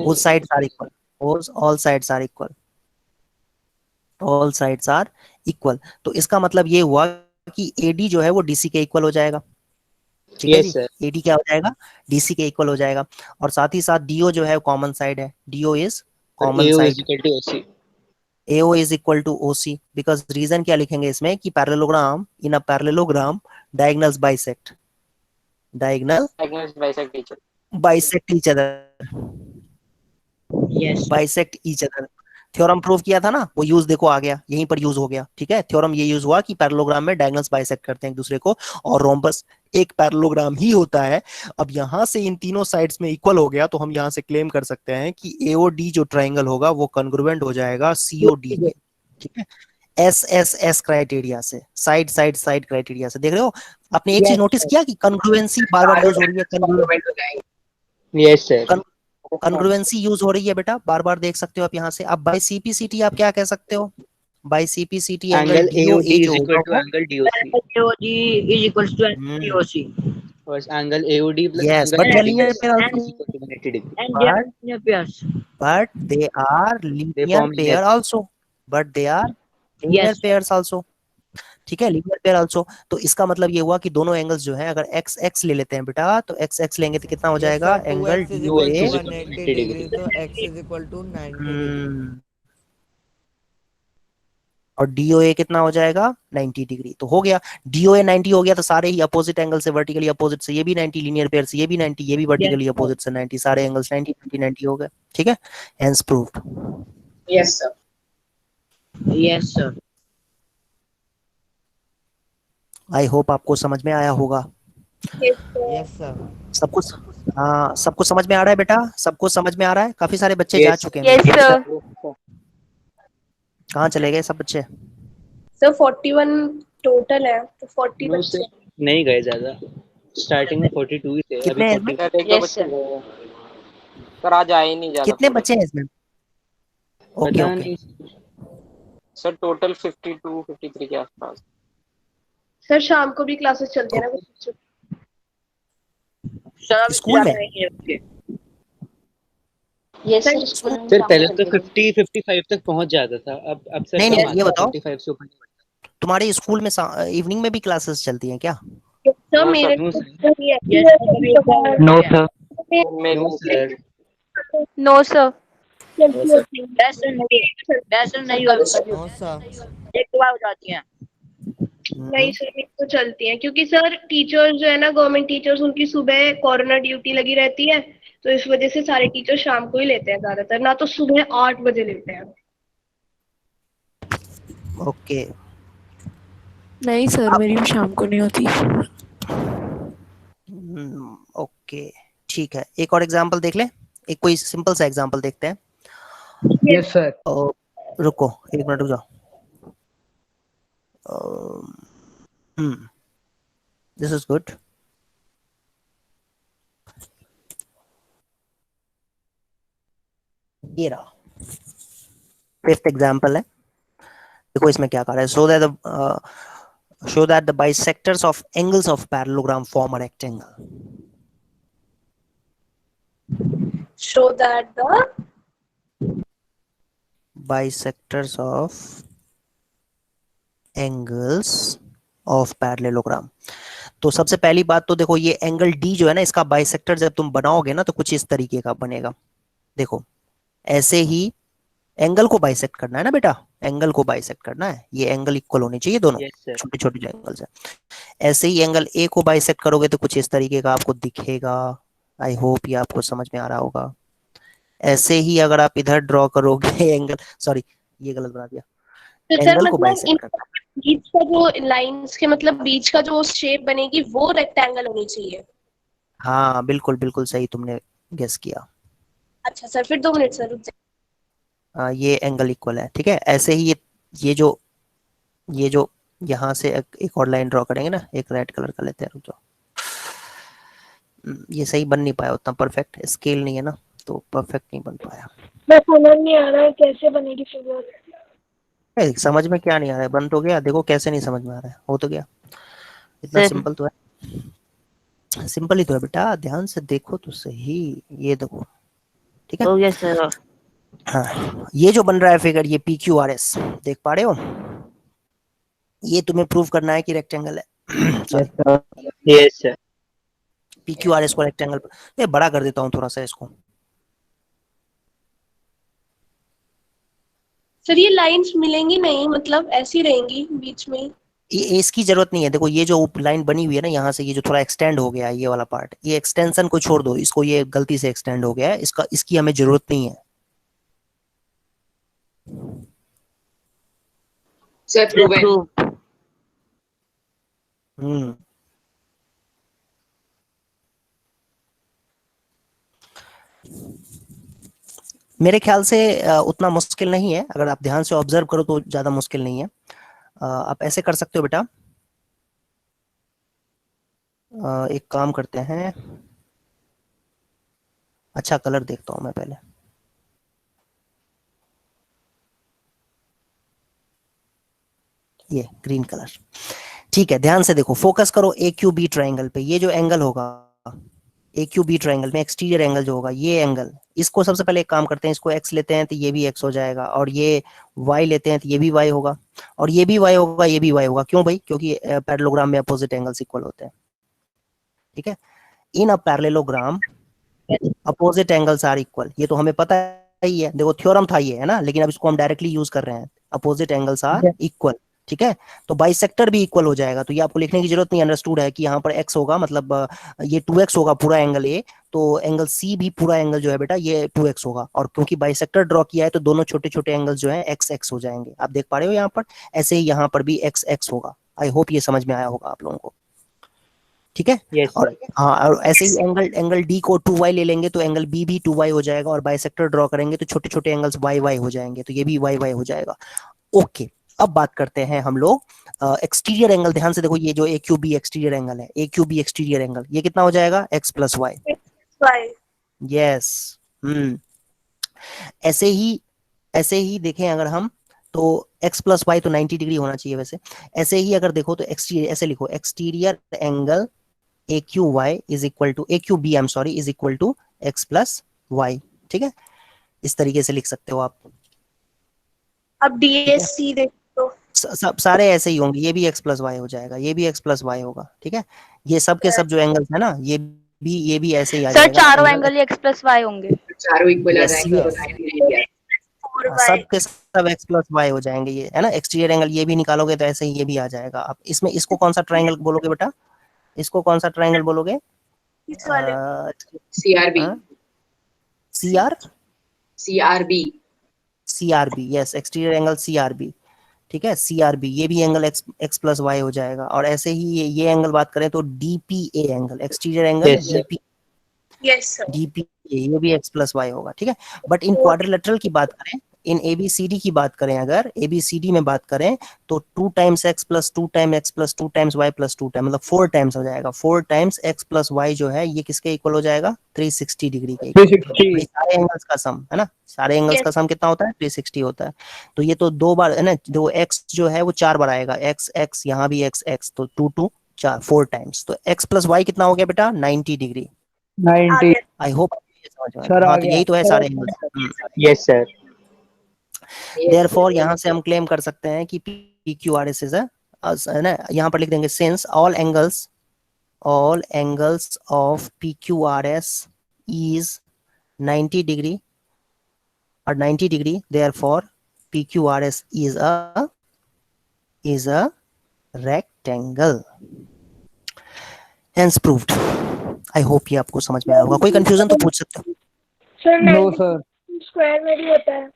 both sides are equal, all sides are equal, all sides are equal। तो इसका मतलब ये हुआ कि AD जो है वो DC के इक्वल हो जाएगा, ठीक है जी। AD क्या हो जाएगा? DC के इक्वल हो जाएगा। और साथ ही साथ DO जो है कॉमन साइड है, DO is common side, AO is equal to OC, because reason क्या लिखेंगे इसमें कि parallelogram, in a parallelogram diagonals bisect, diagonal bisect each other, bisect each other. Theorem prove किया था ना, वो यूज देखो आ गया, यहीं पर यूज हो गया, ठीक है। थ्योरम ये यूज हुआ कि पैरेललोग्राम में डायगोनल्स बाइसेक्ट करते हैं एक दूसरे को, और रोम्बस एक पैरेललोग्राम ही होता है। अब यहां से इन तीनों साइड्स में इक्वल हो गया, तो हम यहां से क्लेम कर सकते हैं कि AOD जो ट्राइंगल होगा वो कॉन्ग्रुएंट हो जाएगा COD के, ठीक है। SSS क्राइटेरिया से, साइड साइड साइड क्राइटेरिया से। देख रहे हो आपने एक चीज नोटिस किया कि कॉन्ग्रुएंसी बार बार यूज हो रही है। यस सर, कॉन्ग्रुएंसी यूज हो रही है बेटा, बार बार देख सकते हो आप यहाँ से। अब बाय CPCT आप क्या कह सकते हो? बाय CPCT एंगल DOA जो होगा angle DOC, AOD is equals to DOC. और angle AOD plus yes, but they are linear pair also, And they are linear pairs. but they are linear pair also, but they are linear pairs also, ठीक है, linear pair also। तो इसका मतलब ये हुआ कि दोनों एंगल्स जो है, अगर x x ले लेते हैं बेटा, तो x x लेंगे तो कितना हो जाएगा? एंगल DOA, तो x is equal to 90 degree, और DOA कितना हो जाएगा? 90 डिग्री। तो हो गया, DOA 90 हो गया, तो सारे ही अपोजिट एंगल से, वर्टिकली अपोजिट से ये भी 90, लीनियर पेयर से ये भी 90, ये भी वर्टिकली अपोजिट से 90, सारे एंगल्स 90 90 90 हो गए, ठीक है। Hence proved. Yes sir, Yes, sir. I hope आपको समझ में आया होगा। Yes sir. सबको, हाँ सबको समझ में आ रहा है बेटा? सबको समझ में आ रहा है? काफी सारे बच्चे जा चुके हैं। Yes sir. कहाँ चले गए सब बच्चे? सर 41 टोटल है, तो 40 बच्चे नहीं गए ज्यादा, स्टार्टिंग में 42 ही थे। कितने हैं इसमें? सर आज आए नहीं ज्यादा। कितने बच्चे हैं इसमें? ओके ओके सर टोटल 52 53 के आसपास। सर शाम को भी क्लासेस चलती है ना कुछ स्कूल में? ये सर स्कूल में सर पहले तो 50 55 तक पहुंच जाता था, अब सर नहीं ये बताओ, 55 से ऊपर नहीं बढ़ता। तुम्हारे स्कूल में इवनिंग में भी क्लासेस चलती हैं क्या? सर मेरे no no sir. No sir. नहीं होता, एक बार हो जाती हैं। नहीं सर मेरी तो चलती है, क्योंकि सर टीचर्स जो है ना, गवर्नमेंट टीचर्स, उनकी सुबह कोरोना ड्यूटी लगी रहती है, तो इस वजह से सारे टीचर शाम को ही लेते हैं ज्यादातर, ना तो सुबह 8 बजे लेते हैं। ओके नहीं सर, मेरी भी शाम को नहीं होती। ओके ठीक है, एक और एग्जांपल देख ले, एक कोई सिंपल सा एग्जांपल देखते हैं। Yes sir. रुको एक मिनट रुक जाओ। This is good. ये रहा फिफ्थ एग्जांपल है, देखो इसमें क्या कर रहा है। show that the bisectors of angles of parallelogram form a rectangle. Show that the bisectors of angles of parallelogram। तो सबसे पहली बात तो देखो, ये एंगल D जो है ना, इसका बाइसेक्टर जब तुम बनाओगे ना, तो कुछ इस तरीके का बनेगा। देखो ऐसे ही एंगल को बाइसेक्ट करना है ना बेटा, एंगल को बाइसेक्ट करना है, ये एंगल इक्वल होने चाहिए दोनों, छोटे छोटे जो एंगल्स है। ऐसे ही एंगल ए को बाइसेक्ट करोगे तो कुछ इस तरीके का आपको दिखेगा। आई होप ये आपको समझ में आ रहा होगा। ऐसे ही अगर आप इधर ड्रॉ करोगे एंगल, सॉरी ये गलत बना दिया, तो सर एंगल को मतलब बाइसेक्ट करना, बीच का जो लाइंस के मतलब बीच का जो शेप बनेगी वो रेक्टेंगल होनी चाहिए। हाँ बिल्कुल बिल्कुल सही तुमने गेस किया। अच्छा सर फिर 2 मिनट सर रुक जाइए। ये एंगल इक्वल है, ठीक है। ऐसे ही ये जो ये जो यहाँ से एक और लाइन ड्रॉ करेंगे ना, एक रेड कलर का लेते हैं, रुक जाओ। ये सही बन नहीं पाया उतना परफेक्ट, स्केल नहीं है ना तो परफेक्ट नहीं बन पाया। मैं समझ नहीं आ रहा है कैसे बनेगी फिगर। समझ में क्या नहीं आ रहा है, बन तो गया, देखो कैसे नहीं समझ में आ रहा है, हो तो गया, इतना सिंपल तो है, सिंपल ही तो है बेटा, ध्यान से देखो तो सही, ये देखो ठीक है। Yes sir. हाँ, ये जो बन रहा है फिगर, ये PQRS देख पा रहे हो, ये तुम्हें प्रूव करना है कि रेक्टेंगल है। Yes sir. PQRS को रेक्टेंगल पर, ये बड़ा कर देता हूँ थोड़ा सा इसको। सर ये लाइंस मिलेंगी नहीं, मतलब ऐसी रहेंगी बीच में? ये इसकी जरूरत नहीं है, देखो ये जो लाइन बनी हुई है ना यहाँ से, ये जो थोड़ा एक्सटेंड हो गया है ये वाला पार्ट, ये एक्सटेंशन को छोड़ दो, इसको, ये गलती से एक्सटेंड हो गया है, इसकी हमें जरूरत नहीं है। Sir prove. मेरे ख्याल से उतना मुश्किल नहीं है, अगर आप ध्यान से ऑब्जर्व करो तो ज्यादा मुश्किल नहीं है। आप ऐसे कर सकते हो बेटा, एक काम करते हैं, अच्छा कलर देखता हूं मैं पहले, ये ग्रीन कलर, ठीक है। ध्यान से देखो, फोकस करो AQB ट्रायंगल पे, ये जो एंगल होगा AQB ट्रायंगल में, एक्सटीरियर एंगल जो होगा, ये एंगल, इसको सबसे पहले एक काम करते हैं, इसको x लेते हैं तो ये भी x हो जाएगा, और ये y लेते हैं तो ये भी y होगा, और ये भी y होगा, ये भी y होगा। क्यों भाई? क्योंकि पैरेललोग्राम में अपोजिट एंगल्स इक्वल होते हैं, ठीक है। In a parallelogram opposite angles are equal, ये तो हमें पता ही है, देखो थ्योरम था ये, है ना, लेकिन अब इसको हम डायरेक्टली यूज कर रहे हैं, अपोजिट एंगल्स आर इक्वल, ठीक है। तो बाइसेक्टर भी इक्वल हो जाएगा, तो ये आपको लिखने की जरूरत नहीं, अंडरस्टूड है कि यहाँ पर x होगा, मतलब ये 2x होगा पूरा एंगल A, तो एंगल C भी पूरा एंगल जो है बेटा ये 2x होगा, और क्योंकि बाइसेक्टर ड्रॉ किया है तो दोनों छोटे छोटे एंगल्स जो है x x हो जाएंगे, आप देख पा रहे हो यहाँ पर, ऐसे ही यहाँ पर भी x x होगा। आई होप ये समझ में आया होगा आप लोगों को, ठीक है। yes, और हाँ, और ऐसे ही एंगल D को 2y ले लेंगे तो एंगल B भी 2y हो जाएगा, और बाइसेक्टर ड्रॉ करेंगे तो छोटे छोटे एंगल्स y y हो जाएंगे, तो ये भी y y हो जाएगा। ओके, अब बात करते हैं हम लोग एक्सटीरियर एंगल। ध्यान से देखो, ये जो AQB एक्सटीरियर एंगल है, AQB एक्सटीरियर एंगल, ये कितना हो जाएगा? x + y। यस, ऐसे ही देखें अगर हम, तो x + y तो 90 डिग्री होना चाहिए वैसे। ऐसे ही अगर देखो तो एक्सटीरियर, ऐसे लिखो, exterior angle AQB is equal to x + y, ठीक है। इस तरीके से लिख सकते हो आप। अब DSC देखो, सब सारे ऐसे ही होंगे, ये भी x + y हो जाएगा, ये भी x + y होगा, ठीक है। ये सब के सब जो एंगल्स है ना, ये भी ऐसे ही आ सर जाएगा। चारों एंगल x + y होंगे, चारों इक्वल आ जाएंगे, सब के सब x + y हो जाएंगे, ये है ना। एक्सटीरियर एंगल ये भी निकालोगे तो ऐसे ही ये भी आ जाएगा। आप इसमें इसको कौन सा ट्रायंगल बोलोगे बेटा? इसको कौन सा ट्रायंगल बोलोगे? CRB, yes, exterior angle CRB, ठीक है। CRB, ये भी एंगल x + y हो जाएगा। और ऐसे ही ये एंगल बात करें तो DPA angle, exterior angle DPA, ये भी x + y होगा, ठीक है। बट इन क्वाड्रिलेटरल की बात करें, इन ABCD की बात करें, अगर ABCD में बात करें तो 2 times x + 2 times x + 2 times y + 2 times, मतलब 4 टाइम्स हो जाएगा। 4 टाइम्स x + y जो है ये किसके इक्वल हो जाएगा? 360 डिग्री के। 360, सारे एंगल्स का सम, है ना, सारे एंगल्स का सम कितना होता है? 360 होता है। तो ये तो 2 बार है ना, जो x जो है वो 4 बार आएगा, x यहाँ भी x, तो 2 2 4 4 टाइम्स, तो x + y कितना हो गया बेटा? 90 डिग्री। 90। आई होप समझ में सर हाँ, तो यही तो है सारे एंगल्स। Yes sir. देयरफॉर यहाँ से हम क्लेम कर सकते हैं कि PQRS इज है ना, यहाँ पर लिख देंगे, since all angles of PQRS is 90 degree और 90 degree, therefore PQRS is a rectangle, hence proved। I hope ये आपको समझ में आया होगा। कोई कंफ्यूजन तो पूछ सकते हो। सर नो सर, स्क्वायर में भी होता है।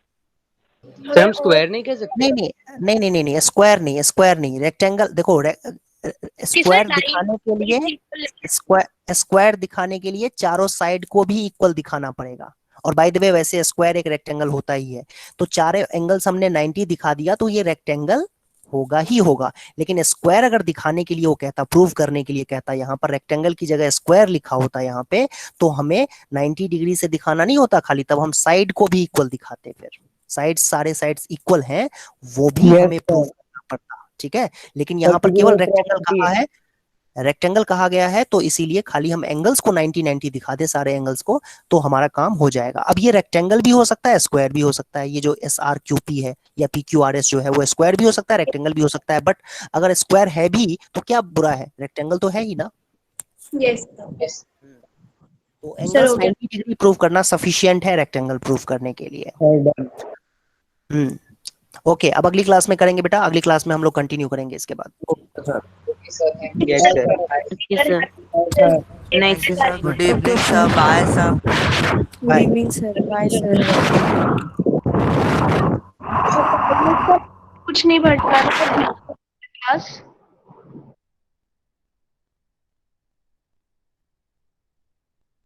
सर हम स्क्वायर नहीं कह सकते? नहीं, स्क्वायर नहीं, रेक्टेंगल। देखो स्क्वायर दिखाने के लिए, स्क्वायर दिखाने के लिए चारों साइड को भी इक्वल दिखाना पड़ेगा। और बाय द वे वैसे स्क्वायर एक रेक्टेंगल होता ही है, तो चारों एंगल्स हमने 90 दिखा दिया तो ये रेक्टेंगल होगा ही होगा, लेकिन स्क्वायर अगर दिखाने के लिए वो कहता, प्रूव करने के लिए कहता, यहाँ पर रेक्टेंगल की जगह स्क्वायर लिखा होता यहाँ पे, तो हमें 90 डिग्री से दिखाना नहीं होता खाली, तब हम साइड को भी इक्वल दिखाते, फिर साइड्स, सारे साइड्स इक्वल हैं वो भी हमें प्रूव करना पड़ता, ठीक है। लेकिन यहाँ पर केवल रेक्टेंगल कहा है, रेक्टेंगल कहा गया है, तो इसीलिए खाली हम एंगल्स को 90-90 दिखा दे, सारे एंगल्स को, तो हमारा काम हो जाएगा। अब ये रेक्टेंगल भी हो सकता है, स्क्वायर भी हो सकता है, ये जो SRQP है या PQRS जो है वो स्क्वायर भी हो सकता है, रेक्टेंगल भी हो सकता है, बट अगर स्क्वायर है भी तो क्या बुरा है, रेक्टेंगल तो है ही ना। यस तो एंगल्स 90 डिग्री प्रूव करना सफिशिएंट है रेक्टेंगल प्रूव करने के लिए। ओके, अब अगली क्लास में करेंगे बेटा, अगली क्लास में हम लोग कंटिन्यू करेंगे इसके बाद। Yes sir. Next sir, good evening sir, bye sir. Good evening sir, bye sir. कुछ नहीं बढ़ता क्लास।